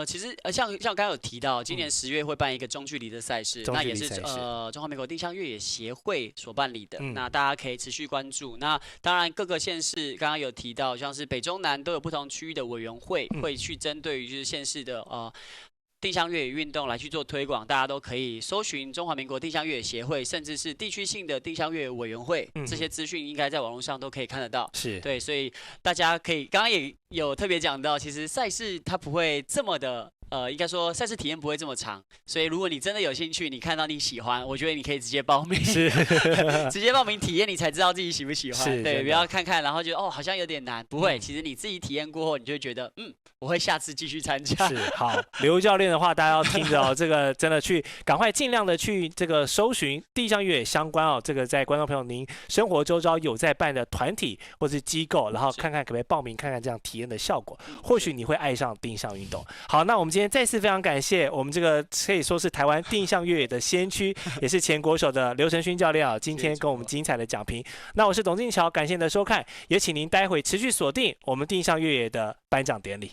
其实像刚刚有提到，今年10月会办一个中距离的赛事，那也是中华民国定向越野协会所办理的，那大家可以持续关注。那当然各个县市刚刚有提到，像是北中南都有不同区域的委员会，会去针对于就是县市的定向越野运动来去做推广，大家都可以搜寻中华民国定向越野协会，甚至是地区性的定向越野委员会，这些资讯应该在网络上都可以看得到。是对，所以大家可以刚刚也有特别讲到，其实赛事它不会这么的应该说赛事体验不会这么长，所以如果你真的有兴趣，你看到你喜欢，我觉得你可以直接报名，是直接报名体验，你才知道自己喜不喜欢。对，是真的不要看看，然后觉得好像有点难，不会，其实你自己体验过后，你就会觉得我会下次继续参加。是好，刘教练的话，大家要听着哦，这个真的去赶快尽量的去这个搜寻定向越野相关哦，这个在观众朋友您生活周遭有在办的团体或是机构，然后看看可不可以报名，看看这样体验的效果，或许你会爱上定向运动。好，那我们今天再次非常感谢我们这个可以说是台湾定向越野的先驱，也是前国手的刘承勋教练啊，今天跟我们精彩的讲评。那我是董静乔，感谢您的收看，也请您待会持续锁定我们定向越野的颁奖典礼。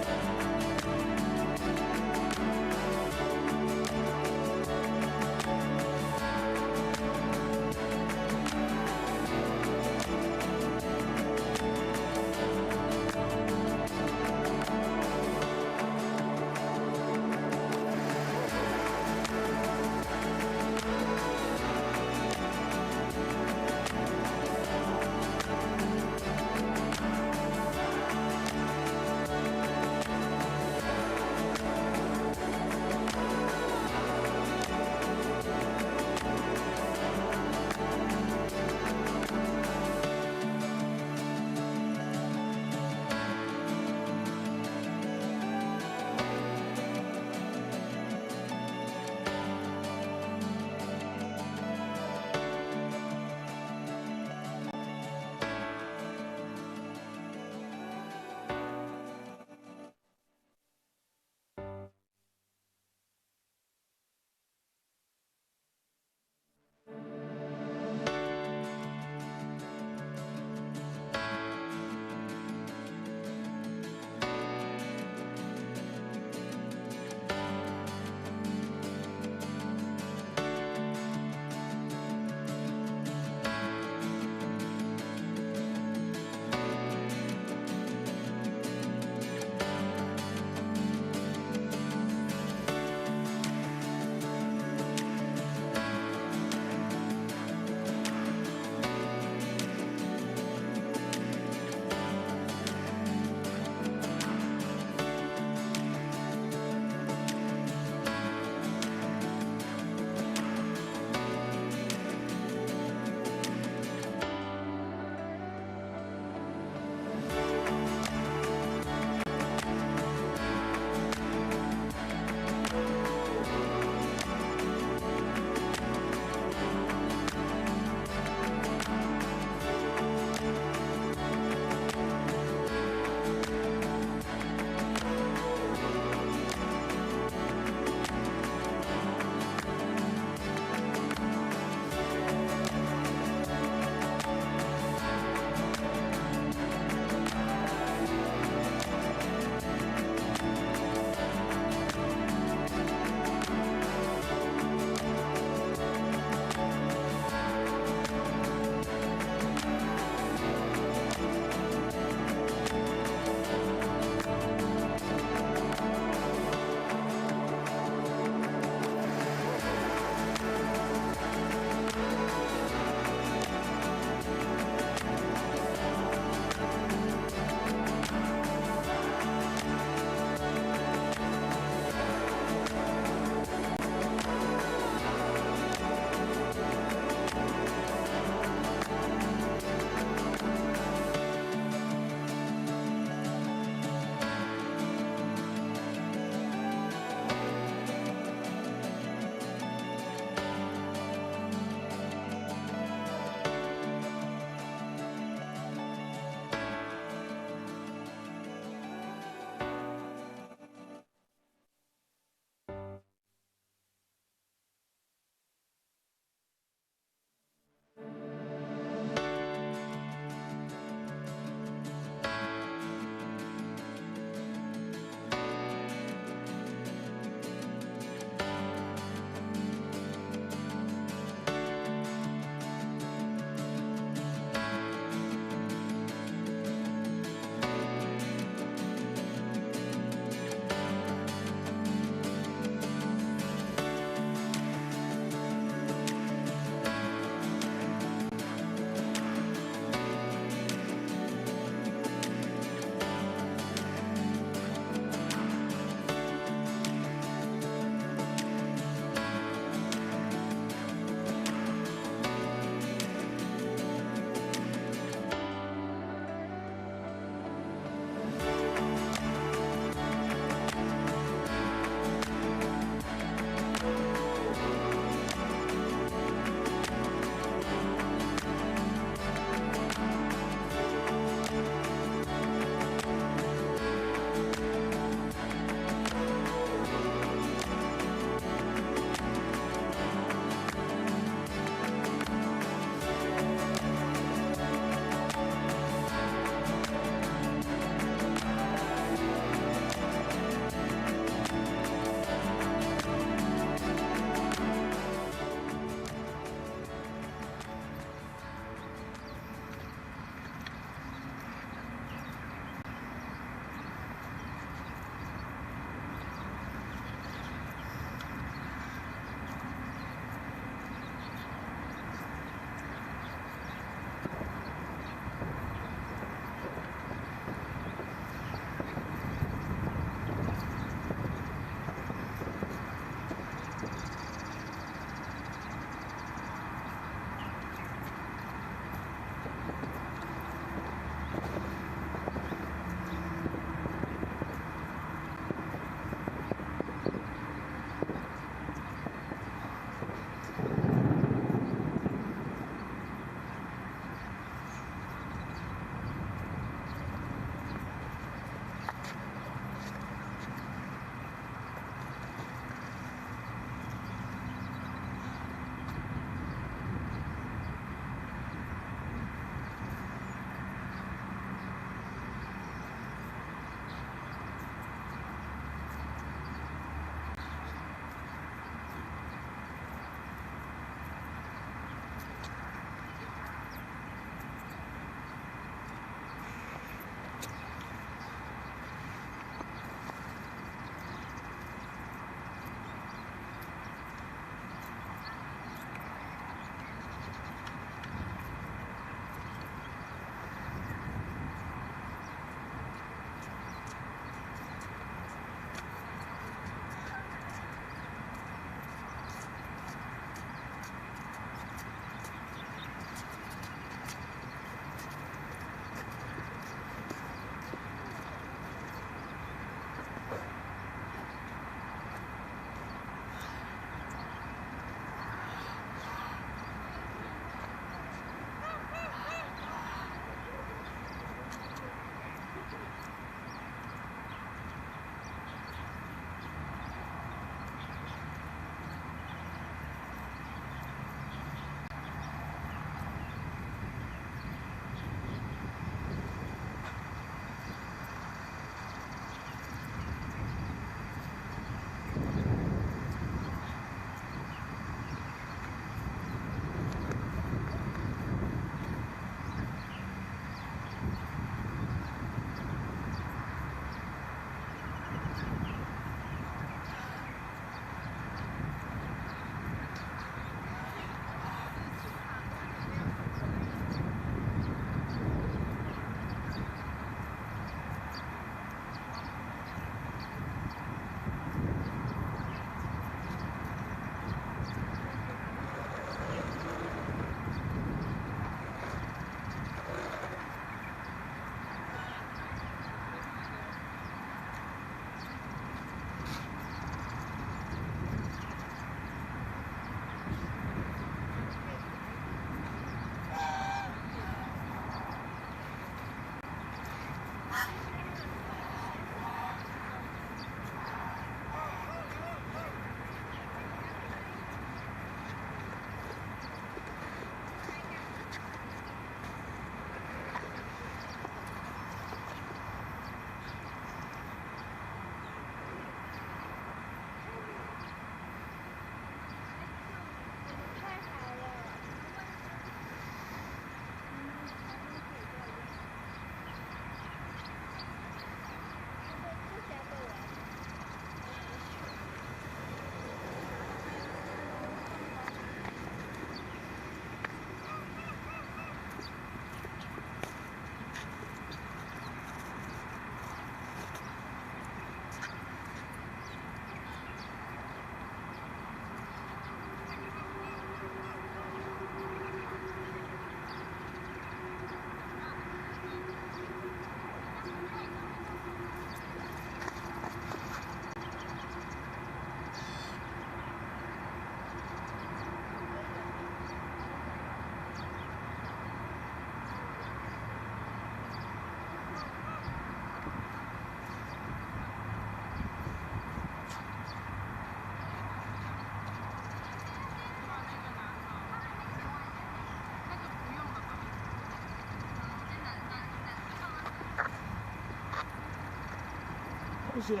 谢谢。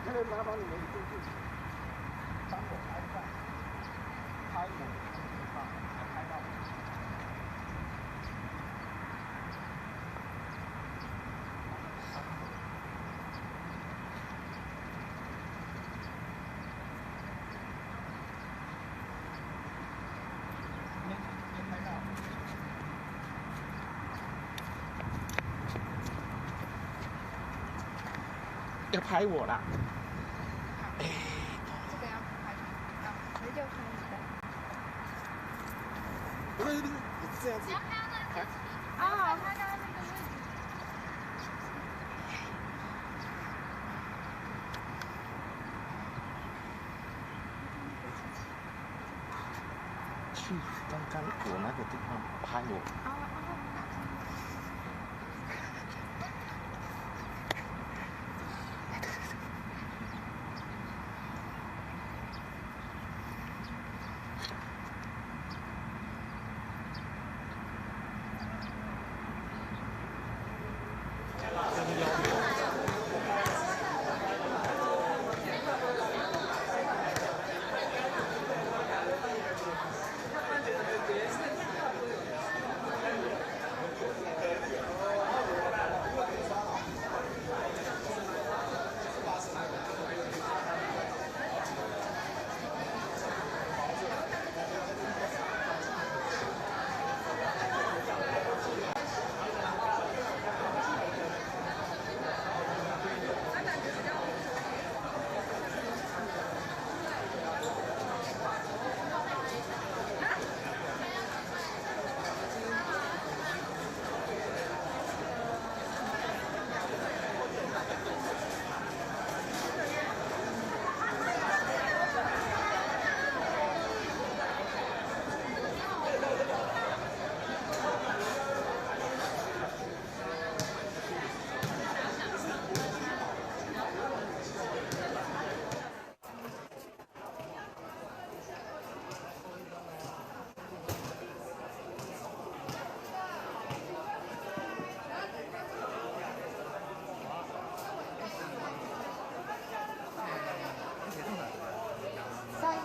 那个麻烦你们就是帮我拍照，拍我拍到。要拍我啦！这个要拍，直接就拍你的。不是这样子。哦，他刚刚那个是。去刚刚我那个地方拍我。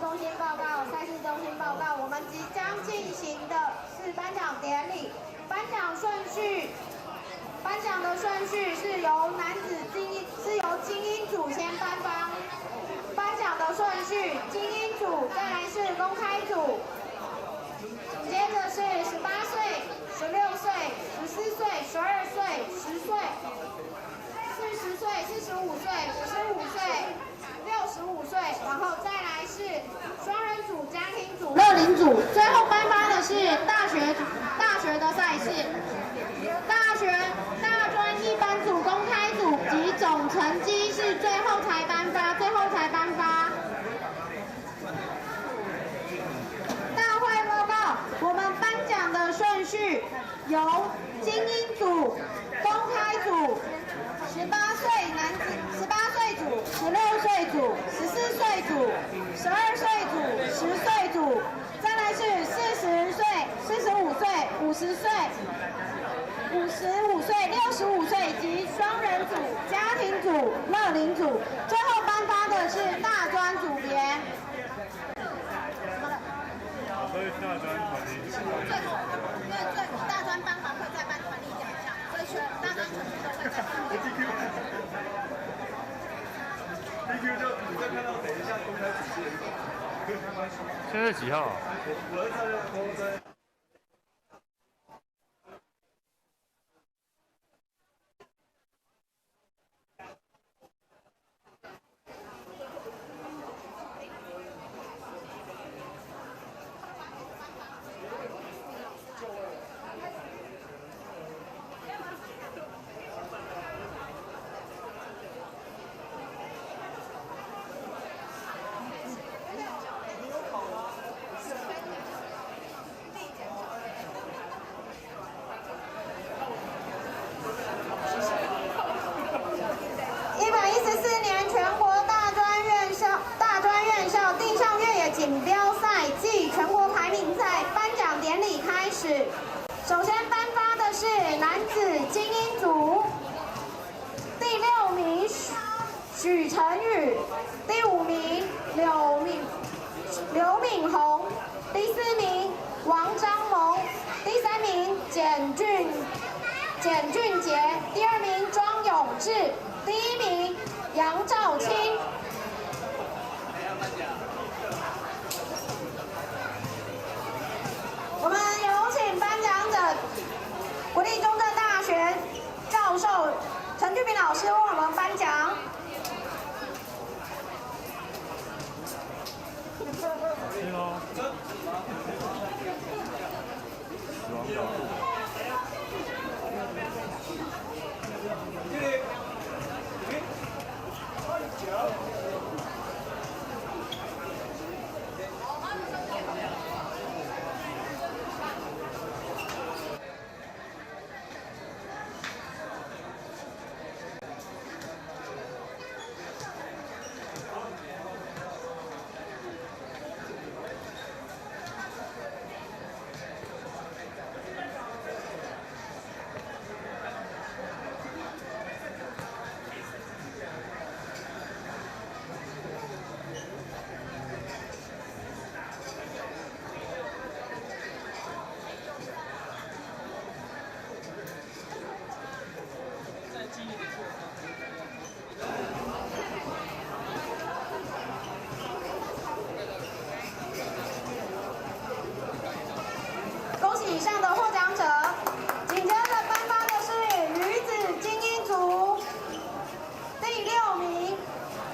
中心报告，赛事中心报告，我们即将进行的是颁奖典礼。颁奖的顺序是由精英组先颁发。颁奖的顺序，精英组，再来是公开组，接着是18岁、16岁、14岁、12岁、10岁、40岁、45岁、55岁、65岁，然后再来是双人组、家庭组、乐龄组，最后颁发的是大学的赛事，大专一般组、公开组及总成绩是最后才颁发。大会报告，我们颁奖的顺序由精英组、公开组、18岁组、16岁组、14岁组、12岁组、10岁组，再来是40岁、45岁、50岁、55岁、65岁及双人组、家庭组、乐龄组，最后颁发的是大专组别。所以大专团体最后，因为大专颁完会再颁团体奖项，所以大专全部都会再颁。DQ 就你再看到等一下公开主持人。现在几号？我在。许晨宇，第5名刘敏宏，第4名王章萌，第3名简俊杰，第2名庄永志，第1名杨兆清。我们有请颁奖者，国立中正大学教授陈俊平老师为我们颁奖。恭喜以上的获奖者，紧接着颁发的是女子精英组，第6名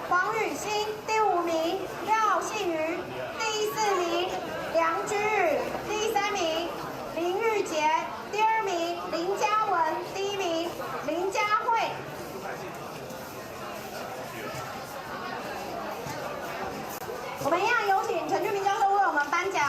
黄雨欣，第5名廖信瑜，第4名梁居宇，第3名林玉洁，第2名林嘉文，第1名林佳慧。我们一样有请陈俊明教授为我们颁奖。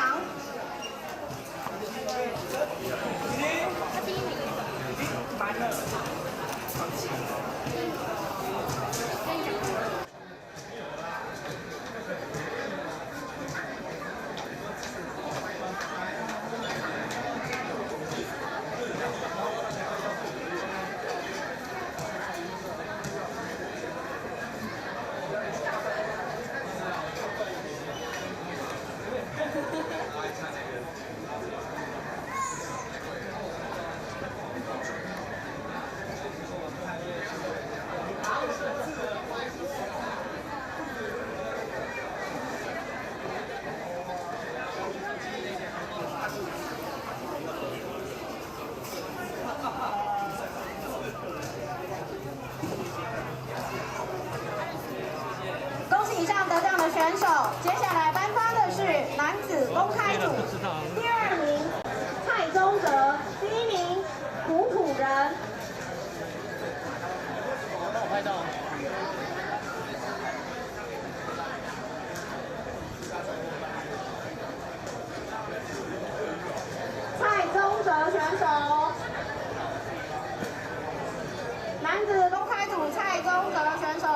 恭喜以上得奖的选手，接下来颁发的是男子公开组，第2名蔡宗哲，第1名普普人。蔡宗哲选手，男子公开组蔡宗哲选手。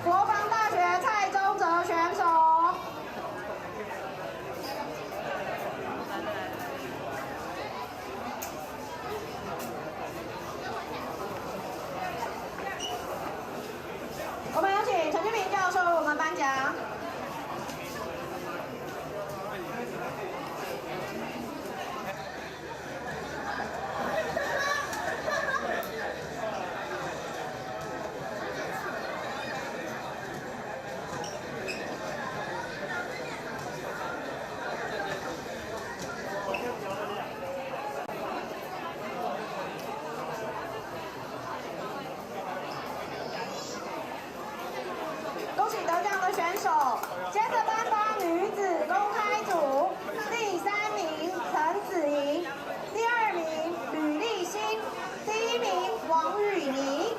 国防大学蔡宗哲选手，我们有请陈俊明教授为我们颁奖。恭喜得奖的选手，接着颁发女子公开组，第3名陈子莹，第2名吕立新，第1名王雨妮。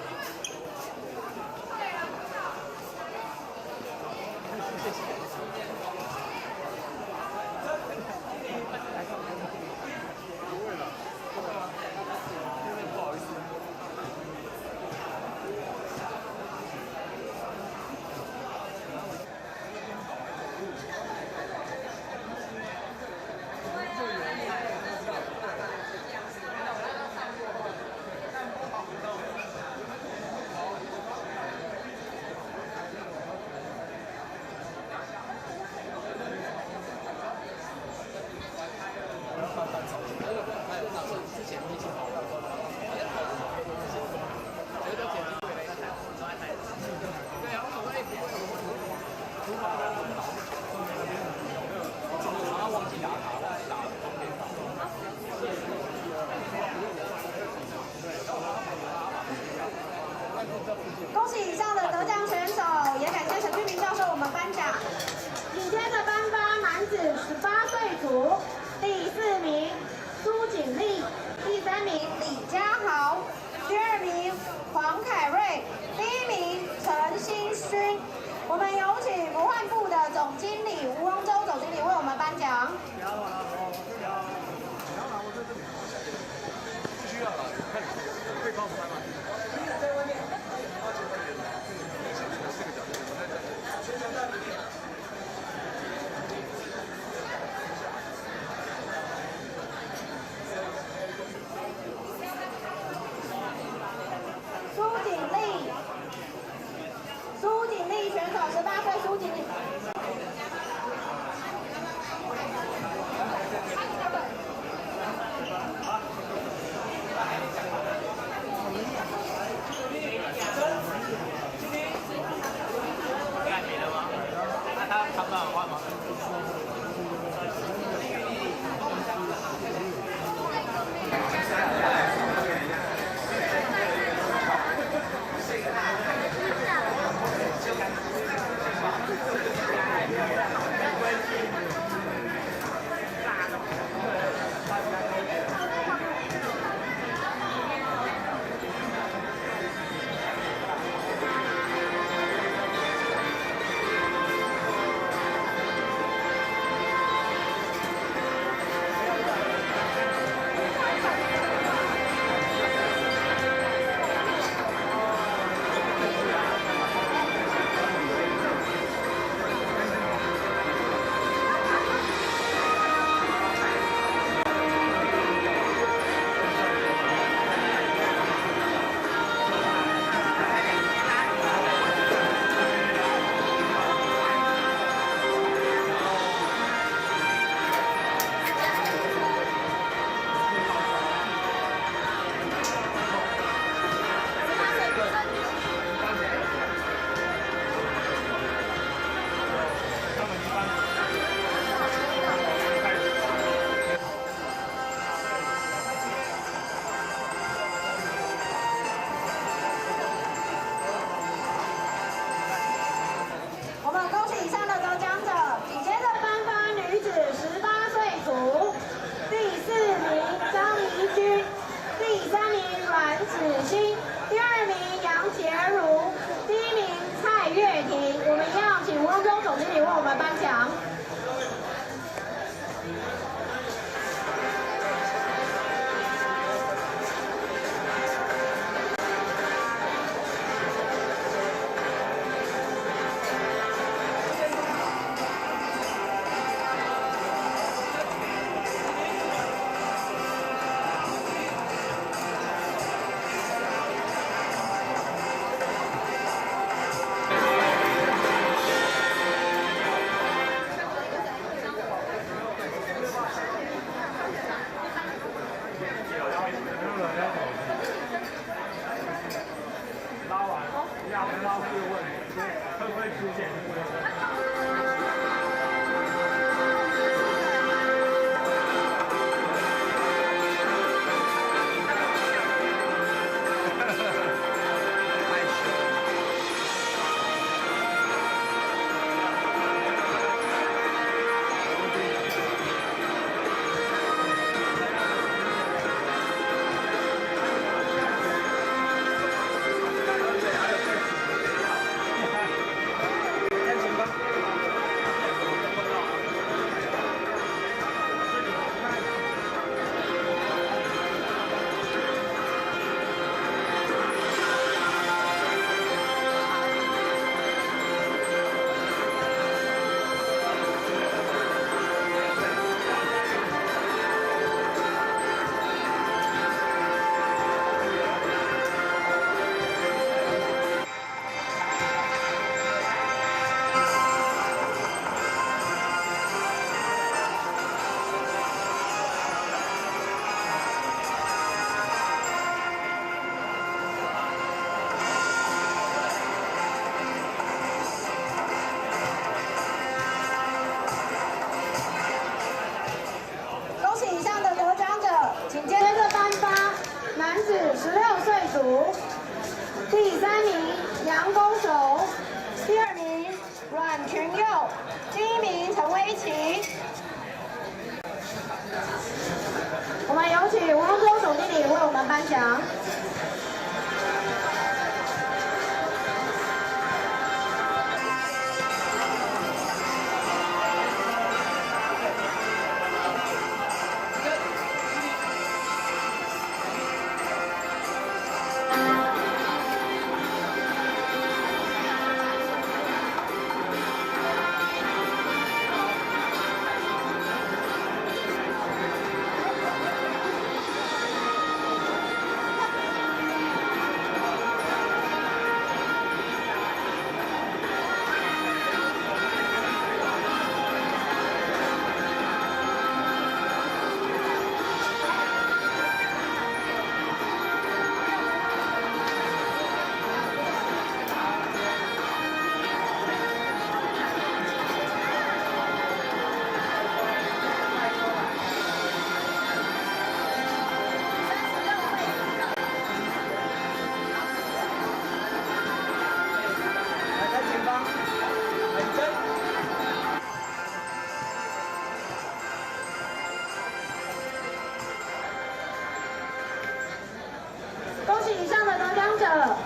3名李家豪，第2名黄凯瑞，第1名陈新勋。我们有请不换部的总经理吴荣洲总经理为我们颁奖。苏锦丽选手18岁，苏锦丽。我们有请吴荣洲总经理们颁奖。恭喜以上的得奖者。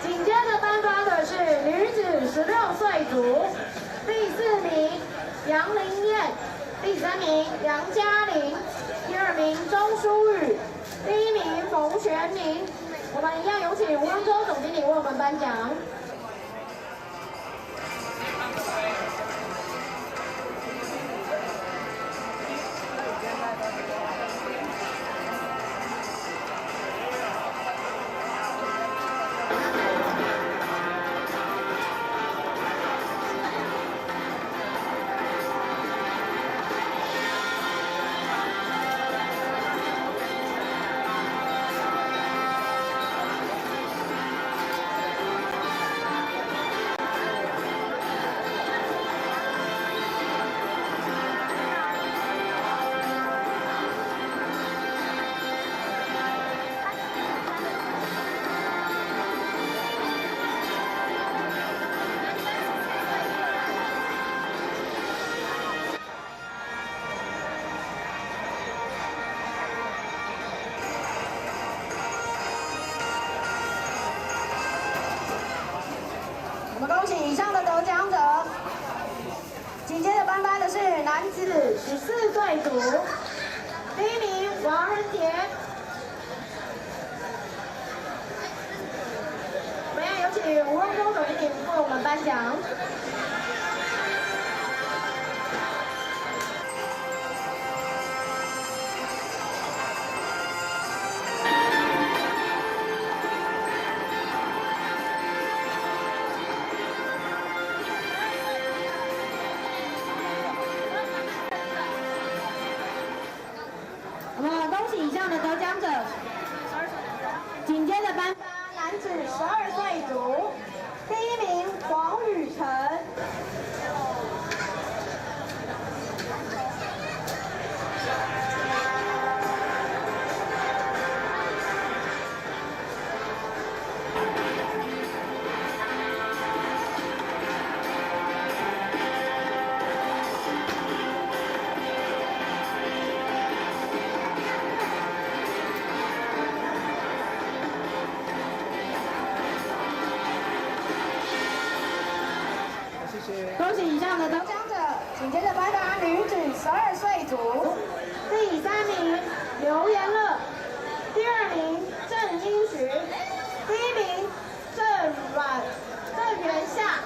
紧接着颁发的是女子16岁组，第4名杨林燕，第3名杨嘉玲，第2名钟淑雨，第1名冯璇明。我们一样有请吴文洲总经理为我们颁奖。我们恭喜以上的得奖者。紧接着颁发的是男子14岁组，第1名王仁杰。我们要有请吴荣忠总经理为我们颁奖。我们恭喜以上的得奖者。紧接着颁发男子12岁组，第1名黄宇辰。恭喜以上的得奖者。紧接着颁发女子12岁组，第3名刘延乐，第2名郑英徐，第1名郑元夏。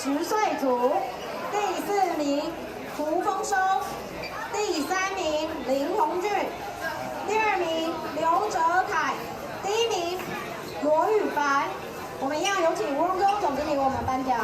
10岁组，第4名胡丰收，第3名林宏俊，第2名刘哲凯，第1名罗宇凡。我们一样有请吴荣忠总经理为我们颁奖。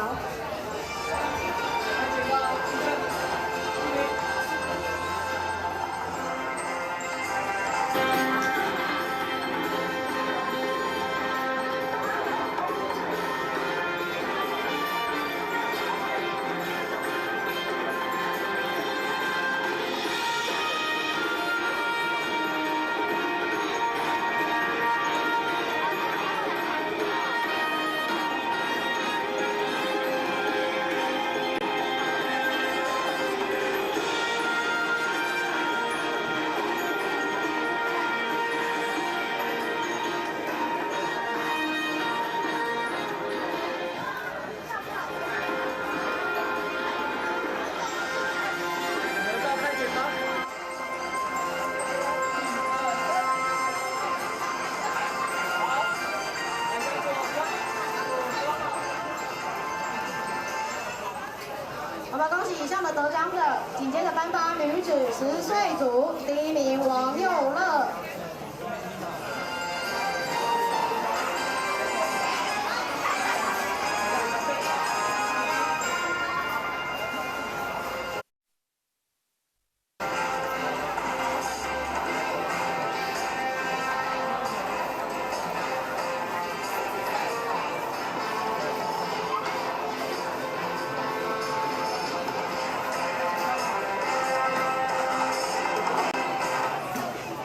我们恭喜以上的得奖者，紧接着颁发女子10岁组，第1名王佑乐。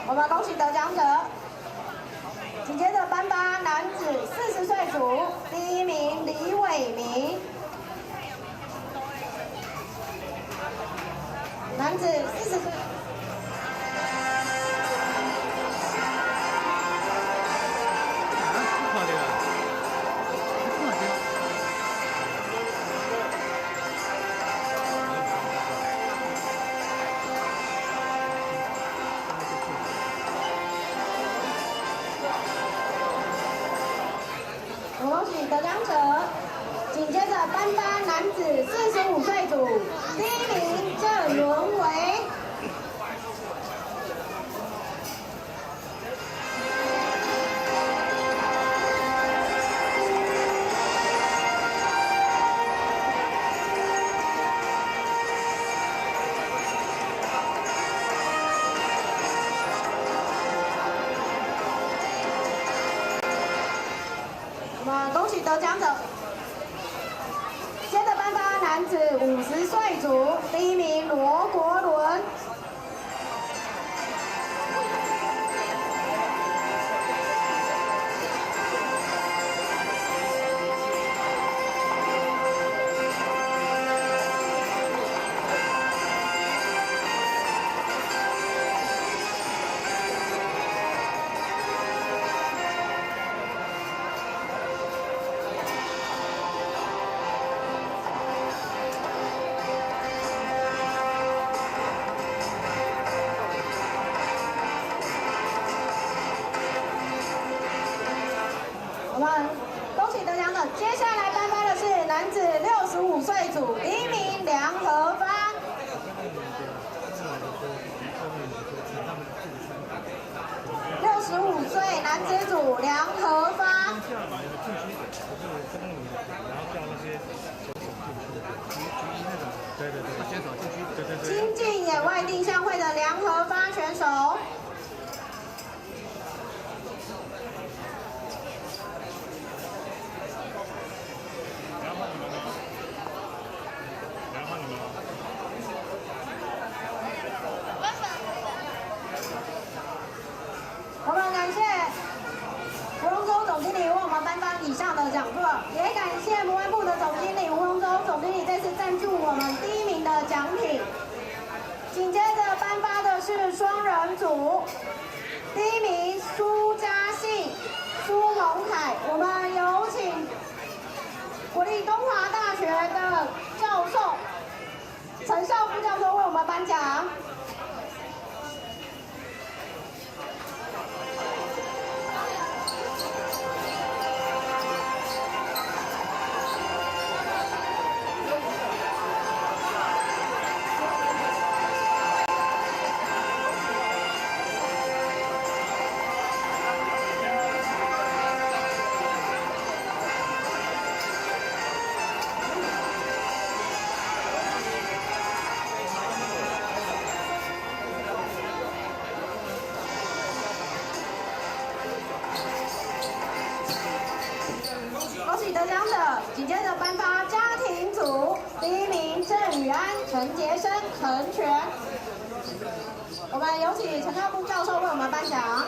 我们恭喜得奖者，紧接着颁发男子40岁组，第1名李伟明。男子40岁。恭喜得奖者，紧接着颁发男子45岁组，第1名郑伦维。我们恭喜得奖者，接着颁发男子50岁组，第1名罗国伦。我们恭喜得奖者，接下来颁发的是男子65岁组，第1名梁和发。65岁男子组梁和发。亲近野外定向会的梁和发选手。我们感谢吴荣洲总经理为我们颁发以上的奖座，也感谢博安部的总经理吴荣洲总经理这次赞助我们第1名的奖品。紧接着颁发的是双人组，第1名苏嘉信、苏宏凯。我们有请国立东华大学的教授陈少副教授为我们颁奖。安、陈杰生、陈全。我们有请陈教部教授为我们颁奖。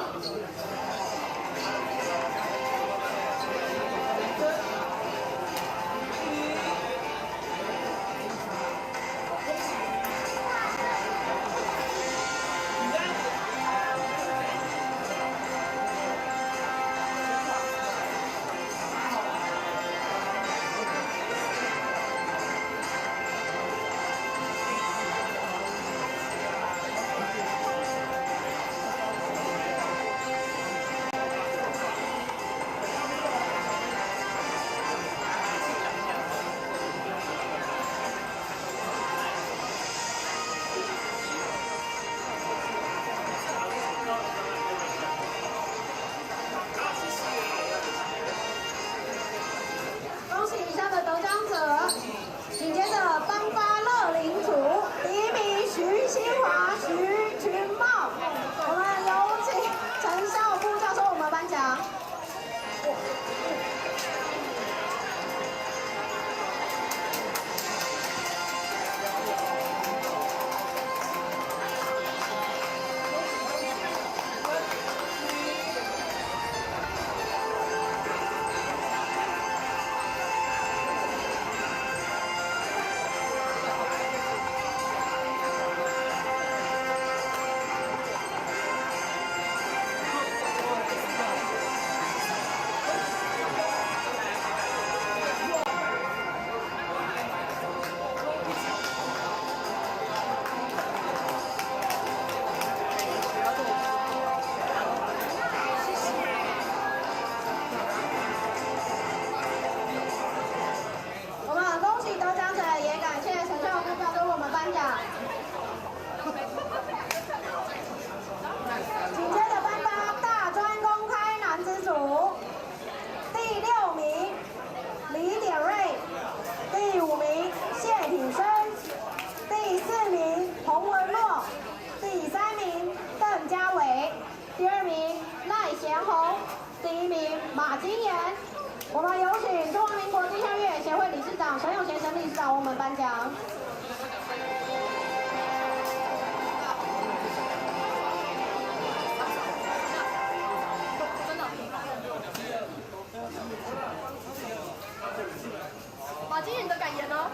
马金岩。我们有请中华民国定向越野协会理事长沈永贤沈理事长为我们颁奖。马金岩的感言呢？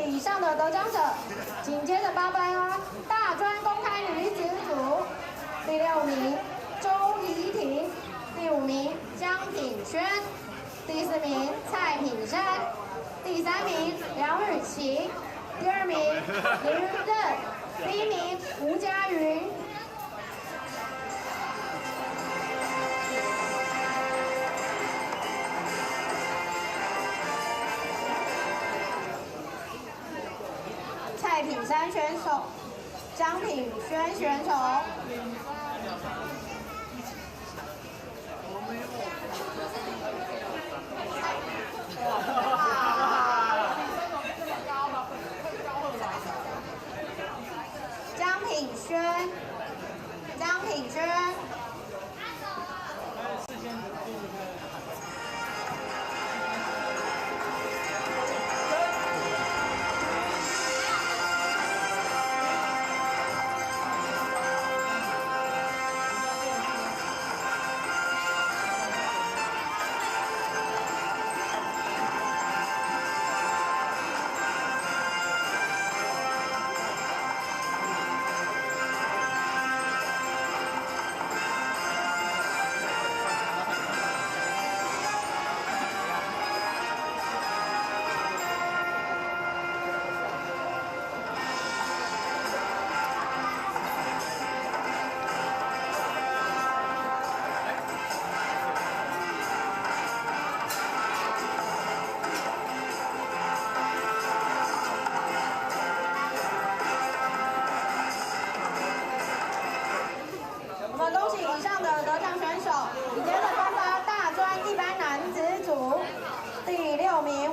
以上的得奖者，紧接着颁发大专公开女子组第6名周怡婷，第5名江品轩，第4名蔡品珊，第3名梁雨琪，第2名林云任，第1名吴佳云。蔡品珊选手，江品轩选手。江品轩，江品轩。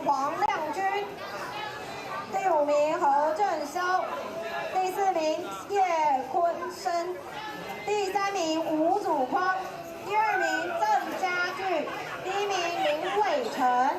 黄亮君，第5名何正修，第4名叶坤生，第3名吴祖匡，第2名郑家具，第1名林伟成。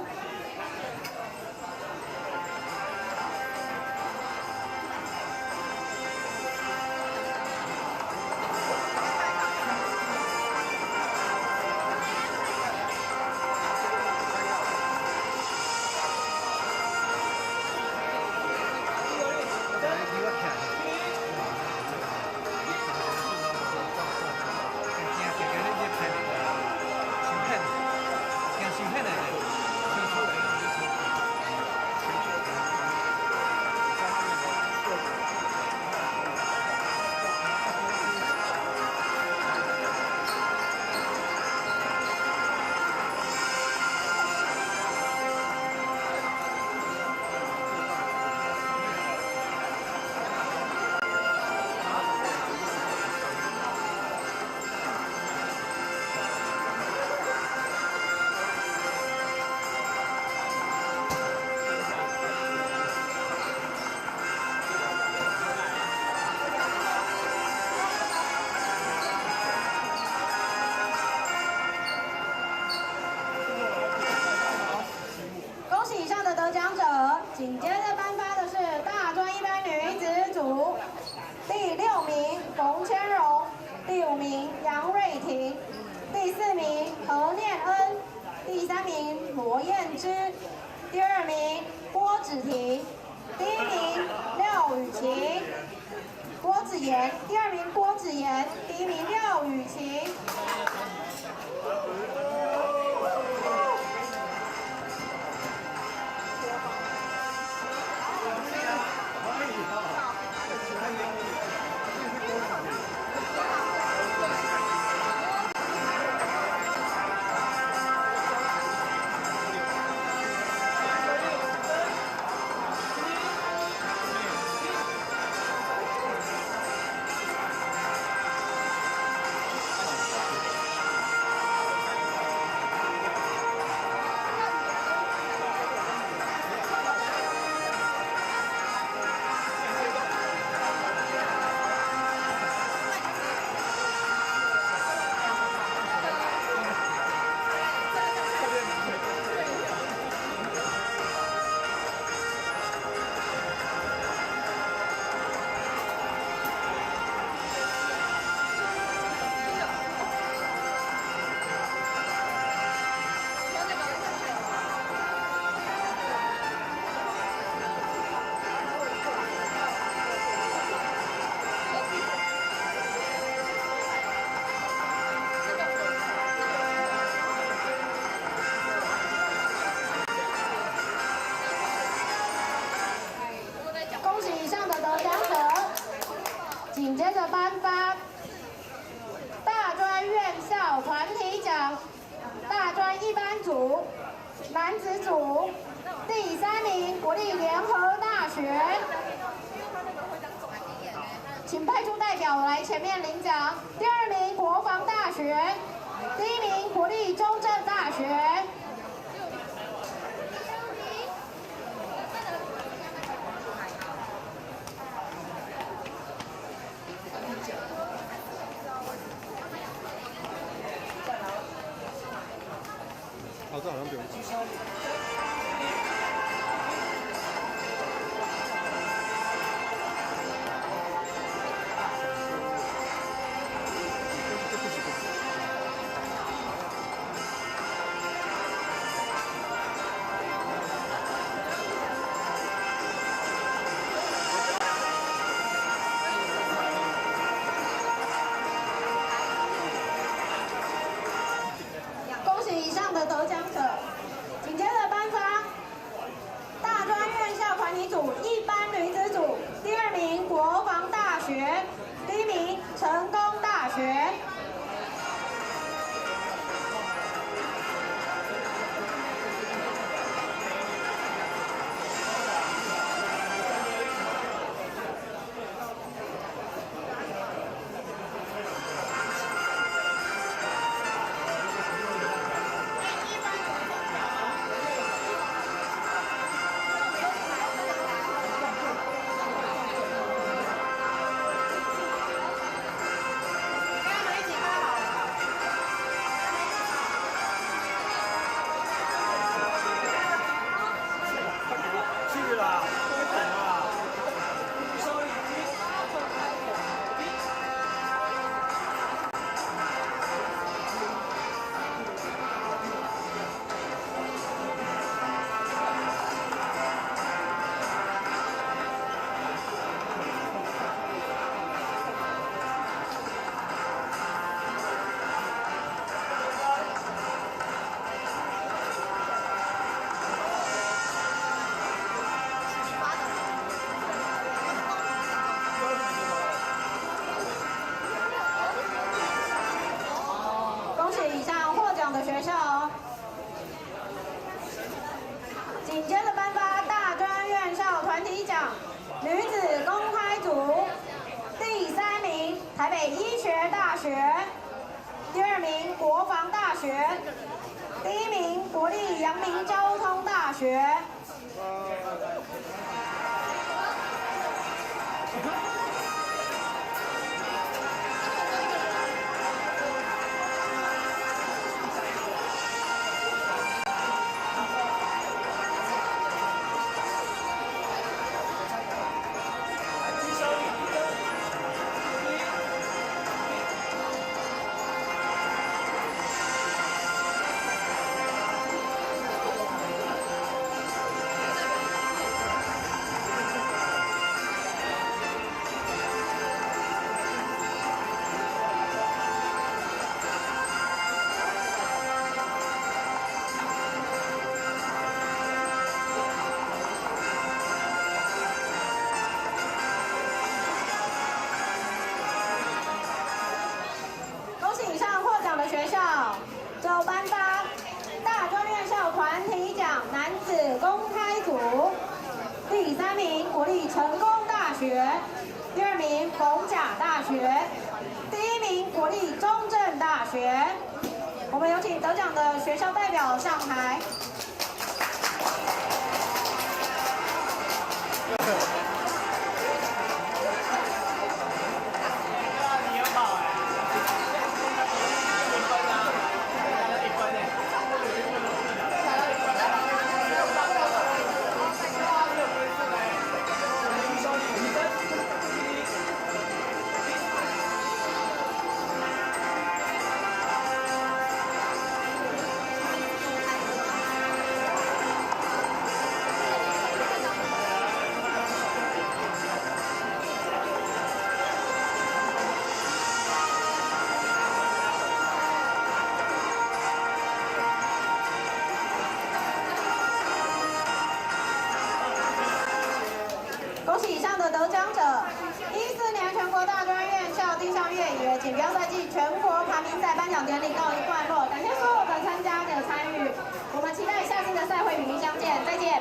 恭喜以上的得奖者，紧接着颁发的是大专一般女子组，第6名冯千荣，第5名杨瑞婷，第4名何念恩，第3名罗燕芝，第2名郭芷婷，第1名廖雨晴，郭子妍，第2名郭子妍，第1名廖雨晴。恭喜以上的得奖者，紧接着颁发大专院校团体奖，大专一般组男子组，第3名国立联合大学，请派出代表来前面领奖。第2名国防大学，第1名国立中正大学。哦，这好像不用。恭喜以上的得奖者，紧接着颁发大专院校团体组一般女子组，第2名国防大学，第1名成功大学。女子公开组，第3名台北医学大学，第2名国防大学，第1名国立阳明交通大学。学校就颁发大专院校团体奖男子公开组，第3名国立成功大学，第2名逢甲大学，第1名国立中正大学。我们有请得奖的学校代表上台。恭喜以上的得奖者！14年全国大专院校定向越野锦标赛暨全国排名赛颁奖典礼告一段落，感谢所有的参加者参与，我们期待下次的赛会与您相见，再见。